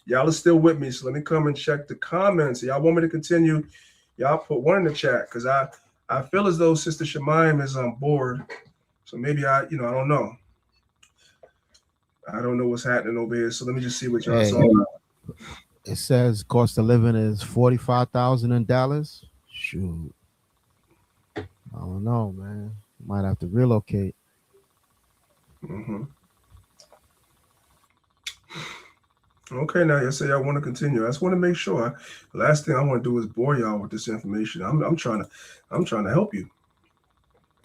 y'all are still with me. So let me come and check the comments. Y'all want me to continue? Y'all put one in the chat because I feel as though Sister Shemaim is on board. So maybe I don't know. I don't know what's happening over here. So let me just see what y'all saw. It says cost of living is $45,000 in Dallas. Shoot. I don't know, man. Might have to relocate. Mm-hmm. Okay, now you say I want to continue. I just want to make sure. Last thing I want to do is bore y'all with this information. I'm trying to help you.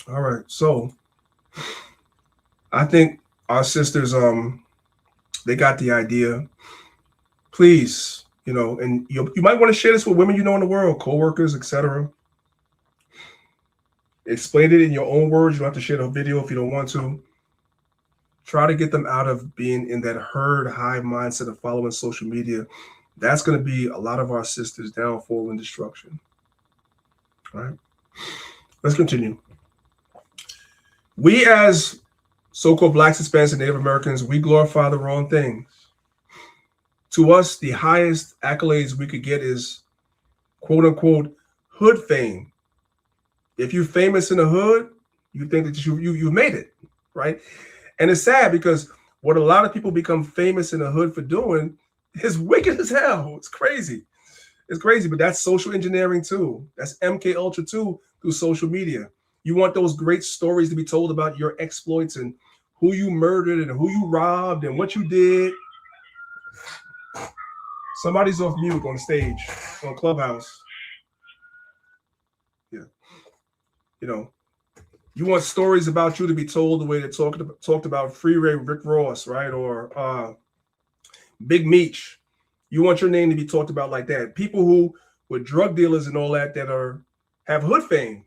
All right, so I think our sisters they got the idea. Please, and you might want to share this with women in the world, co-workers, etc. Explain it in your own words. You don't have to share the video if you don't want to. Try to get them out of being in that herd hive mindset of following social media. That's going to be a lot of our sisters' downfall and destruction. All right, let's continue. We as so-called Blacks, Hispanics, and Native Americans, we glorify the wrong things. To us, the highest accolades we could get is quote unquote hood fame. If you're famous in the hood, you think that you made it, right? And it's sad because what a lot of people become famous in the hood for doing is wicked as hell. It's crazy. It's crazy, but that's social engineering too. That's MK Ultra too through social media. You want those great stories to be told about your exploits and who you murdered and who you robbed and what you did. Somebody's off mute on stage on Clubhouse. Yeah. You want stories about you to be told the way they talked about Free Ray, Rick Ross, right? Or Big Meech. You want your name to be talked about like that. People who were drug dealers and all that have hood fame.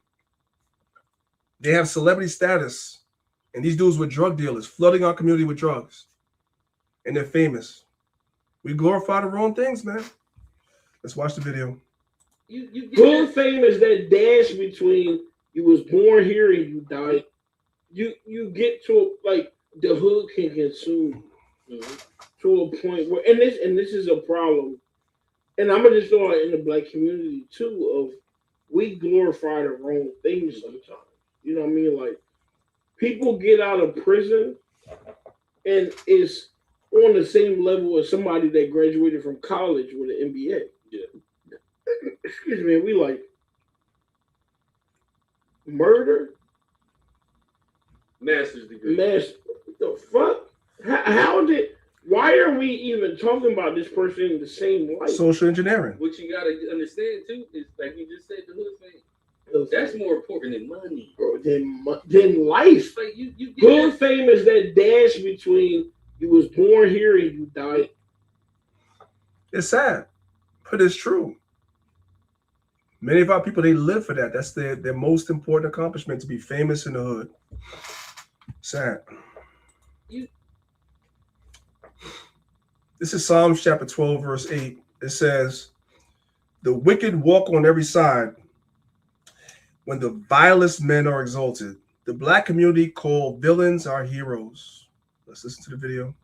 They have celebrity status. And these dudes were drug dealers, flooding our community with drugs. And they're famous. We glorify the wrong things, man. Let's watch the video. Hood fame is that dash between you was born here and you died. You get to like the hood can consume you to a point where and this is a problem. And I'm gonna just throw it in the Black community too of we glorify the wrong things sometimes. You know what I mean? Like people get out of prison and it's on the same level as somebody that graduated from college with an MBA. Yeah. Excuse me, we like murder? Master's degree. What the fuck? Why are we even talking about this person in the same light? Social engineering. What you gotta understand too is like you just said, the hood fame. That's more important than money, bro. Than life. Like you hood fame is that dash between you was born here and you died. It's sad, but it's true. Many of our people, they live for that. That's their most important accomplishment, to be famous in the hood. Sad. This is Psalms chapter 12, verse 8. It says, the wicked walk on every side when the vilest men are exalted. The Black community call villains our heroes. Let's listen to the video.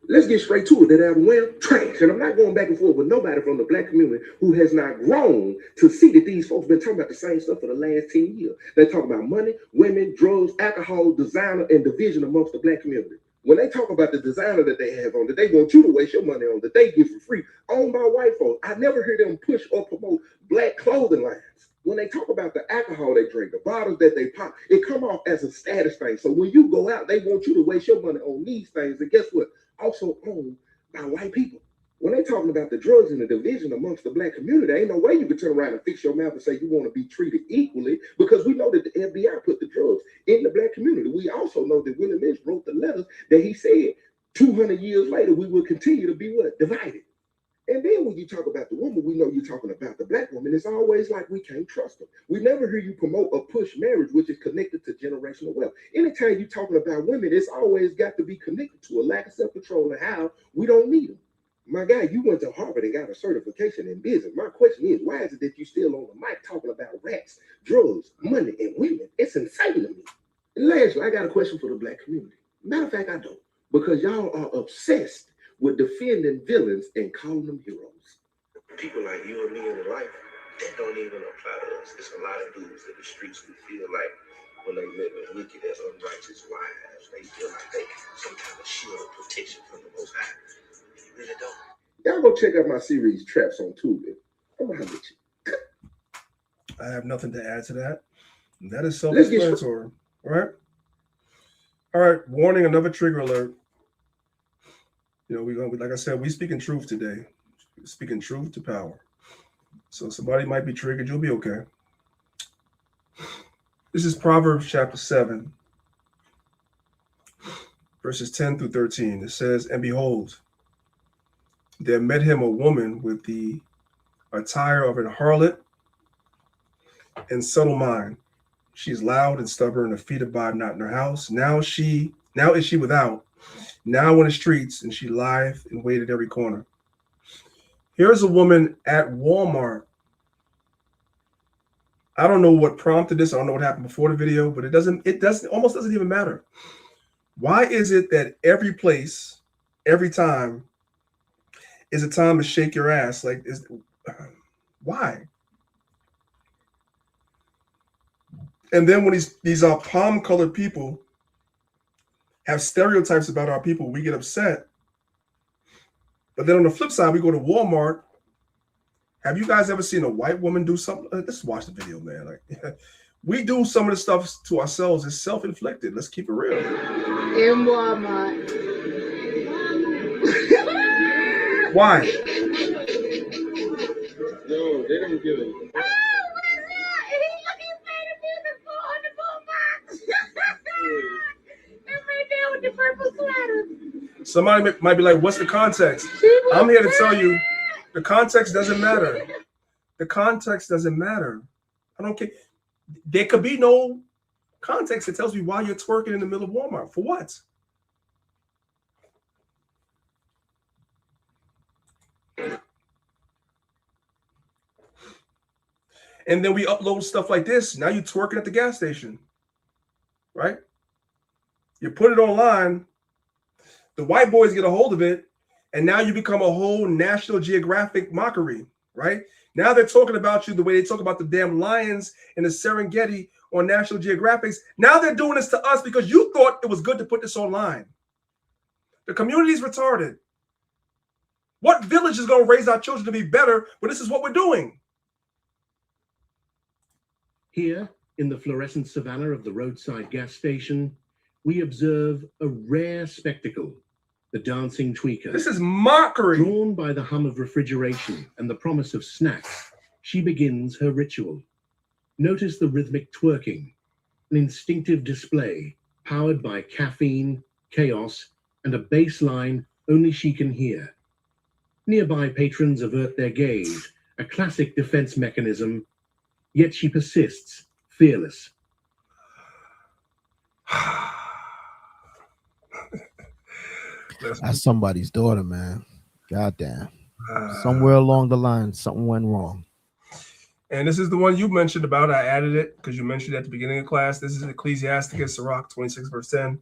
Let's get straight to it. That album, well, trash. And I'm not going back and forth with nobody from the Black community who has not grown to see that these folks been talking about the same stuff for the last 10 years. They talk about money, women, drugs, alcohol, designer, and division amongst the Black community. When they talk about the designer that they have on, that they want you to waste your money on, that they give for free, owned by white folks, I never hear them push or promote Black clothing lines. When they talk about the alcohol they drink, the bottles that they pop, it come off as a status thing. So when you go out, they want you to waste your money on these things. And guess what? Also owned by white people. When they talking about the drugs and the division amongst the Black community, ain't no way you can turn around and fix your mouth and say you want to be treated equally, because we know that the FBI put the drugs in the Black community. We also know that Willie Lynch wrote the letters that he said 200 years later we will continue to be what? Divided. And then when you talk about the woman, we know you're talking about the Black woman. It's always like we can't trust them. We never hear you promote or push marriage, which is connected to generational wealth. Anytime you're talking about women, it's always got to be connected to a lack of self-control and how we don't need them. My guy, you went to Harvard and got a certification in business. My question is, why is it that you still on the mic talking about rats, drugs, money, and women? It's insane to me. And lastly, I got a question for the Black community. Matter of fact, I don't. Because y'all are obsessed with defending villains and calling them heroes. People like you and me in life, that don't even apply to us. There's a lot of dudes in the streets who feel like when they live in wicked and unrighteous lives, they feel like they can have some kind of shield of protection from the Most High. You really don't. Y'all go check out my series Traps on Tubi. I'm gonna have you. I have nothing to add to that. That is self-explanatory. All right. Warning, another trigger alert. You know, we're gonna be, like I said, we speaking truth today. Speaking truth to power. So somebody might be triggered, you'll be okay. This is Proverbs chapter 7, verses 10 through 13. It says, and behold, there met him a woman with the attire of an harlot and subtle mind. She is loud and stubborn, her feet abide not in her house. Now is she without, now in the streets, and she lieth in wait at every corner. Here's a woman at Walmart. I don't know what prompted this. I don't know what happened before the video, but it almost doesn't even matter. Why is it that every place, every time is a time to shake your ass? Like, why? And then when these palm-colored people have stereotypes about our people, we get upset. But then on the flip side, we go to Walmart. Have you guys ever seen a white woman do something? Let's watch the video, man. Like, we do some of the stuff to ourselves. It's self-inflicted. Let's keep it real. In Walmart. Why? No, they don't give it. Somebody might be like, what's the context? I'm here to tell you, the context doesn't matter. The context doesn't matter. I don't care. There could be no context that tells me why you're twerking in the middle of Walmart. For what? And then we upload stuff like this. Now you're twerking at the gas station, right? You put it online. The white boys get a hold of it, and now you become a whole National Geographic mockery, right? Now they're talking about you the way they talk about the damn lions in the Serengeti on National Geographics. Now they're doing this to us because you thought it was good to put this online. The community's retarded. What village is going to raise our children to be better when this is what we're doing? Here, in the fluorescent savannah of the roadside gas station, we observe a rare spectacle, the dancing tweaker. This is mockery. Drawn by the hum of refrigeration and the promise of snacks, she begins her ritual. Notice the rhythmic twerking, an instinctive display powered by caffeine, chaos, and a bass line only she can hear. Nearby patrons avert their gaze, a classic defense mechanism, yet she persists, fearless. That's somebody's daughter, man. Goddamn. Somewhere along the line, something went wrong. And this is the one you mentioned about. I added it because you mentioned it at the beginning of class. This is Ecclesiasticus, Sirach 26, verse 10.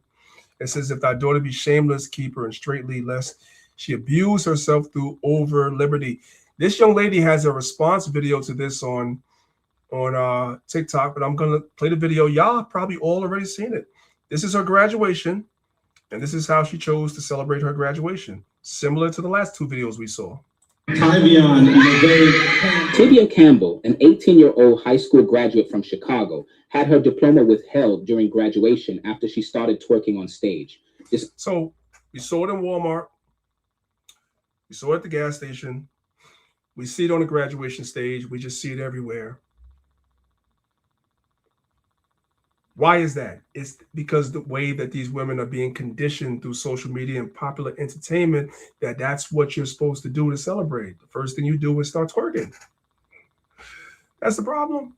It says, if thy daughter be shameless, keep her in straight lead, lest she abuse herself through over liberty. This young lady has a response video to this on TikTok, but I'm going to play the video. Y'all probably all already seen it. This is her graduation, and this is how she chose to celebrate her graduation, similar to the last two videos we saw. Tibia Campbell, an 18-year-old high school graduate from Chicago, had her diploma withheld during graduation after she started twerking on stage. So we saw it in Walmart. We saw it at the gas station. We see it on the graduation stage. We just see it everywhere. Why is that? It's because the way that these women are being conditioned through social media and popular entertainment, that's what you're supposed to do to celebrate. The first thing you do is start twerking. That's the problem.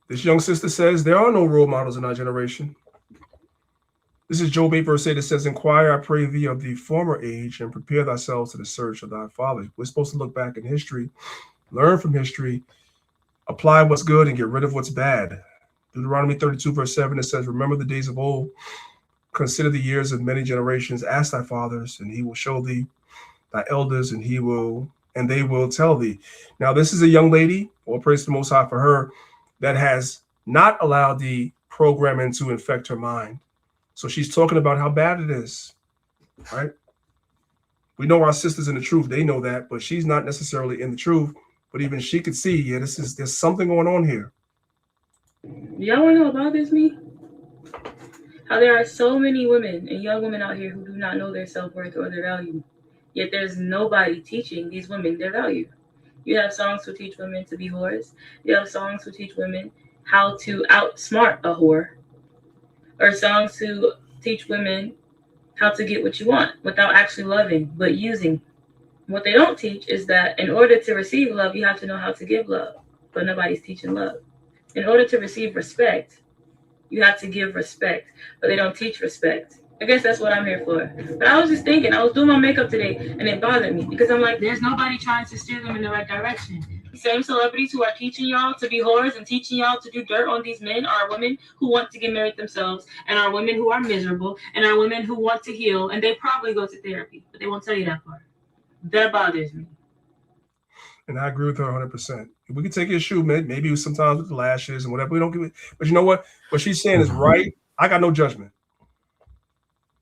This young sister says there are no role models in our generation. This is Job 8 verse 8. It says, inquire, I pray thee, of the former age, and prepare thyself to the search of thy fathers. We're supposed to look back in history, learn from history, apply what's good, and get rid of what's bad. Deuteronomy 32 verse 7, it says, remember the days of old, consider the years of many generations, ask thy fathers, and he will show thee, thy elders, and they will tell thee. Now, this is a young lady, all praise the Most High for her, that has not allowed the programming to infect her mind. So she's talking about how bad it is, right? We know our sisters in the truth. They know that, but she's not necessarily in the truth. but even she could see, yeah, there's something going on here. Y'all want to know what bothers me? How there are so many women and young women out here who do not know their self-worth or their value. Yet there's nobody teaching these women their value. You have songs to teach women to be whores. You have songs to teach women how to outsmart a whore. Or songs to teach women how to get what you want without actually loving, but using. What they don't teach is that in order to receive love, you have to know how to give love. But nobody's teaching love. In order to receive respect, you have to give respect, but they don't teach respect. I guess that's what I'm here for. But I was just thinking, I was doing my makeup today, and it bothered me because I'm like, there's nobody trying to steer them in the right direction. The same celebrities who are teaching y'all to be whores and teaching y'all to do dirt on these men are women who want to get married themselves, and are women who are miserable, and are women who want to heal, and they probably go to therapy, but they won't tell you that part. That bothers me. And I agree with her 100%. We can take issue, maybe sometimes with the lashes and whatever. We don't give it, but you know what? What she's saying is right. I got no judgment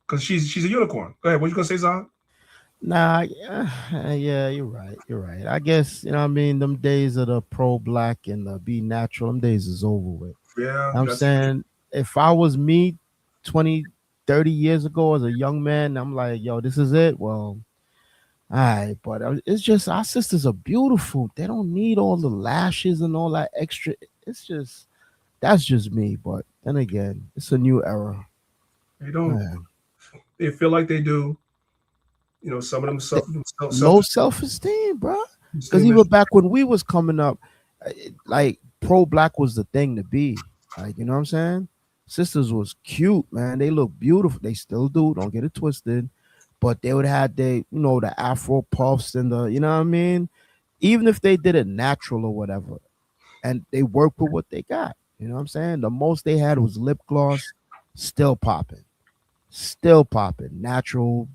because she's a unicorn. Go ahead. What you gonna say, Zahn? Nah, yeah, you're right. You're right. I guess, you know what I mean, them days of the pro-black and the be natural, them days is over with. Yeah. I'm saying if I was me 20, 30 years ago as a young man, I'm like, yo, this is it. Well, all right, but it's just our sisters are beautiful. They don't need all the lashes and all that extra. It's just, that's just me. But then again, it's a new era. They don't. Man. They feel like they do. You know, some of them low self-esteem, bro. Because even back when we was coming up, like pro-black was the thing to be. Like, you know what I'm saying? Sisters was cute, man. They look beautiful. They still do. Don't get it twisted. But they would have the Afro puffs and the, you know what I mean? Even if they did it natural or whatever, and they worked with what they got, you know what I'm saying? The most they had was lip gloss, still popping, natural,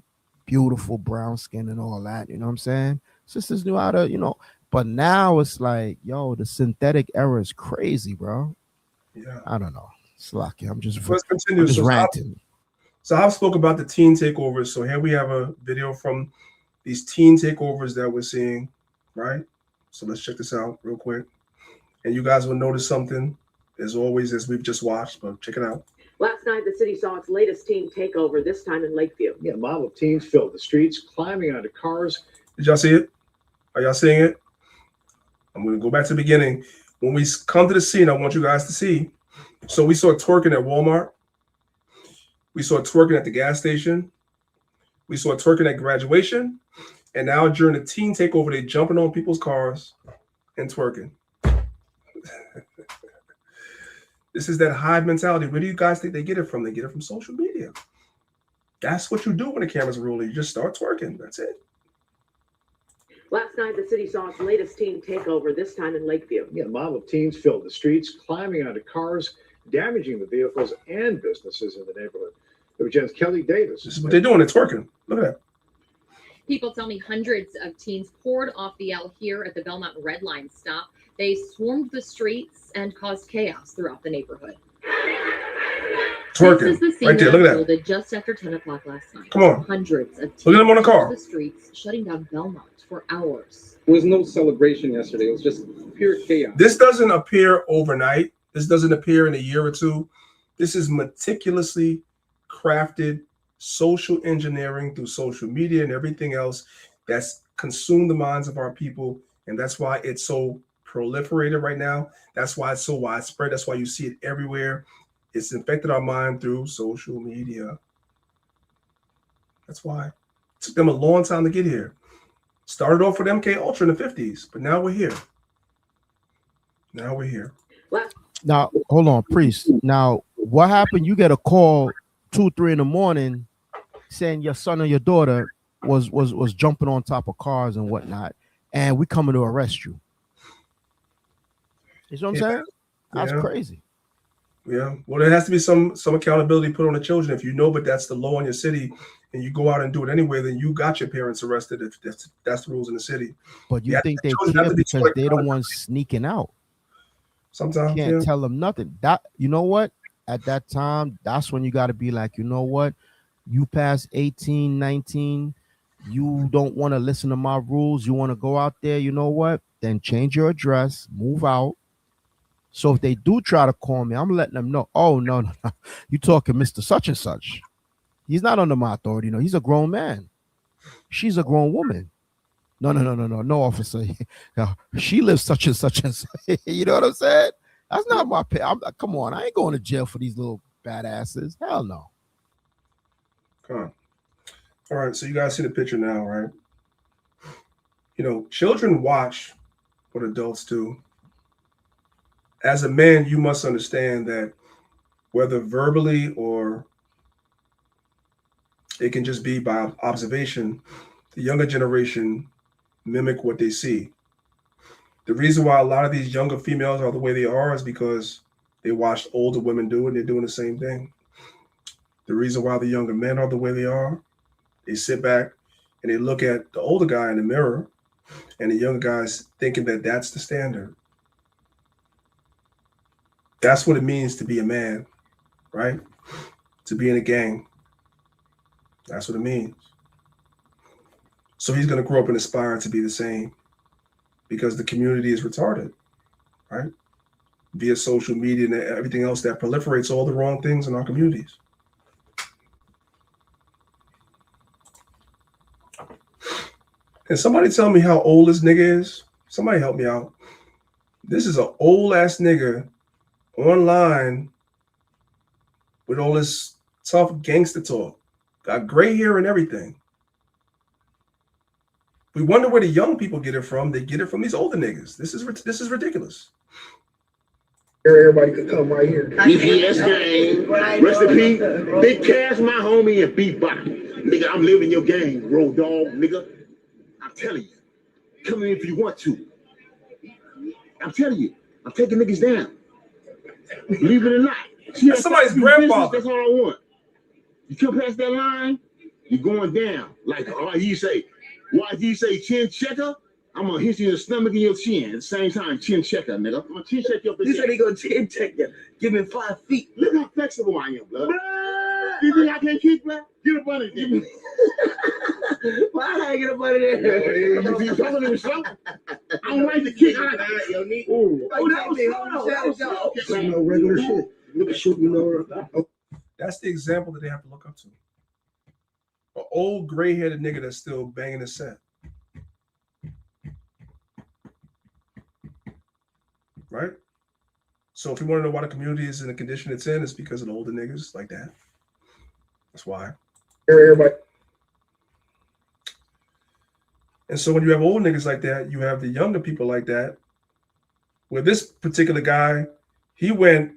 beautiful brown skin and all that, you know what I'm saying? Sisters knew how to, but now it's like, yo, the synthetic era is crazy, bro. Yeah. I don't know. It's lucky. I'm just ranting. So I've spoke about the teen takeovers. So here we have a video from these teen takeovers that we're seeing, right? So let's check this out real quick. And you guys will notice something, as always, as we've just watched, but check it out. Last night, the city saw its latest teen takeover, this time in Lakeview. Yeah, a mob of teens filled the streets, climbing onto cars. Did y'all see it? Are y'all seeing it? I'm going to go back to the beginning. When we come to the scene, I want you guys to see. So we saw twerking at Walmart. We saw twerking at the gas station. We saw twerking at graduation. And now during the teen takeover, they jumping on people's cars and twerking. This is that hive mentality. Where do you guys think they get it from? They get it from social media. That's what you do when the camera's rolling. You just start twerking. That's it. Last night, the city saw its latest teen takeover, this time in Lakeview. Yeah, a mob of teens filled the streets, climbing onto cars, damaging the vehicles and businesses in the neighborhood. WGN's Kelly Davis. This is what they're doing. They're twerking. Look at that. People tell me hundreds of teens poured off the L here at the Belmont Red Line stop. They swarmed the streets and caused chaos throughout the neighborhood. Twerking. This is the scene right there. Look at that. unfolded just after 10 o'clock last night. Come on. Hundreds of teens look at them on the car. the streets, shutting down Belmont for hours. There was no celebration yesterday. It was just pure chaos. This doesn't appear overnight. This doesn't appear in a year or two. This is meticulously crafted social engineering through social media and everything else that's consumed the minds of our people. And that's why it's so proliferated right now. That's why it's so widespread. That's why you see it everywhere. It's infected our mind through social media. That's why. It took them a long time to get here. Started off with MK Ultra in the 50s, but now we're here. Now we're here. Now, hold on, Priest. Now, what happened? You get a call 2-3 in the morning saying your son or your daughter was jumping on top of cars and whatnot, and we coming to arrest you. You know what I'm saying? That's crazy. Yeah. Well, there has to be some accountability put on the children. If you know, but that's the law in your city, and you go out and do it anyway, then you got your parents arrested if that's the rules in the city. But you think they care because they're the ones sneaking out. Sometimes you can't tell them nothing. That, you know what? At that time, that's when you got to be like, you know what? You pass 18, 19, You don't want to listen to my rules. You want to go out there, you know what? Then change your address, move out. So if they do try to call me, I'm letting them know, oh, no. You talking Mr. Such and Such. He's not under my authority. No, he's a grown man. She's a grown woman. No, officer. She lives such and such and such. You know what I'm saying? That's not my pay. Come on, I ain't going to jail for these little badasses. Hell no. Come on. All right, so you guys see the picture now, right? You know, children watch what adults do. As a man, you must understand that whether verbally or it can just be by observation, the younger generation mimic what they see. The reason why a lot of these younger females are the way they are is because they watched older women do it and they're doing the same thing. The reason why the younger men are the way they are, they sit back and they look at the older guy in the mirror and the younger guy's thinking that that's the standard. That's what it means to be a man, right? To be in a gang. That's what it means. So he's going to grow up and aspire to be the same because the community is retarded, right? Via social media and everything else that proliferates all the wrong things in our communities. Can somebody tell me how old this nigga is? Somebody help me out. This is an old ass nigga online with all this tough gangster talk. Got gray hair and everything. We wonder where the young people get it from. They get it from these older niggas. This is ridiculous. Everybody could come right here. UPS gang. Rest in peace. Big Cash, my homie, and Beatbox. Nigga, I'm living your game, Road Dog, nigga. I'm telling you. Come in if you want to. I'm telling you. I'm taking niggas down. Believe it or not. That's somebody's grandfather. That's all I want. You come past that line, you're going down. Like he say, why he say chin checker? I'm gonna hit you in the stomach and your chin at the same time. Chin checker, nigga. I'm gonna chin check your bitch. He said he gonna chin check you. Give me 5 feet. Look how flexible I am, blood. You think I can't kick, blood? Get up under there. Why I get up under there? You talking to me slow? I don't like the kick. That was slow. No regular shit. Look at shit, you know. That's the example that they have to look up to. An old gray-headed nigga that's still banging his set. Right? So if you want to know why the community is in the condition it's in, it's because of the older niggas like that. That's why. Everybody. And so when you have old niggas like that, you have the younger people like that. Where this particular guy, he went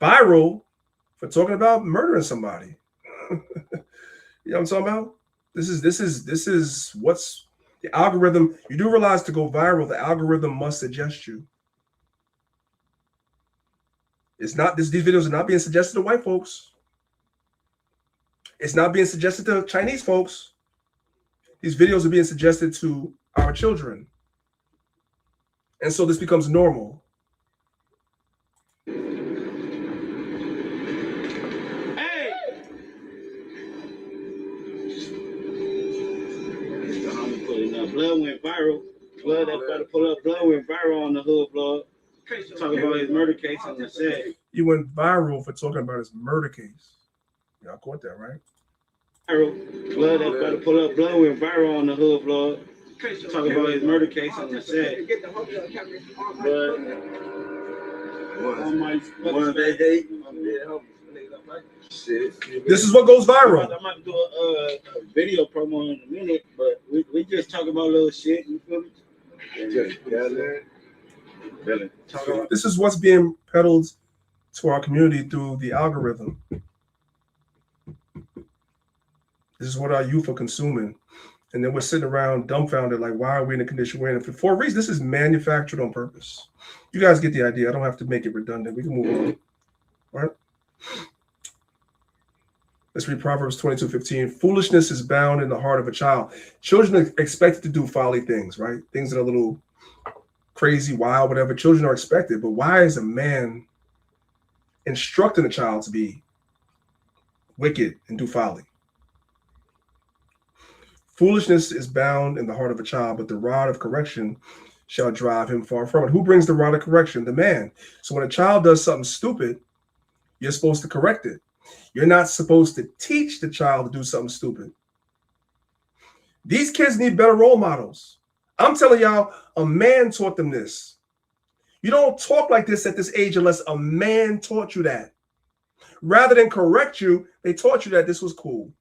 viral for talking about murdering somebody. You know what I'm talking about? This is what's the algorithm. You do realize to go viral, the algorithm must suggest you. It's not these videos are not being suggested to white folks. It's not being suggested to Chinese folks. These videos are being suggested to our children. And so this becomes normal. Blood went viral. Blood that better pull up. Blood went viral on the hood blog. Talking about his murder case on the set. You went viral for talking about his murder case. Y'all caught that, right? Viral. Blood that better pull up. Blood went viral on the hood blog. Talking about his murder case on the set. This is what goes viral. I'm about to do a video promo in a minute, but we just talking about little shit. You feel me? This is what's being peddled to our community through the algorithm. This is what our youth are consuming. And then we're sitting around dumbfounded, like, why are we in the condition we're in? For a reason, this is manufactured on purpose. You guys get the idea. I don't have to make it redundant. We can move on. All right? Let's read Proverbs 22:15. Foolishness is bound in the heart of a child. Children are expected to do folly things, right? Things that are a little crazy, wild, whatever. Children are expected. But why is a man instructing a child to be wicked and do folly? Foolishness is bound in the heart of a child, but the rod of correction shall drive him far from it. Who brings the rod of correction? The man. So when a child does something stupid, you're supposed to correct it. You're not supposed to teach the child to do something stupid. These kids need better role models. I'm telling y'all, a man taught them this. You don't talk like this at this age unless a man taught you that. Rather than correct you, they taught you that this was cool.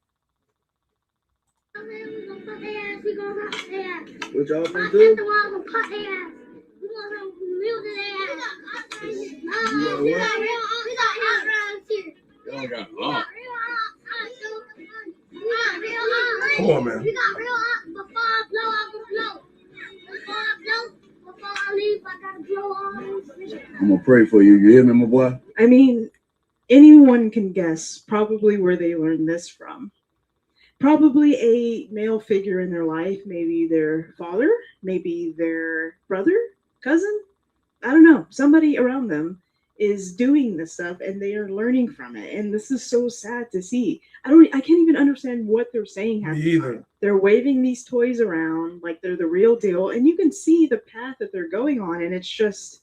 What y'all gonna do? Y'all got lost. Come on, man. I'm gonna pray for you. You hear me, my boy? I mean, anyone can guess probably where they learned this from. Probably a male figure in their life, maybe their father, maybe their brother, cousin. I don't know. Somebody around them is doing this stuff and they are learning from it. And this is so sad to see. I can't even understand what they're saying half the time. They're waving these toys around like they're the real deal. And you can see the path that they're going on. And it's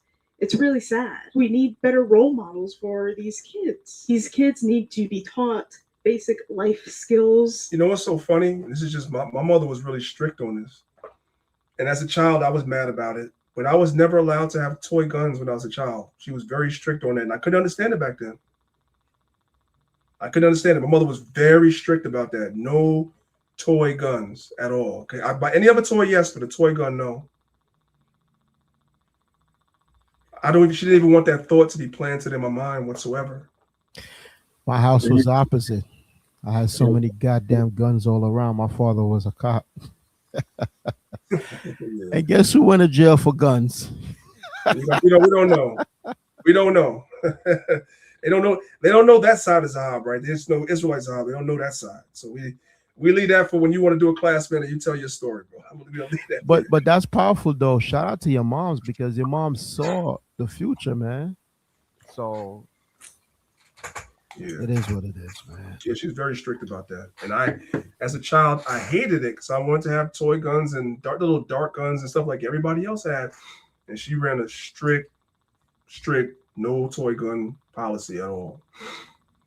really sad. We need better role models for these kids. These kids need to be taught basic life skills. You know what's so funny? This is just my mother was really strict on this. And as a child, I was mad about it. But I was never allowed to have toy guns when I was a child. She was very strict on that. And I couldn't understand it back then. I couldn't understand it. My mother was very strict about that. No toy guns at all. Okay. I buy any other toy, yes, but a toy gun, no. She didn't even want that thought to be planted in my mind whatsoever. My house was opposite. I had so many goddamn guns all around. My father was a cop. And guess who went to jail for guns? We don't know. We don't know. They don't know. They don't know that side of Zahab, right? There's no Israelite Zahab. They don't know that side. So we leave that for when you want to do a class, man, and you tell your story, bro. We don't leave that. But that's powerful though. Shout out to your moms because your mom saw the future, man. So yeah, it is what it is, man. Yeah, she's very strict about that. And I, as a child, I hated it because I wanted to have toy guns and little dart guns and stuff like everybody else had. And she ran a strict no toy gun policy at all.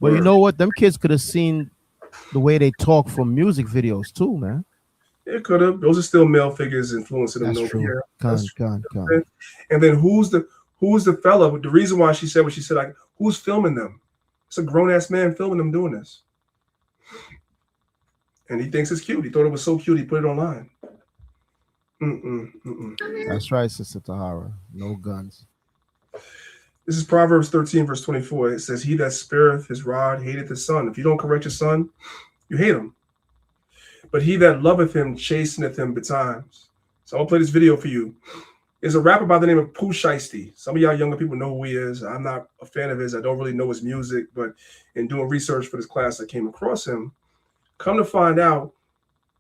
But you know what? Them kids could have seen the way they talk from music videos too, man. It could have. Those are still male figures influencing them. That's true. Con. And then who's the fella? The reason why she said what she said, like, who's filming them? It's a grown-ass man filming them doing this. And he thinks it's cute. He thought it was so cute, he put it online. That's right, Sister Tahara. No guns. This is Proverbs 13, verse 24. It says, he that spareth his rod hateth his son. If you don't correct your son, you hate him. But he that loveth him chasteneth him betimes. So I'll play this video for you. There's a rapper by the name of Pooh Shiesty. Some of y'all younger people know who he is. I'm not a fan of his. I don't really know his music, but in doing research for this class, I came across him. Come to find out,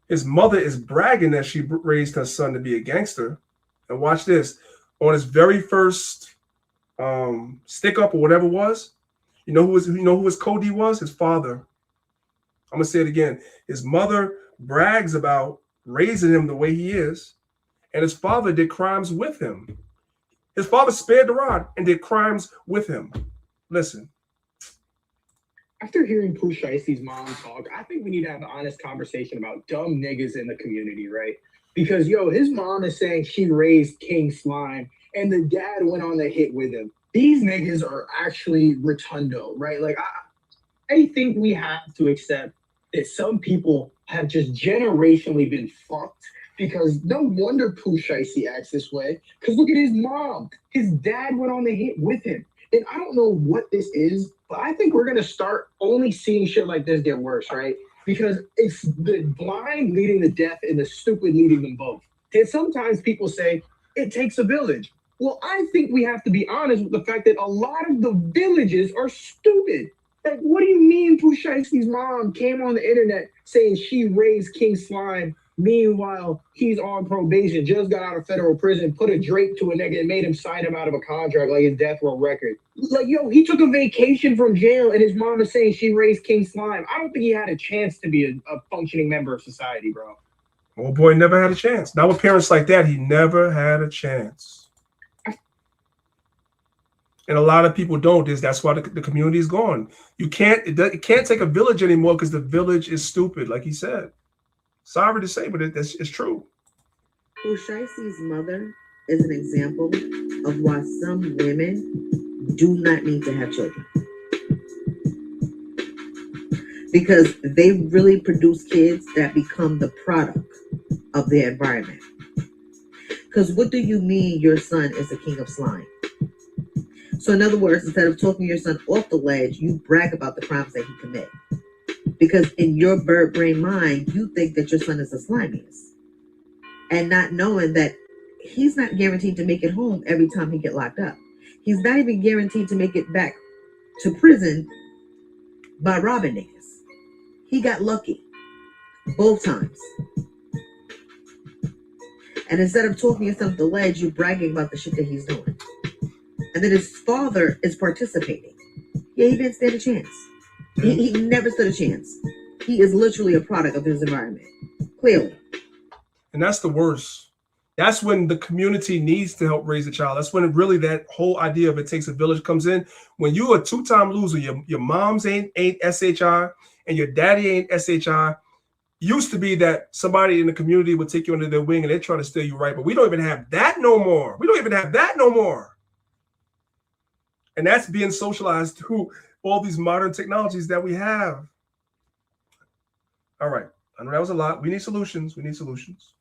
his mother is bragging that she raised her son to be a gangster. And watch this. On his very first stick up or whatever it was, you know who his Cody was? His father. I'm gonna say it again. His mother brags about raising him the way he is. And his father did crimes with him. His father spared the rod and did crimes with him. Listen. After hearing Pooh Shiesty's mom talk, I think we need to have an honest conversation about dumb niggas in the community, right? Because, his mom is saying she raised King Slime, and the dad went on the hit with him. These niggas are actually rotundo, right? Like, I think we have to accept that some people have just generationally been fucked. Because no wonder Pooh Shiesty acts this way. Because look at his mom. His dad went on the hit with him. And I don't know what this is, but I think we're going to start only seeing shit like this get worse, right? Because it's the blind leading the deaf and the stupid leading them both. And sometimes people say, it takes a village. Well, I think we have to be honest with the fact that a lot of the villages are stupid. Like, what do you mean Pooh Shiesty's mom came on the internet saying she raised King Slime? Meanwhile, he's on probation, just got out of federal prison, put a drape to a nigga and made him sign him out of a contract like his death row record. Like, he took a vacation from jail and his mom is saying she raised King Slime. I don't think he had a chance to be a functioning member of society, bro. Old boy never had a chance. Not with parents like that. He never had a chance. And a lot of people don't. That's why the community is gone. It can't take a village anymore because the village is stupid, like he said. Sorry to say, but it's true. Ushai's mother is an example of why some women do not need to have children. Because they really produce kids that become the product of their environment. Because what do you mean your son is the king of slime? So in other words, instead of talking your son off the ledge, you brag about the crimes that he commit. Because in your bird brain mind, you think that your son is the slimiest. And not knowing that he's not guaranteed to make it home every time he get locked up. He's not even guaranteed to make it back to prison by robbing niggas. He got lucky both times. And instead of talking yourself the ledge, you're bragging about the shit that he's doing. And then his father is participating. Yeah, he didn't stand a chance. He never stood a chance. He is literally a product of his environment. Clearly. And that's the worst. That's when the community needs to help raise a child. That's when really that whole idea of it takes a village comes in. When you're a two-time loser, your mom's ain't SHI and your daddy ain't SHI. Used to be that somebody in the community would take you under their wing and they try to steer you right. But we don't even have that no more. We don't even have that no more. And that's being socialized through all these modern technologies that we have. All right. I know that was a lot. We need solutions. We need solutions.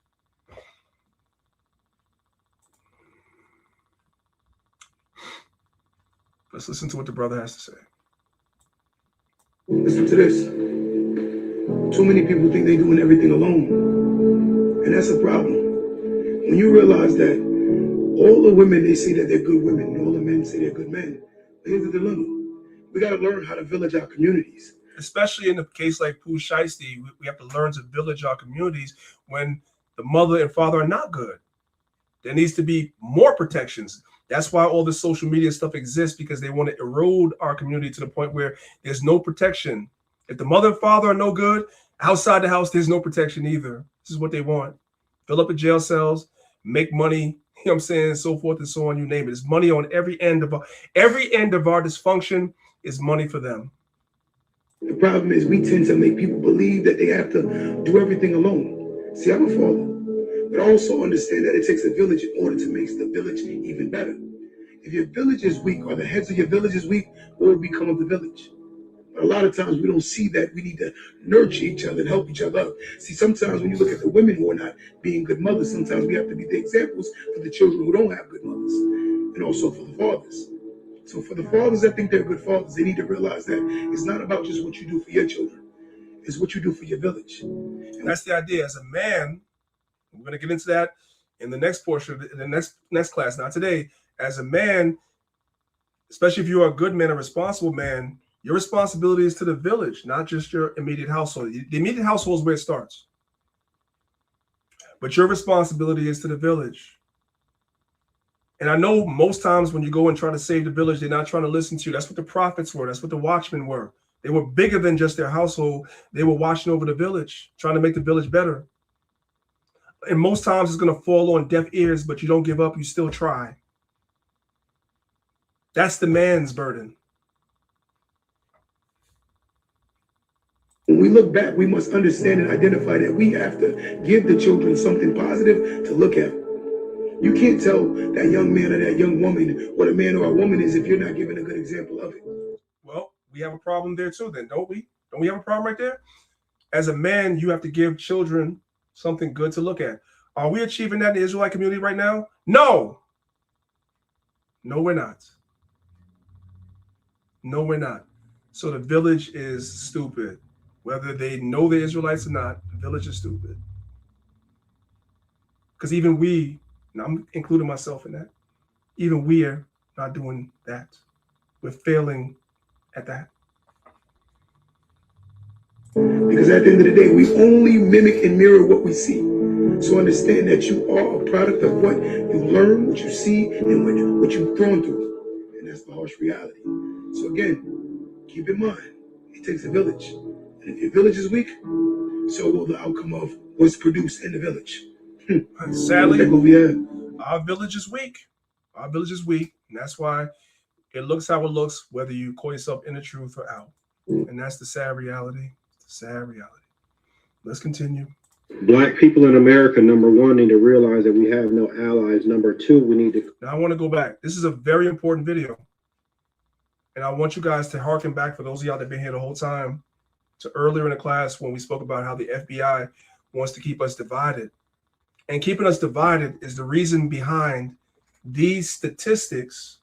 Let's listen to what the brother has to say. Listen to this. Too many people think they're doing everything alone. And that's a problem. When you realize that all the women, they say that they're good women, and all the men say they're good men. But here's the dilemma. We got to learn how to village our communities. Especially in a case like Pooh Shiesty, we have to learn to village our communities when the mother and father are not good. There needs to be more protections. That's why all this social media stuff exists, because they want to erode our community to the point where there's no protection. If the mother and father are no good, outside the house, there's no protection either. This is what they want. Fill up the jail cells, make money, you know what I'm saying, so forth and so on, you name it. There's money on every end of our dysfunction is money for them. The problem is we tend to make people believe that they have to do everything alone. See, I'm a father, but I also understand that it takes a village in order to make the village even better. If your village is weak or the heads of your village is weak, what will become of the village? But a lot of times we don't see that. We need to nurture each other and help each other up. See, sometimes when you look at the women who are not being good mothers, sometimes we have to be the examples for the children who don't have good mothers, and also for the fathers. So for the fathers that think they're good fathers, they need to realize that it's not about just what you do for your children. It's what you do for your village. And that's the idea. As a man, we're going to get into that in the next portion, in the next class, not today. As a man, especially if you're a good man, a responsible man, your responsibility is to the village, not just your immediate household. The immediate household is where it starts. But your responsibility is to the village. And I know most times when you go and try to save the village, they're not trying to listen to you. That's what the prophets were. That's what the watchmen were. They were bigger than just their household. They were watching over the village, trying to make the village better. And most times it's going to fall on deaf ears, but you don't give up. You still try. That's the man's burden. When we look back, we must understand and identify that we have to give the children something positive to look at. You can't tell that young man or that young woman what a man or a woman is if you're not giving a good example of it. Well, we have a problem there too then, don't we? Don't we have a problem right there? As a man, you have to give children something good to look at. Are we achieving that in the Israelite community right now? No. No, we're not. No, we're not. So the village is stupid. Whether they know the Israelites or not, the village is stupid. Because even we, and I'm including myself in that, even we are not doing that. We're failing at that. Because at the end of the day, we only mimic and mirror what we see. So understand that you are a product of what you learn, what you see, and what you've gone through. And that's the harsh reality. So again, keep in mind, it takes a village. And if your village is weak, so will the outcome of what's produced in the village. Sadly, Look what we have. our village is weak. Our village is weak, and that's why it looks how it looks, whether you call yourself in the truth or out. And that's the sad reality. The sad reality. Let's continue. Black people in America, number one, need to realize that we have no allies. Number two, we need to. Now I want to go back. This is a very important video. And I want you guys to harken back, for those of y'all that have been here the whole time, to earlier in the class when we spoke about how the FBI wants to keep us divided. And keeping us divided is the reason behind these statistics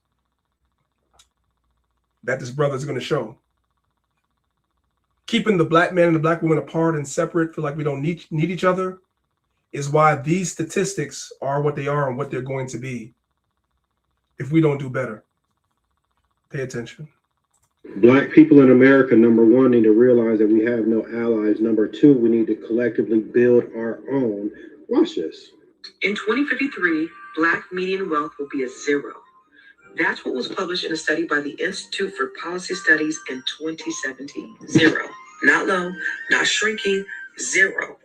that this brother is going to show. Keeping the black man and the black woman apart and separate, feel like we don't need each other, is why these statistics are what they are and what they're going to be if we don't do better. Pay attention. Black people in America, number one, need to realize that we have no allies. Number two, we need to collectively build our own. Watch this. In 2053, Black median wealth will be a zero. That's what was published in a study by the Institute for Policy Studies in 2017. Zero. Not low, not shrinking, zero.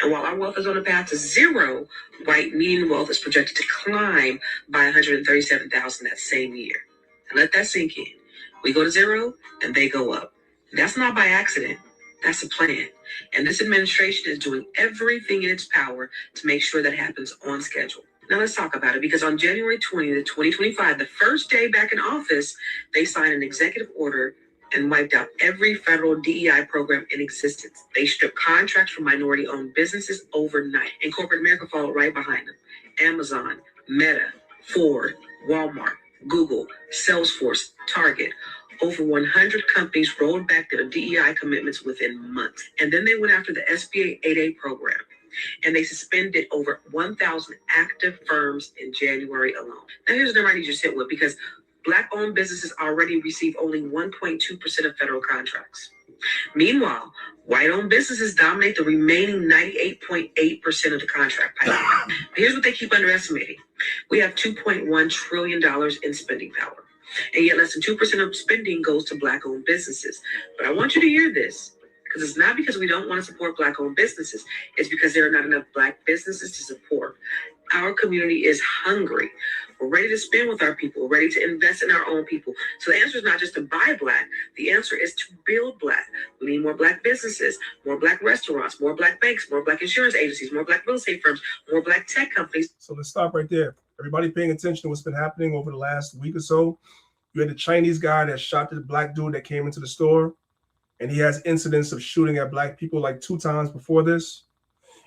And while our wealth is on a path to zero, white median wealth is projected to climb by 137,000 that same year. And let that sink in. We go to zero and they go up. That's not by accident. That's a plan. And this administration is doing everything in its power to make sure that happens on schedule. Now let's talk about it, because on January 20th, 2025, the first day back in office, they signed an executive order and wiped out every federal DEI program in existence. They stripped contracts from minority-owned businesses overnight, and corporate America followed right behind them. Amazon, Meta, Ford, Walmart, Google, Salesforce, Target. Over 100 companies rolled back their DEI commitments within months. And then they went after the SBA 8A program, and they suspended over 1,000 active firms in January alone. Now here's the number I need you to sit with, because Black-owned businesses already receive only 1.2% of federal contracts. Meanwhile, white-owned businesses dominate the remaining 98.8% of the contract pipeline. Here's what they keep underestimating. We have $2.1 trillion in spending power, and yet less than 2% of spending goes to Black-owned businesses. But I want you to hear this, because it's not because we don't want to support Black-owned businesses. It's because there are not enough Black businesses to support. Our community is hungry. We're ready to spend with our people. We're ready to invest in our own people. So the answer is not just to buy Black. The answer is to build Black. We need more Black businesses, more Black restaurants, more Black banks, more Black insurance agencies, more Black real estate firms, more Black tech companies. So let's stop right there. Everybody paying attention to what's been happening over the last week or so. You had the Chinese guy that shot the Black dude that came into the store, and he has incidents of shooting at Black people like 2 times before this.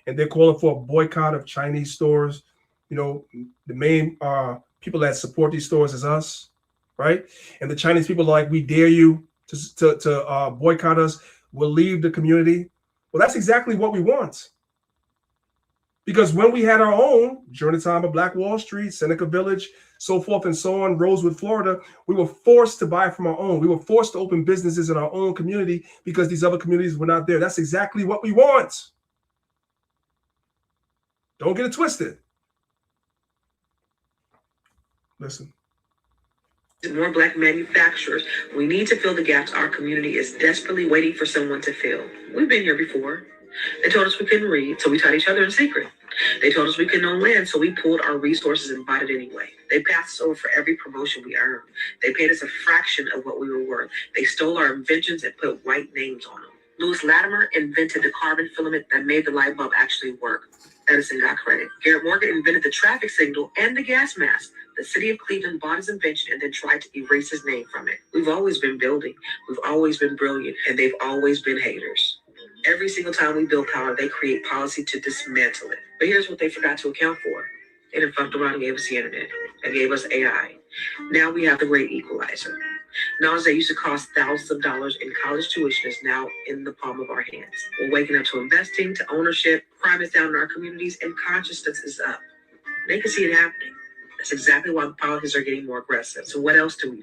And they're calling for a boycott of Chinese stores. You know, the main people that support these stores is us, right? And the Chinese people are like, we dare you to boycott us. We'll leave the community. Well, that's exactly what we want. Because when we had our own, during the time of Black Wall Street, Seneca Village, so forth and so on, Rosewood, Florida, we were forced to buy from our own. We were forced to open businesses in our own community because these other communities were not there. That's exactly what we want. Don't get it twisted. Listen. More Black manufacturers. We need to fill the gaps our community is desperately waiting for someone to fill. We've been here before. They told us we couldn't read, so we taught each other in secret. They told us we couldn't own land, so we pulled our resources and bought it anyway. They passed us over for every promotion we earned. They paid us a fraction of what we were worth. They stole our inventions and put white names on them. Lewis Latimer invented the carbon filament that made the light bulb actually work. Edison got credit. Garrett Morgan invented the traffic signal and the gas mask. The city of Cleveland bought his invention and then tried to erase his name from it. We've always been building. We've always been brilliant, and they've always been haters. Every single time we build power, they create policy to dismantle it. But here's what they forgot to account for. They done fucked around and gave us the internet. They gave us AI. Now we have the great equalizer. Knowledge that used to cost thousands of dollars in college tuition is now in the palm of our hands. We're waking up to investing, to ownership. Crime is down in our communities, and consciousness is up. They can see it happening. That's exactly why the politicians are getting more aggressive. So what else do?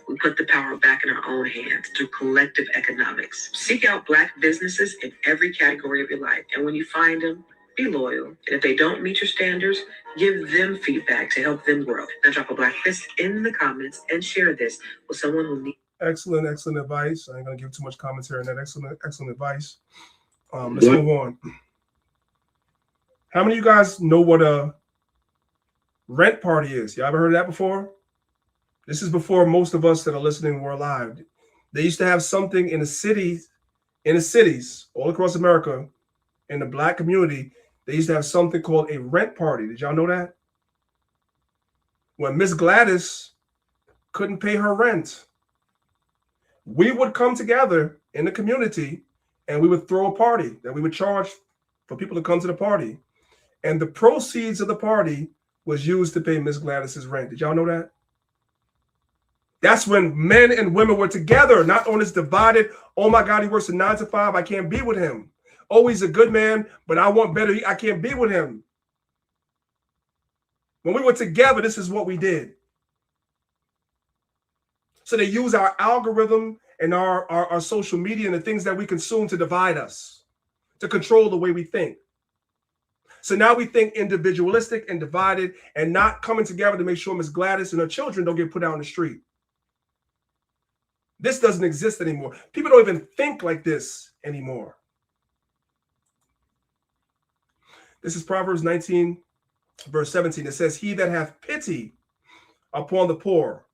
We put the power back in our own hands through collective economics. Seek out Black businesses in every category of your life. And when you find them, be loyal. And if they don't meet your standards, give them feedback to help them grow. Now drop a Black fist in the comments and share this with someone who needs. Excellent advice. I ain't gonna give too much commentary on that. Excellent advice. Let's move on. How many of you guys know what a rent party is? You ever heard of that before? This is before most of us that are listening were alive. They used to have something in the cities all across America, in the Black community. They used to have something called a rent party. Did y'all know that? When Miss Gladys couldn't pay her rent, we would come together in the community and we would throw a party that we would charge for people to come to the party. And the proceeds of the party was used to pay Miss Gladys's rent. Did y'all know that? That's when men and women were together, not on this divided, oh my God, he works a 9 to 5, I can't be with him. Oh, he's a good man, but I want better, I can't be with him. When we were together, this is what we did. So they use our algorithm and our social media and the things that we consume to divide us, to control the way we think. So now we think individualistic and divided and not coming together to make sure Miss Gladys and her children don't get put out on the street. This doesn't exist anymore. People don't even think like this anymore. This is Proverbs 19, verse 17. It says, he that hath pity upon the poor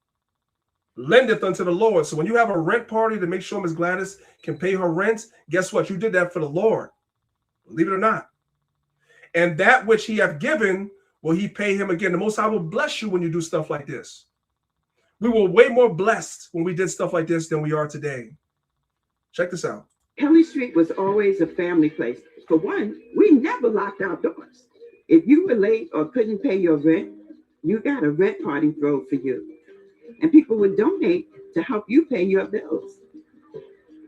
lendeth unto the Lord. So when you have a rent party to make sure Miss Gladys can pay her rent, guess what? You did that for the Lord. Believe it or not. And that which he hath given, will he pay him again. The Most High will bless you when you do stuff like this. We were way more blessed when we did stuff like this than we are today. Check this out. Kelly Street was always a family place. For one, we never locked our doors. If you were late or couldn't pay your rent, you got a rent party thrown for you. And people would donate to help you pay your bills.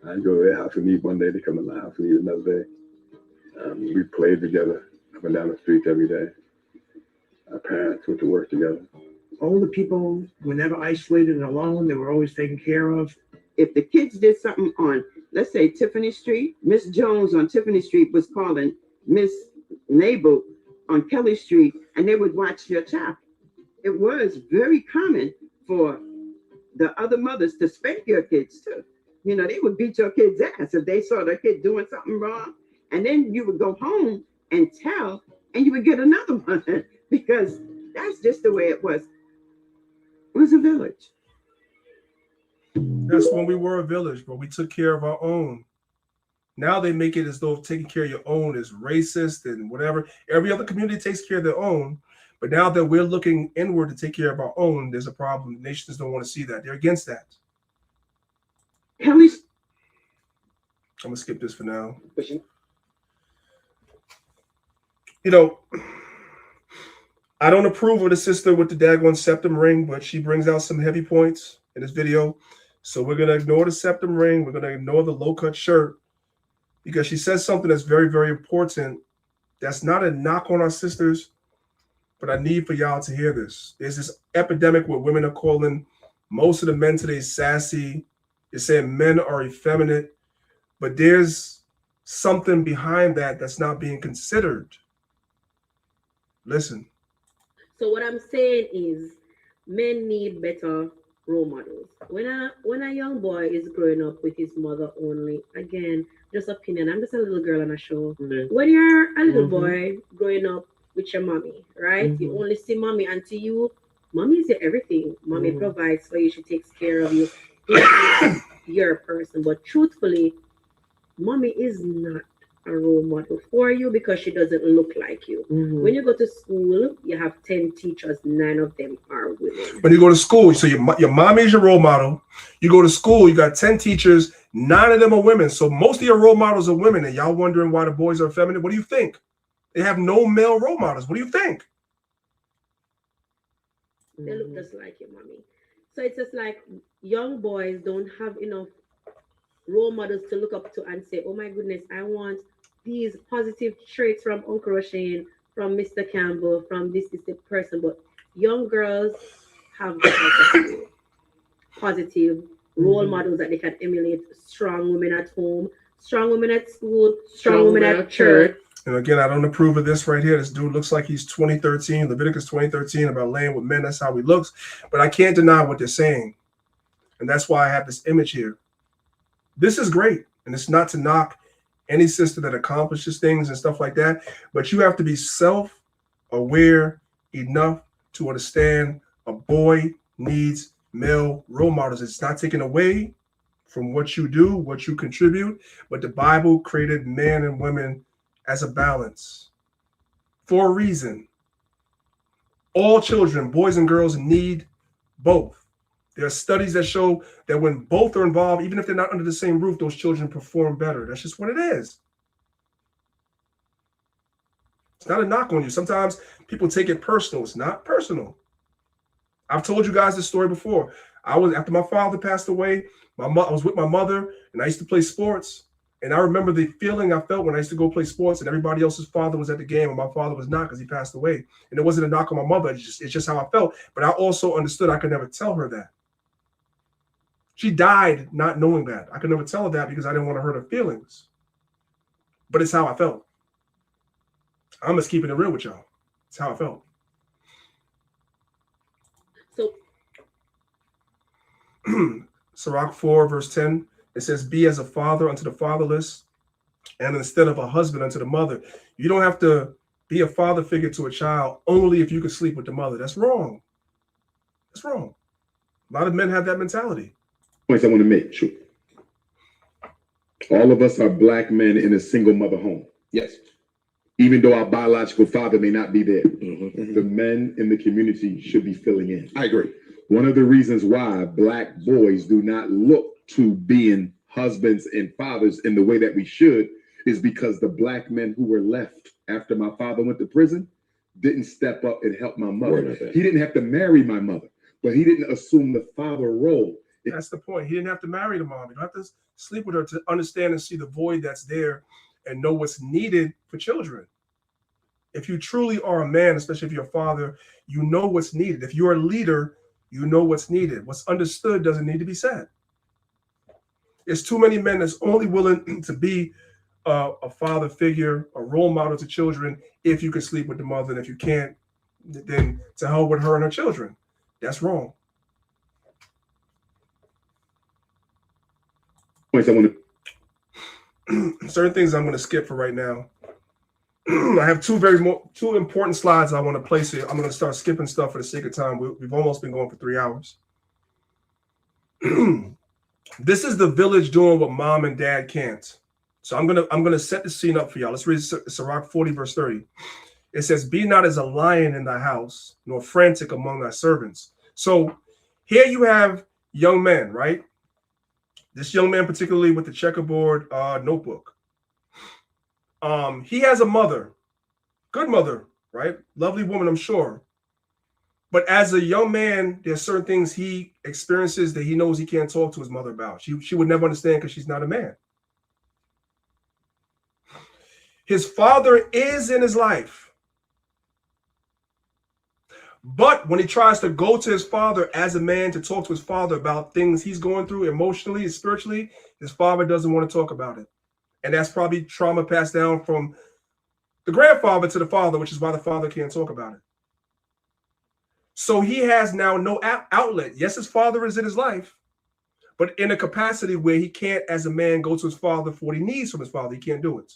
I'd go to their house and eat one day, they come to my house and eat another day. We played together up and down the streets every day. Our parents went to work together. All the people were never isolated and alone. They were always taken care of. If the kids did something on, let's say, Tiffany Street, Miss Jones on Tiffany Street was calling Miss Nabel on Kelly Street, and they would watch your child. It was very common for the other mothers to spank your kids too. You know, they would beat your kid's ass if they saw their kid doing something wrong. And then you would go home and tell, and you would get another one because that's just the way it was. It was a village. That's when we were a village, but we took care of our own. Now they make it as though taking care of your own is racist and whatever. Every other community takes care of their own. But now that we're looking inward to take care of our own, there's a problem. Nations don't want to see that. They're against that. I'm going to skip this for now. You know, I don't approve of the sister with the daggone septum ring, but she brings out some heavy points in this video. So we're going to ignore the septum ring. We're going to ignore the low-cut shirt because she says something that's very, very important. That's not a knock on our sisters, but I need for y'all to hear this. There's this epidemic where women are calling most of the men today sassy. They're saying men are effeminate, but there's something behind that that's not being considered. Listen. So what I'm saying is men need better role models. When a young boy is growing up with his mother only, again, just opinion, I'm just a little girl on a show. Mm-hmm. When you're a little boy growing up with your mommy, right? Mm-hmm. You only see mommy, and to you, mommy is your everything. Mommy provides for you, she takes care of you. You're a person. But truthfully, mommy is not a role model for you because she doesn't look like you. Mm-hmm. When you go to school, you have 10 teachers, 9 of them are women. When you go to school, so your mommy is your role model. You go to school, you got 10 teachers, 9 of them are women. So most of your role models are women, and y'all wondering why the boys are feminine. What do you think? They have no male role models. What do you think? They look just like your mommy. So it's just like young boys don't have enough role models to look up to and say, oh my goodness, I want these positive traits from Uncle Roshane, from Mr. Campbell, from this person. But young girls have positive role models that they can emulate. Strong women at home, strong women at school, strong women at church. And again, I don't approve of this right here. This dude looks like he's 2013, Leviticus 2013, about laying with men. That's how he looks. But I can't deny what they're saying. And that's why I have this image here. This is great. And it's not to knock any sister that accomplishes things and stuff like that. But you have to be self-aware enough to understand a boy needs male role models. It's not taken away from what you do, what you contribute, but the Bible created men and women as a balance for a reason. All children, boys and girls, need both. There are studies that show that when both are involved, even if they're not under the same roof, those children perform better. That's just what it is. It's not a knock on you. Sometimes people take it personal. It's not personal. I've told you guys this story before. After my father passed away, I was with my mother, and I used to play sports. And I remember the feeling I felt when I used to go play sports, and everybody else's father was at the game, and my father was not because he passed away. And it wasn't a knock on my mother. It's just how I felt. But I also understood I could never tell her that. She died not knowing that. I could never tell her that because I didn't want to hurt her feelings. But it's how I felt. I'm just keeping it real with y'all. It's how I felt. So, Sirach 4, verse 10, it says, be as a father unto the fatherless, and instead of a husband unto the mother. You don't have to be a father figure to a child only if you can sleep with the mother. That's wrong. That's wrong. A lot of men have that mentality. Points I want to make. Sure. All of us are black men in a single mother home. Yes. Even though our biological father may not be there, the men in the community should be filling in. I agree. One of the reasons why black boys do not look to being husbands and fathers in the way that we should is because the black men who were left after my father went to prison didn't step up and help my mother. He didn't have to marry my mother, but he didn't assume the father role. That's the point. He didn't have to marry the mom. You don't have to sleep with her to understand and see the void that's there and know what's needed for children. If you truly are a man, especially if you're a father, you know what's needed. If you're a leader, you know what's needed. What's understood doesn't need to be said. There's too many men that's only willing to be a father figure, a role model to children if you can sleep with the mother. And if you can't, then to hell with her and her children. That's wrong. Certain things I'm going to skip for right now. I have two important slides I want to place here. I'm going to start skipping stuff for the sake of time. We've almost been going for 3 hours. This is the village doing what mom and dad can't. So I'm gonna set the scene up for y'all. Let's read Sirach 40 verse 30. It says, "Be not as a lion in thy house, nor frantic among thy servants." So here you have young men, right? This young man, particularly with the checkerboard notebook. He has a mother, good mother, right? Lovely woman, I'm sure. But as a young man, there's certain things he experiences that he knows he can't talk to his mother about. She would never understand because she's not a man. His father is in his life. But when he tries to go to his father as a man to talk to his father about things he's going through emotionally and spiritually, his father doesn't want to talk about it. And that's probably trauma passed down from the grandfather to the father, which is why the father can't talk about it. So he has now no outlet. Yes, his father is in his life, but in a capacity where he can't, as a man, go to his father for what he needs from his father. He can't do it.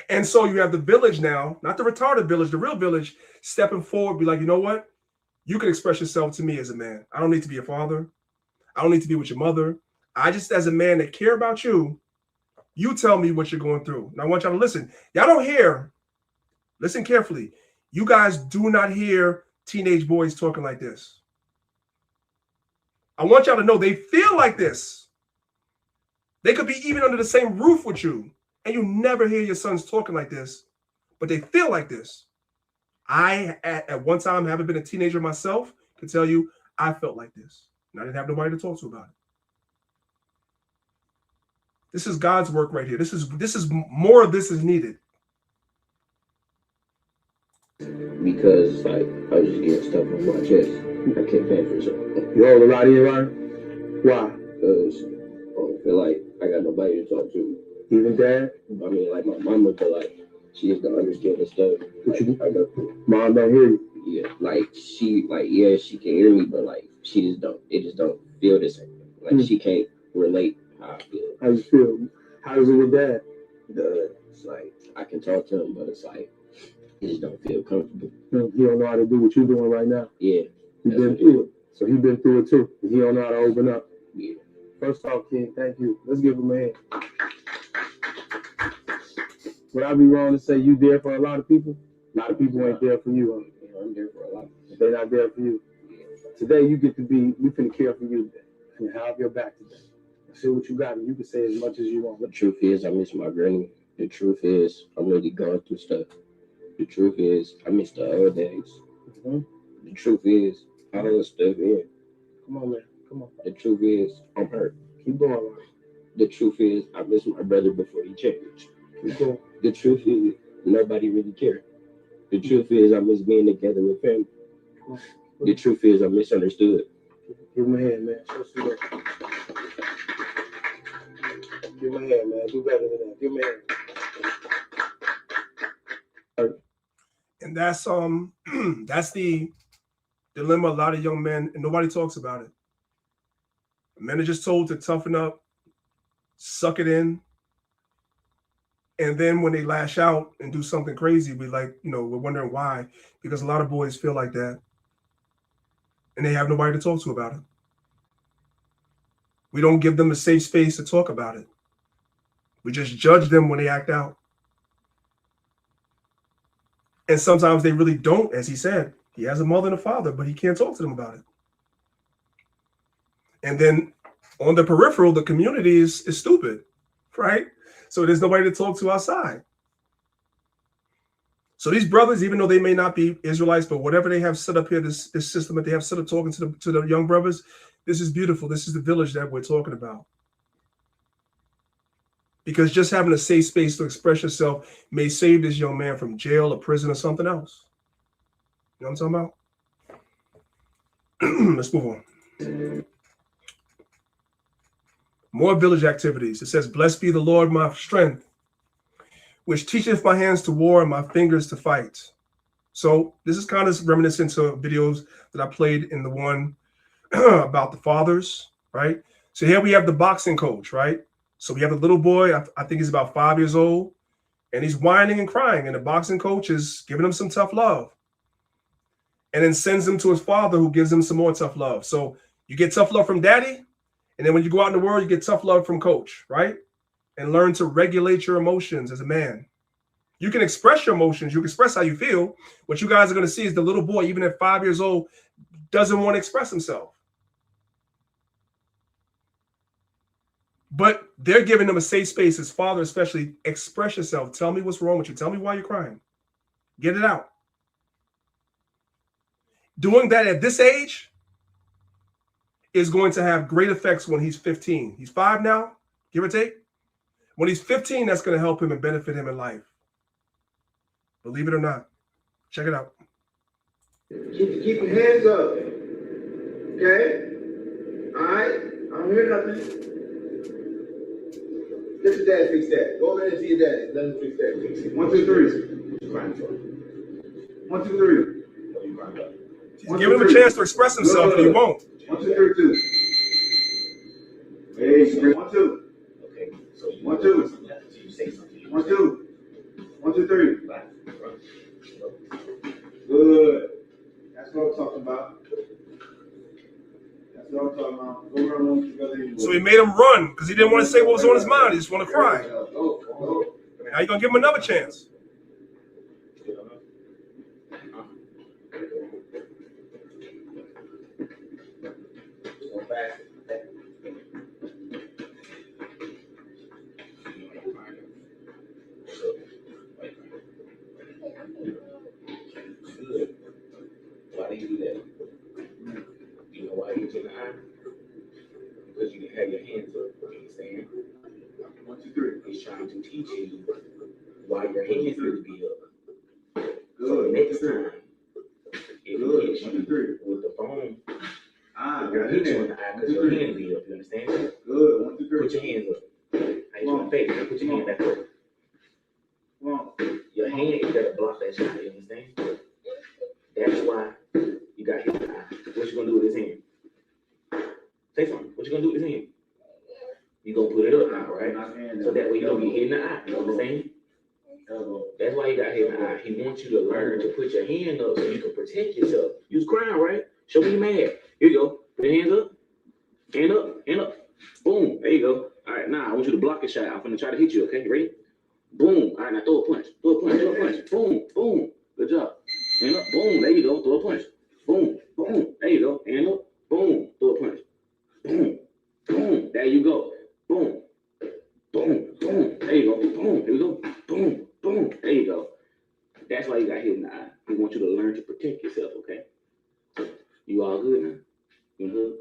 And so you have the village now, not the retarded village, the real village, stepping forward, be like, you know what? You can express yourself to me as a man. I don't need to be a father. I don't need to be with your mother. I just, as a man that care about you, you tell me what you're going through. And I want y'all to listen. Y'all don't hear, listen carefully. You guys do not hear teenage boys talking like this. I want y'all to know they feel like this. They could be even under the same roof with you. And you never hear your sons talking like this, but they feel like this. I, at one time, having been a teenager myself, can tell you I felt like this. And I didn't have nobody to talk to about it. This is God's work right here. This is more of this is needed. Because like I was just getting stuff off my chest. I can't pay for something. You hold a lot in, Ryan? Why? Because I don't feel like I got nobody to talk to. Even dad? I mean, like my mama, but like she just don't understand the stuff. What you do? I know. Mom don't hear you. Yeah, like she can hear me, but like she just don't. It just don't feel the same. Like she can't relate Good. How you feel? How's it with dad? Good. It's like I can talk to him, but it's like he just don't feel comfortable. He don't know how to do what you're doing right now. Yeah. He been through it. So he been through it too. He don't know how to open up. Yeah. First off, King, thank you. Let's give him a hand. Would I be wrong to say you there for a lot of people? A lot of people ain't there for you, huh? Yeah, I'm there for a lot. They're not there for you. Today you get to be, we finna care for you today. And have your back today. Say what you got and you can say as much as you want. The truth is I miss my granny. The truth is I'm really going through stuff. The truth is I miss the old days. Mm-hmm. The truth is I don't stuff in. Come on, man. Come on. The truth is I'm hurt. Keep going, man. The truth is I miss my brother before he changed. Keep going. The truth is nobody really cared. The truth is I miss being together with family. The truth is I'm misunderstood. Give him a hand, man. Show some love. Give him a hand, man. Do better than that. Give him a hand. And that's the dilemma a lot of young men, and nobody talks about it. Men are just told to toughen up, suck it in, and then when they lash out and do something crazy, we're wondering why, because a lot of boys feel like that, and they have nobody to talk to about it. We don't give them a safe space to talk about it. We just judge them when they act out. And sometimes they really don't, as he said. He has a mother and a father, but he can't talk to them about it. And then on the peripheral, the community is stupid, right? So there's nobody to talk to outside. So these brothers, even though they may not be Israelites, but whatever they have set up here, this system that they have set up talking to the young brothers, this is beautiful. This is the village that we're talking about. Because just having a safe space to express yourself may save this young man from jail or prison or something else. You know what I'm talking about? Let's move on. More village activities. It says, blessed be the Lord my strength, which teacheth my hands to war and my fingers to fight. So this is kind of reminiscent to videos that I played in the one about the fathers, right? So here we have the boxing coach, right? So we have a little boy, I think he's about 5 years old, and he's whining and crying, and the boxing coach is giving him some tough love. And then sends him to his father, who gives him some more tough love. So you get tough love from daddy, and then when you go out in the world, you get tough love from coach, right? And learn to regulate your emotions as a man. You can express your emotions, you can express how you feel. What you guys are going to see is the little boy, even at 5 years old, doesn't want to express himself. But they're giving him a safe space, his father especially. Express yourself. Tell me what's wrong with you. Tell me why you're crying. Get it out. Doing that at this age is going to have great effects when he's 15. He's 5 now, give or take. When he's 15, that's going to help him and benefit him in life. Believe it or not. Check it out. Keep your hands up. Okay? All right? I don't hear nothing. Let your dad fix that. Go over there and see your daddy. Let him fix that. Fix it. 1, 2, 3. What you crying for? 1, 2, 3. What are you crying about? Give him a chance to express himself, and he won't. 1, 2, 3, 2. Hey, 1, 2. Okay. So 1, 2. You say something. 1, 2. 1, 2, 3. Good. That's what I'm talking about. That's what I'm talking about. Go run together. So he made him run because he didn't want to say what was on his mind. He just want to cry. Now you're going to give him another chance. Why do you do that? You know why you took the eye? Because you didn't have your hands up. You understand? 1, 2, 3. He's trying to teach you why your hands need to be up. So the next time, if he hits you with the phone, he'll hit you in the eye because your hands be up. You understand? Good. 1, 2, 3. Put your hands up. I ain't trying to fake it. Put your hand back up. Your hand is better block that shot. You understand? That's why you got hit in the eye. What you gonna do with his hand? Say something. What you gonna do with his hand? You gonna put it up now, right? So that way you don't get hit in the eye. You understand? That's why you got hit in the eye. He wants you to learn to put your hand up so you can protect yourself. You was crying, right? Show me your man. Here you go. Put your hands up. Hand up. Hand up. Boom. There you go. All right, now I want you to block a shot. I'm gonna try to hit you, okay? You ready? Boom. All right, now throw a punch. Throw a punch. Throw a punch. Boom. Boom. Good job. Hand up. Boom. There you go. Throw a punch. Boom. Boom. There you go. Hand up. Boom. Throw a punch. Boom. Boom. There you go. Boom. Boom. Boom. There you go. Boom. There you go. Boom. Boom. There you go. That's why you got hit in the eye. We want you to learn to protect yourself, okay? You all good now? You good?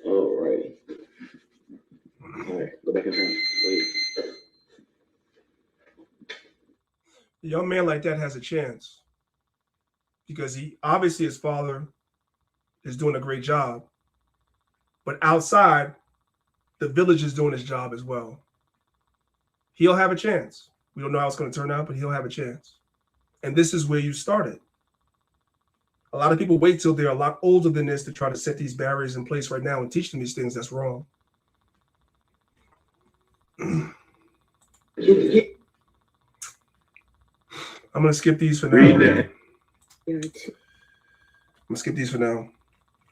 All right. All right. Go back in time. Wait. A young man like that has a chance because he obviously his father is doing a great job, but outside, the village is doing his job as well. He'll have a chance. We don't know how it's going to turn out, but he'll have a chance. And this is where you started. A lot of people wait till they're a lot older than this to try to set these barriers in place right now and teach them these things. That's wrong. I'm going to skip these for now. I'm going to skip these for now.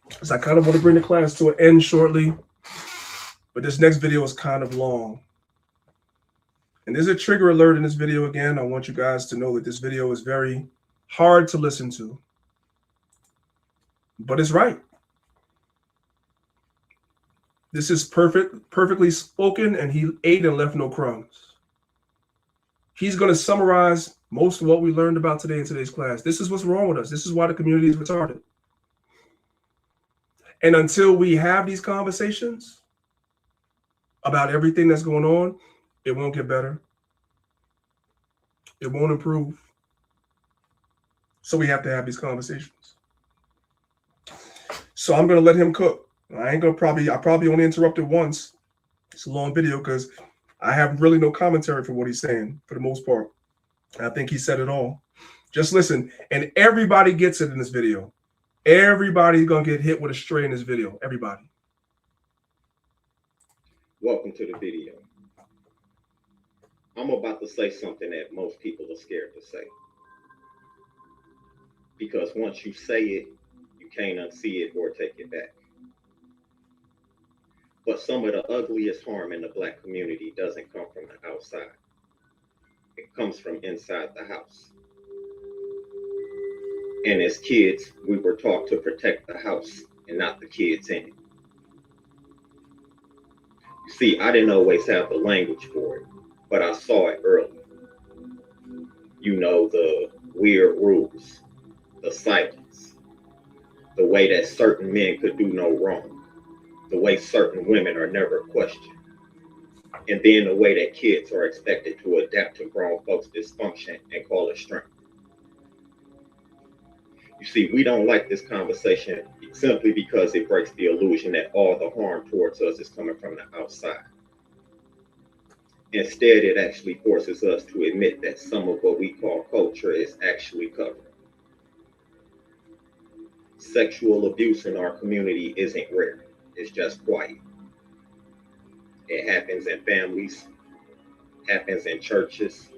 Because I kind of want to bring the class to an end shortly. But this next video is kind of long. And there's a trigger alert in this video again. I want you guys to know that this video is very hard to listen to. But it's right. This is perfectly spoken, and he ate and left no crumbs. He's going to summarize most of what we learned about today in today's class. This is what's wrong with us. This is why the community is retarded. And until we have these conversations about everything that's going on, it won't get better. It won't improve. So we have to have these conversations. So I'm going to let him cook. I probably only interrupted once. It's a long video because I have really no commentary for what he's saying for the most part. I think he said it all. Just listen. And everybody gets it in this video. Everybody's going to get hit with a stray in this video. Everybody. Welcome to the video. I'm about to say something that most people are scared to say. Because once you say it, you can't unsee it or take it back. But some of the ugliest harm in the Black community doesn't come from the outside. It comes from inside the house. And as kids, we were taught to protect the house and not the kids in it. You see, I didn't always have the language for it, but I saw it early. You know, the weird rules, the silence, the way that certain men could do no wrong, the way certain women are never questioned, and then the way that kids are expected to adapt to grown folks' dysfunction and call it strength. You see, we don't like this conversation simply because it breaks the illusion that all the harm towards us is coming from the outside. Instead, it actually forces us to admit that some of what we call culture is actually covered. Sexual abuse in our community isn't rare, it's just quiet. It happens in families, happens in churches.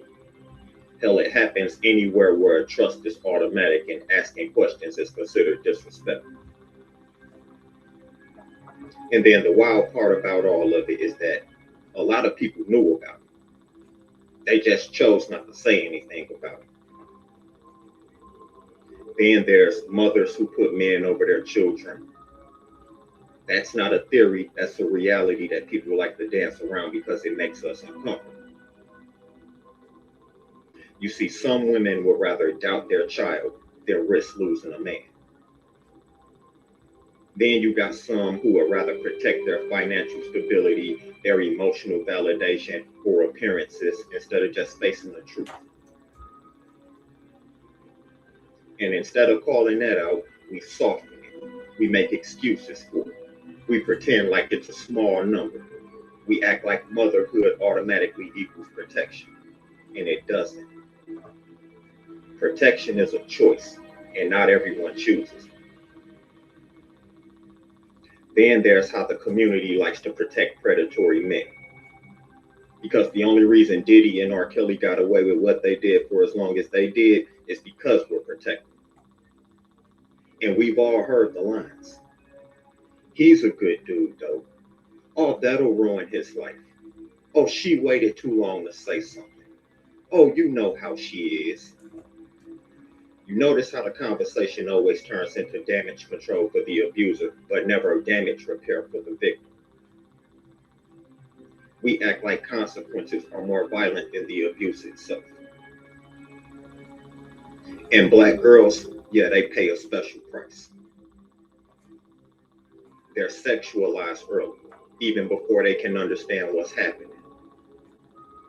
Hell, it happens anywhere where trust is automatic and asking questions is considered disrespectful. And then the wild part about all of it is that a lot of people knew about it. They just chose not to say anything about it. Then there's mothers who put men over their children. That's not a theory, that's a reality that people like to dance around because it makes us uncomfortable. You see, some women would rather doubt their child than risk losing a man. Then you got some who would rather protect their financial stability, their emotional validation, or appearances instead of just facing the truth. And instead of calling that out, we soften it. We make excuses for it. We pretend like it's a small number. We act like motherhood automatically equals protection, and it doesn't. Protection is a choice, and not everyone chooses. Then there's how the community likes to protect predatory men. Because the only reason Diddy and R. Kelly got away with what they did for as long as they did is because we're protected. And we've all heard the lines. He's a good dude, though. Oh, that'll ruin his life. Oh, she waited too long to say something. Oh, you know how she is. You notice how the conversation always turns into damage control for the abuser, but never damage repair for the victim. We act like consequences are more violent than the abuse itself. And Black girls, yeah, they pay a special price. They're sexualized early, even before they can understand what's happening.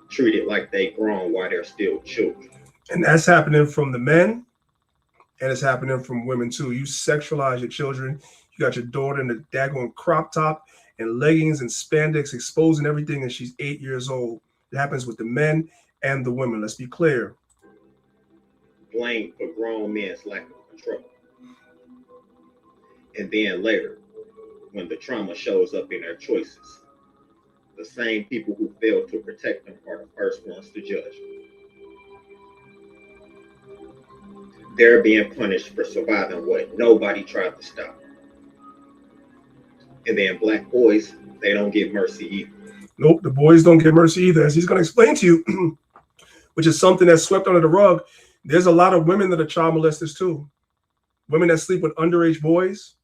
Treated like they grown while they're still children. And that's happening from the men, and it's happening from women too. You sexualize your children. You got your daughter in the daggone crop top and leggings and spandex exposing everything, and she's 8 years old. It happens with the men and the women. Let's be clear. Blamed for grown men's lack of control. And then later, when the trauma shows up in their choices, the same people who failed to protect them are the first ones to judge. They're being punished for surviving what nobody tried to stop. And then Black boys, they don't get mercy either. Nope, the boys don't get mercy either, as he's going to explain to you, which is something that's swept under the rug. There's a lot of women that are child molesters too. Women that sleep with underage boys,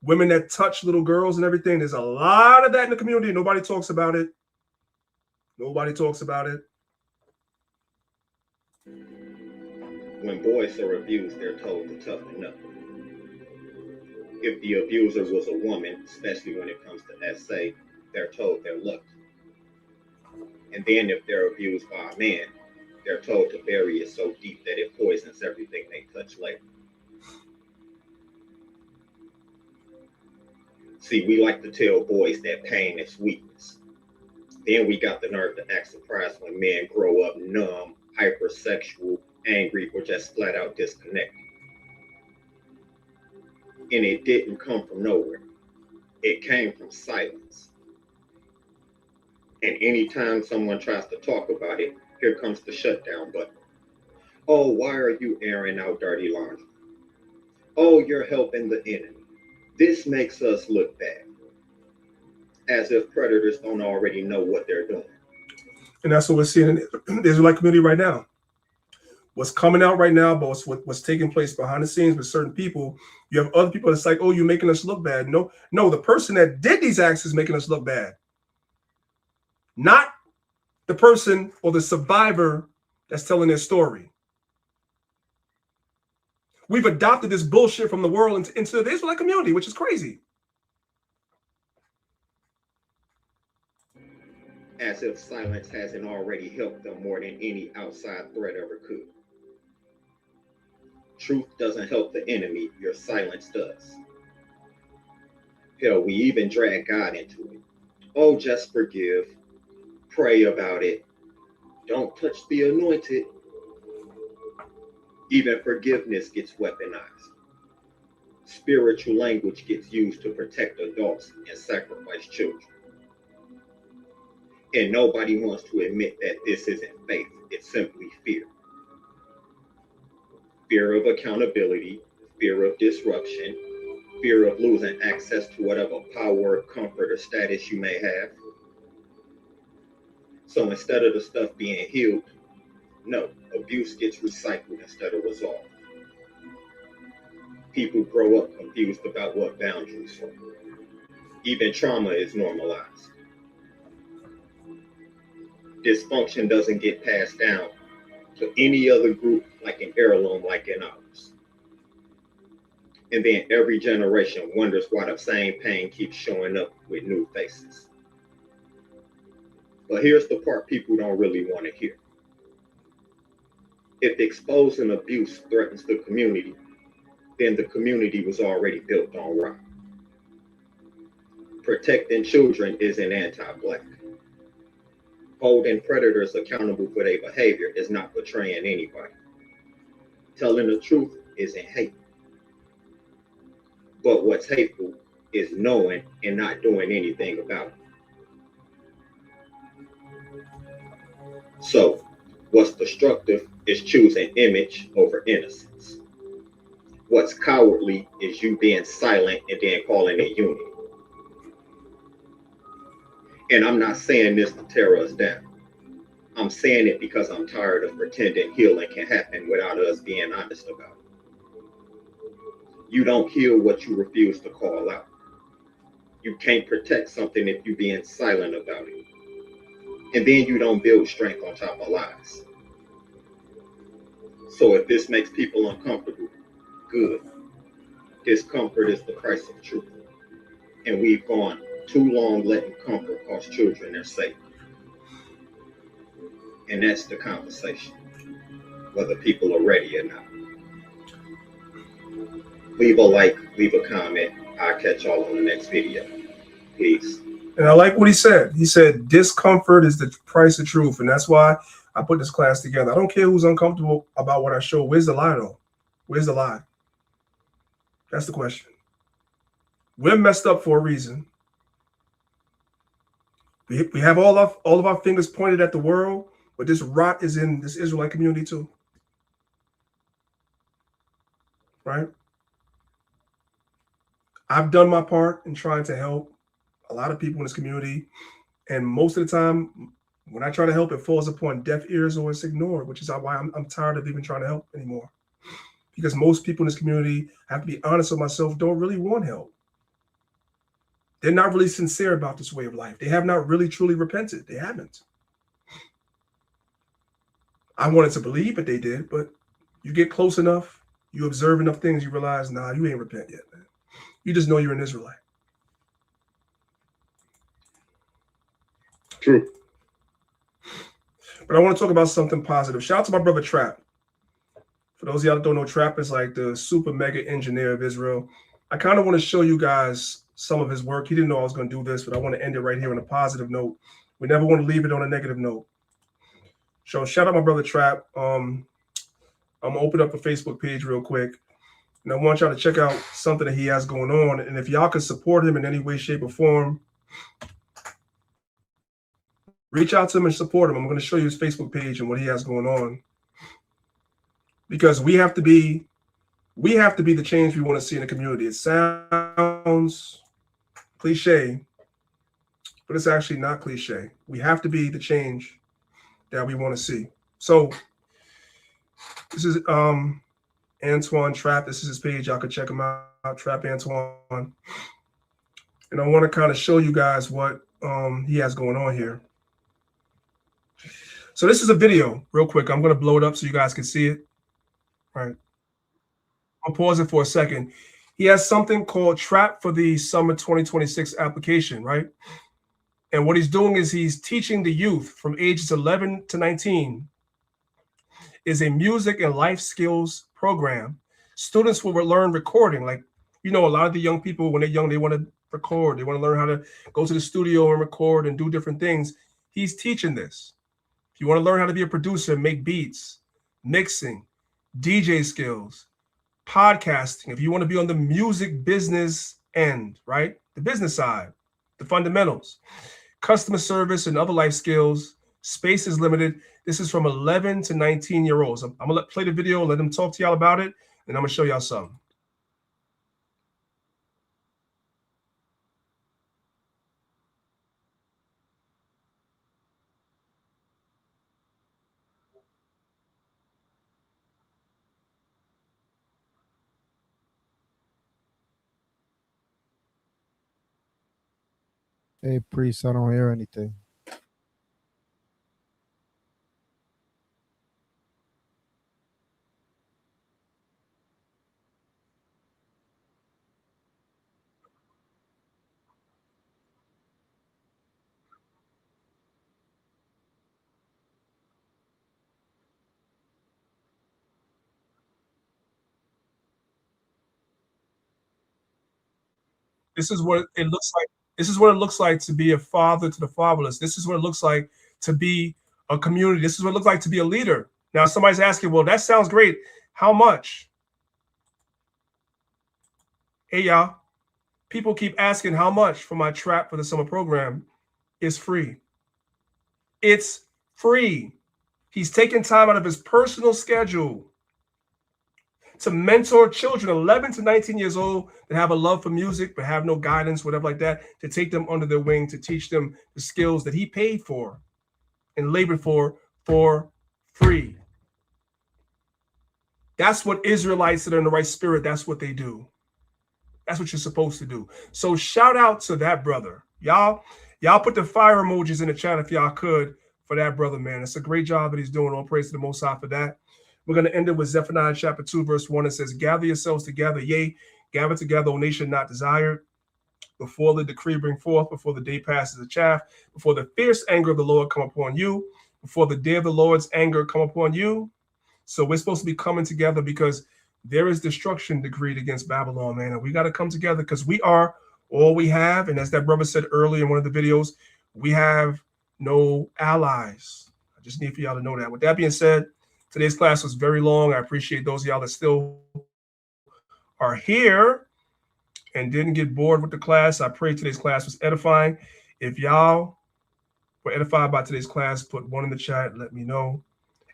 women that touch little girls and everything. There's a lot of that in the community. Nobody talks about it. Nobody talks about it. When boys are abused, they're told to toughen up. If the abuser was a woman, especially when it comes to SA, they're told they're lucky. And then if they're abused by a man, they're told to bury it so deep that it poisons everything they touch later. See, we like to tell boys that pain is weakness. Then we got the nerve to act surprised when men grow up numb, hypersexual, angry, or just flat out disconnected. And it didn't come from nowhere. It came from silence. And anytime someone tries to talk about it, here comes the shutdown button. Oh, why are you airing out dirty laundry? Oh, you're helping the enemy. This makes us look bad. As if predators don't already know what they're doing. And that's what we're seeing in the Israelite community right now. What's coming out right now, but what's taking place behind the scenes with certain people, you have other people that's like, oh, you're making us look bad. No, the person that did these acts is making us look bad. Not the person or the survivor that's telling their story. We've adopted this bullshit from the world into the Israelite community, which is crazy. As if silence hasn't already helped them more than any outside threat ever could. Truth doesn't help the enemy, your silence does. Hell, we even drag God into it. Oh, just forgive. Pray about it. Don't touch the anointed. Even forgiveness gets weaponized. Spiritual language gets used to protect adults and sacrifice children. And nobody wants to admit that this isn't faith, it's simply fear. Fear of accountability, fear of disruption, fear of losing access to whatever power, comfort, or status you may have. So instead of the stuff being healed, no, abuse gets recycled instead of resolved. People grow up confused about what boundaries are. Even trauma is normalized. Dysfunction doesn't get passed down to any other group like an heirloom like in ours. And then every generation wonders why the same pain keeps showing up with new faces. But here's the part people don't really want to hear. If exposing abuse threatens the community, then the community was already built on rock. Protecting children isn't anti-Black. Holding predators accountable for their behavior is not betraying anybody. Telling the truth isn't hate. But what's hateful is knowing and not doing anything about it. So what's destructive is choosing image over innocence. What's cowardly is you being silent and then calling it unity. And I'm not saying this to tear us down. I'm saying it because I'm tired of pretending healing can happen without us being honest about it. You don't heal what you refuse to call out. You can't protect something if you're being silent about it. And then you don't build strength on top of lies. So if this makes people uncomfortable, good. Discomfort is the price of truth. And we've gone too long letting comfort cost children their safety. And that's the conversation, whether people are ready or not. Leave a like, leave a comment. I'll catch y'all on the next video. Peace. And I like what he said. He said, discomfort is the price of truth. And that's why I put this class together. I don't care who's uncomfortable about what I show. Where's the lie, though? Where's the lie? That's the question. We're messed up for a reason. We have all of our fingers pointed at the world, but this rot is in this Israelite community too. Right? I've done my part in trying to help a lot of people in this community. And most of the time, when I try to help, it falls upon deaf ears or it's ignored, which is why I'm tired of even trying to help anymore. Because most people in this community, I have to be honest with myself, don't really want help. They're not really sincere about this way of life. They have not really truly repented. They haven't. I wanted to believe that they did, but you get close enough, you observe enough things, you realize, nah, you ain't repent yet, man. You just know you're an Israelite. True. But I want to talk about something positive. Shout out to my brother Trap. For those of y'all that don't know, Trap is like the super mega engineer of Israel. I kind of want to show you guys some of his work. He didn't know I was going to do this, but I want to end it right here on a positive note. We never want to leave it on a negative note. So shout out my brother Trap. I'm going to open up a Facebook page real quick. And I want y'all to check out something that he has going on. And if y'all can support him in any way, shape, or form, reach out to him and support him. I'm going to show you his Facebook page and what he has going on. Because we have to be the change we want to see in the community. It sounds cliche, but it's actually not cliche. We have to be the change that we want to see. So this is Antoine Trap. This is his page. Y'all can check him out, Trap Antoine. And I want to kind of show you guys what he has going on here. So this is a video real quick. I'm going to blow it up so you guys can see it. All right. I'll pause it for a second. He has something called Trap for the Summer 2026 application, right? And what he's doing is he's teaching the youth from ages 11 to 19 is a music and life skills program. Students will learn recording. Like, you know, a lot of the young people, when they're young, they want to record. They want to learn how to go to the studio and record and do different things. He's teaching this. If you want to learn how to be a producer, make beats, mixing, DJ skills, podcasting, if you want to be on the music business end, right? The business side, the fundamentals, customer service and other life skills, space is limited. This is from 11 to 19-year-olds. I'm going to play the video, let them talk to y'all about it, and I'm going to show y'all something. Hey, Priest, I don't hear anything. This is what it looks like. This is what it looks like to be a father to the fatherless. This is what it looks like to be a community. This is what it looks like to be a leader. Now, somebody's asking, well, that sounds great. How much? Hey, y'all. People keep asking how much for my trap for the summer program. It's free. It's free. He's taking time out of his personal schedule to mentor children 11 to 19 years old that have a love for music but have no guidance, whatever like that, to take them under their wing, to teach them the skills that he paid for and labored for free. That's what Israelites that are in the right spirit, that's what they do. That's what you're supposed to do. So shout out to that brother. Y'all put the fire emojis in the chat if y'all could for that brother, man. It's a great job that he's doing. All praise to the Most High for that. We're going to end it with Zephaniah chapter 2, verse 1. It says, gather yourselves together, yea, gather together, O nation not desired, before the decree bring forth, before the day passes the chaff, before the fierce anger of the Lord come upon you, before the day of the Lord's anger come upon you. So we're supposed to be coming together because there is destruction decreed against Babylon, man. And we got to come together because we are all we have. And as that brother said earlier in one of the videos, we have no allies. I just need for y'all to know that. With that being said, today's class was very long. I appreciate those of y'all that still are here and didn't get bored with the class. I pray today's class was edifying. If y'all were edified by today's class, put 1 in the chat. Let me know.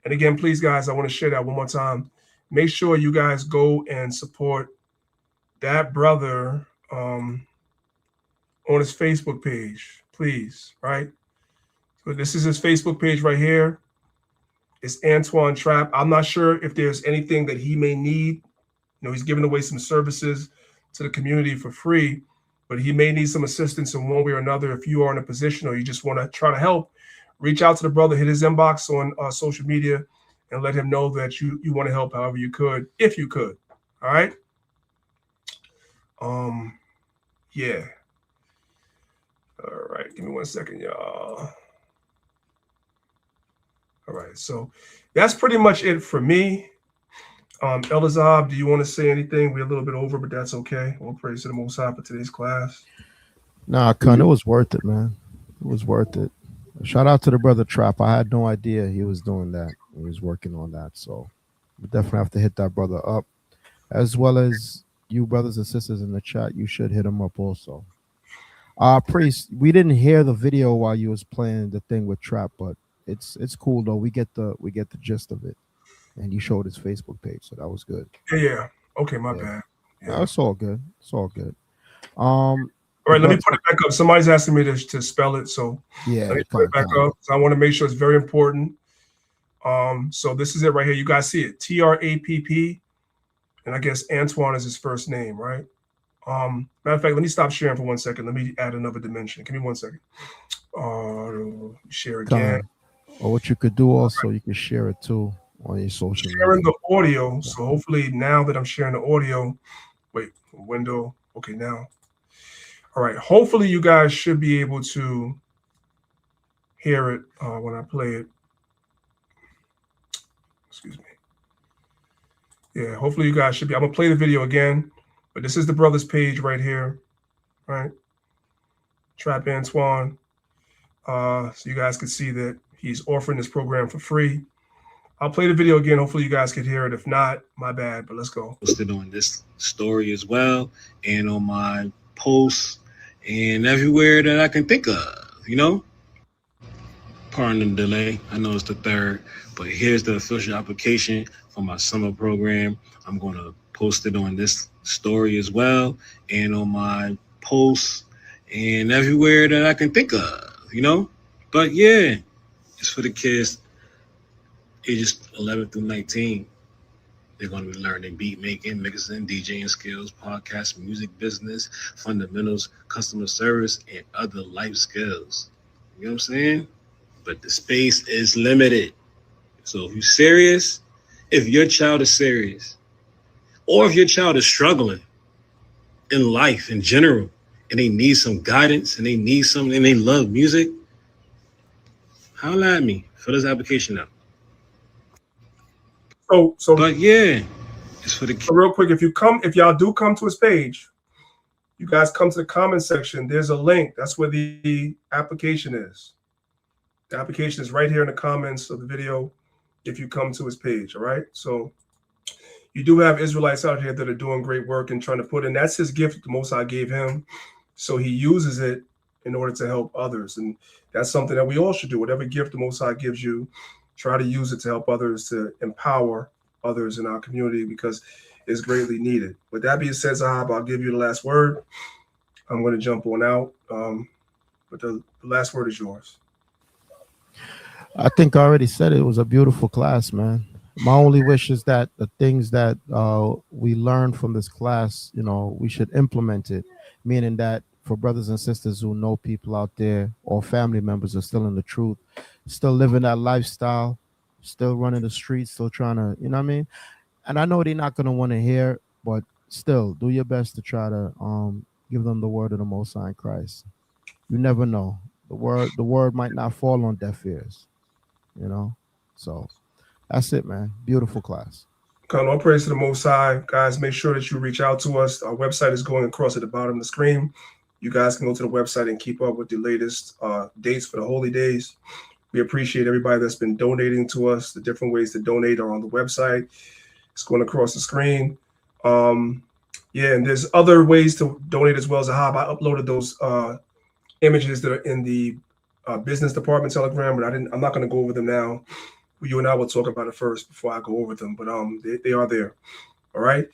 And again, please, guys, I want to share that one more time. Make sure you guys go and support that brother on his Facebook page, please, right? So this is his Facebook page right here. It's Antoine Trapp. I'm not sure if there's anything that he may need. You know, he's giving away some services to the community for free, but he may need some assistance in one way or another. If you are in a position or you just want to try to help, reach out to the brother, hit his inbox on social media, and let him know that you want to help however you could, if you could. All right. Yeah. All right. Give me 1 second, y'all. All right. So that's pretty much it for me. Elazab, do you want to say anything? We're a little bit over, but that's okay. All praise to the Most High for today's class. Nah, Kun, it was worth it, man. It was worth it. Shout out to the brother Trap. I had no idea he was doing that. He was working on that. So we definitely have to hit that brother up. As well as you brothers and sisters in the chat, you should hit him up also. Priest, we didn't hear the video while you was playing the thing with Trap, but it's cool though. We get the gist of it. And you showed his Facebook page, so that was good. Yeah. Okay, my bad. Yeah. No, it's all good. It's all good. All right, let me put it back up. Somebody's asking me to spell it, so yeah, let me put it back up. So I want to make sure it's very important. So this is it right here. You guys see it, TRAPP, and I guess Antoine is his first name, right? Matter of fact, let me stop sharing for 1 second. Let me add another dimension. Give me 1 second. Share again. Or what you could do also, you can share it too on your social media. Sharing the audio. So hopefully now that I'm sharing the audio, wait, window. Okay, now. All right. Hopefully you guys should be able to hear it when I play it. Excuse me. Yeah, hopefully you guys should be. I'm gonna play the video again, but this is the brother's page right here, right? Trap Antoine. So you guys can see that he's offering this program for free. I'll play the video again. Hopefully you guys can hear it. If not, my bad, but let's go. Posted on this story as well, and on my posts and everywhere that I can think of, you know? Pardon the delay. I know it's the 3rd, but here's the official application for my summer program. I'm going to post it on this story as well, and on my posts and everywhere that I can think of, you know? But yeah, it's for the kids ages 11 through 19. They're going to be learning beat making, mixing, DJing skills, podcast, music business, fundamentals, customer service, and other life skills. You know what I'm saying? But the space is limited. So if you're serious, if your child is serious, or if your child is struggling in life in general, and they need some guidance, and they need something, and they love music, holla at me. Fill this application out. So but yeah, it's for the kids. So real quick, if y'all do come to his page, you guys come to the comment section. There's a link. That's where the application is. The application is right here in the comments of the video if you come to his page, all right? So you do have Israelites out here that are doing great work and trying to put in. That's his gift that the Most High gave him. So he uses it in order to help others. And that's something that we all should do. Whatever gift the Most High gives you, try to use it to help others, to empower others in our community, because it's greatly needed. With that being said, Zahab, I'll give you the last word. I'm going to jump on out. But the last word is yours. I think I already said it. It was a beautiful class, man. My only wish is that the things that we learned from this class, you know, we should implement it, meaning that for brothers and sisters who know people out there or family members are still in the truth, still living that lifestyle, still running the streets, still trying to, you know what I mean? And I know they're not going to want to hear, but still do your best to try to give them the word of the Most High in Christ. You never know. The word might not fall on deaf ears, you know? So that's it, man. Beautiful class. All praise to the Most High. Guys, make sure that you reach out to us. Our website is going across at the bottom of the screen. You guys can go to the website and keep up with the latest dates for the holy days. We appreciate everybody that's been donating to us. The different ways to donate are on the website. It's going across the screen. Yeah, and there's other ways to donate as well. Zahab, I uploaded those images that are in the business department Telegram, but I'm not going to go over them now. You and I will talk about it first before I go over them, but they are there. All right.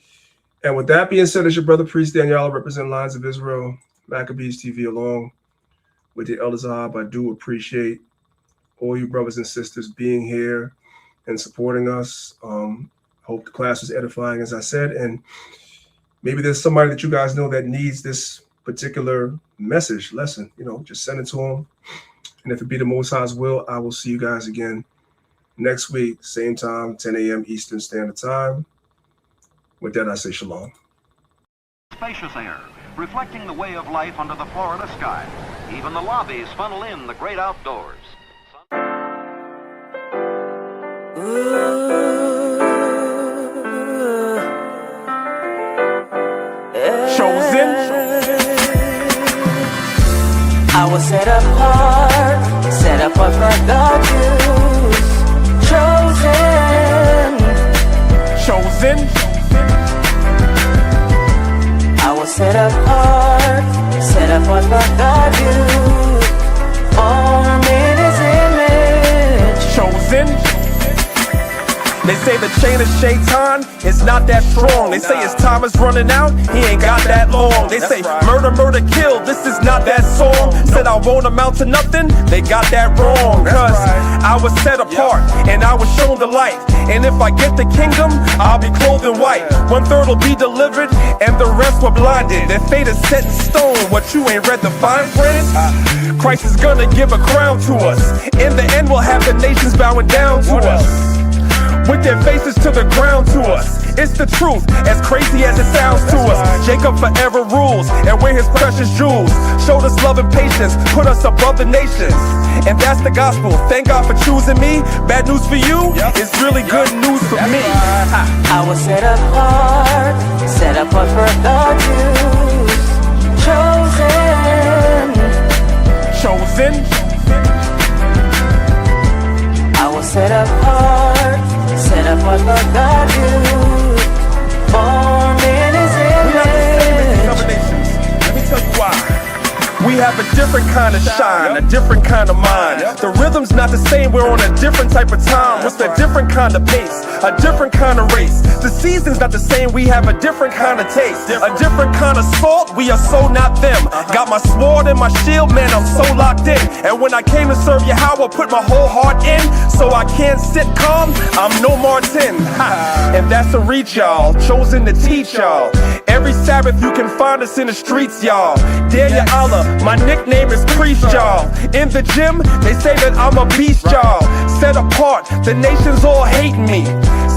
And with that being said, it's your brother Priest Daniel, representing Lions of Israel, Maccabees TV, along with the Elder Zahab. I do appreciate all you brothers and sisters being here and supporting us. Hope the class was edifying, as I said, and maybe there's somebody that you guys know that needs this particular lesson, you know, just send it to them. And if it be the Most High's will, I will see you guys again next week, same time, 10 a.m. Eastern Standard Time. With that, I say shalom. Spacious air, reflecting the way of life under the Florida sky. Even the lobbies funnel in the great outdoors. Chosen. I was set apart for God use. Chosen. I was set apart for God use. Formed in His image. Chosen. They say the chain of Shaitan is not that strong. They say his time is running out, he ain't got that long. They say murder, murder, kill, this is not that song. Said I won't amount to nothing, they got that wrong. Cause I was set apart and I was shown the light. And if I get the kingdom, I'll be clothed in white. 1/3 will be delivered and the rest were blinded. Their fate is set in stone, what you ain't read the fine print? Christ is gonna give a crown to us. In the end we'll have the nations bowing down to us, with their faces to the ground to us. It's the truth, as crazy as it sounds to us. Jacob forever rules, and we're his precious jewels. Showed us love and patience, put us above the nations. And that's the gospel, thank God for choosing me. Bad news for you, it's really good news for me. I was set apart for God's use. Chosen. I was set apart for God use. Formed in His image. Let me tell you why. We have a different kind of shine, a different kind of mind. The rhythm's not the same, we're on a different type of time. With a different kind of pace, a different kind of race. The season's not the same, we have a different kind of taste. A different kind of salt, we are so not them. Got my sword and my shield, man, I'm so locked in. And when I came to serve Yahweh, put my whole heart in. So I can't sit calm, I'm no Martin. And that's a reach, y'all, chosen to teach y'all. Every Sabbath you can find us in the streets, y'all. Dear Ya Allah, my nickname is Priest, y'all. In the gym, they say that I'm a beast, y'all. Set apart, the nations all hate me.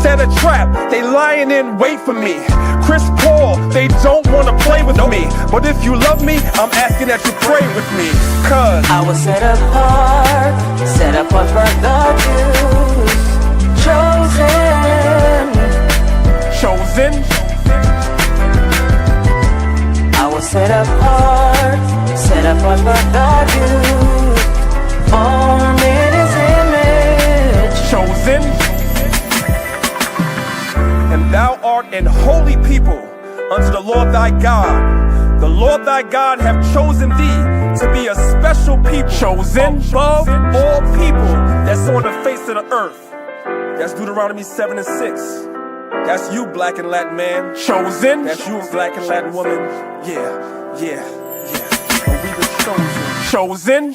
Set a trap, they lying in wait for me. Chris Paul, they don't wanna play with me. But if you love me, I'm asking that you pray with me. Cause I was set apart for God's use. Chosen. I was set apart for God's use. Formed in His image. Chosen. And thou art apart and holy people unto the Lord thy God. The Lord thy God have chosen thee to be a special people, chosen above all people that's on the face of the earth. That's Deuteronomy 7 and 6. That's you, black and Latin man. Chosen. That's you, black and Latin woman. Yeah. And we the chosen. Chosen.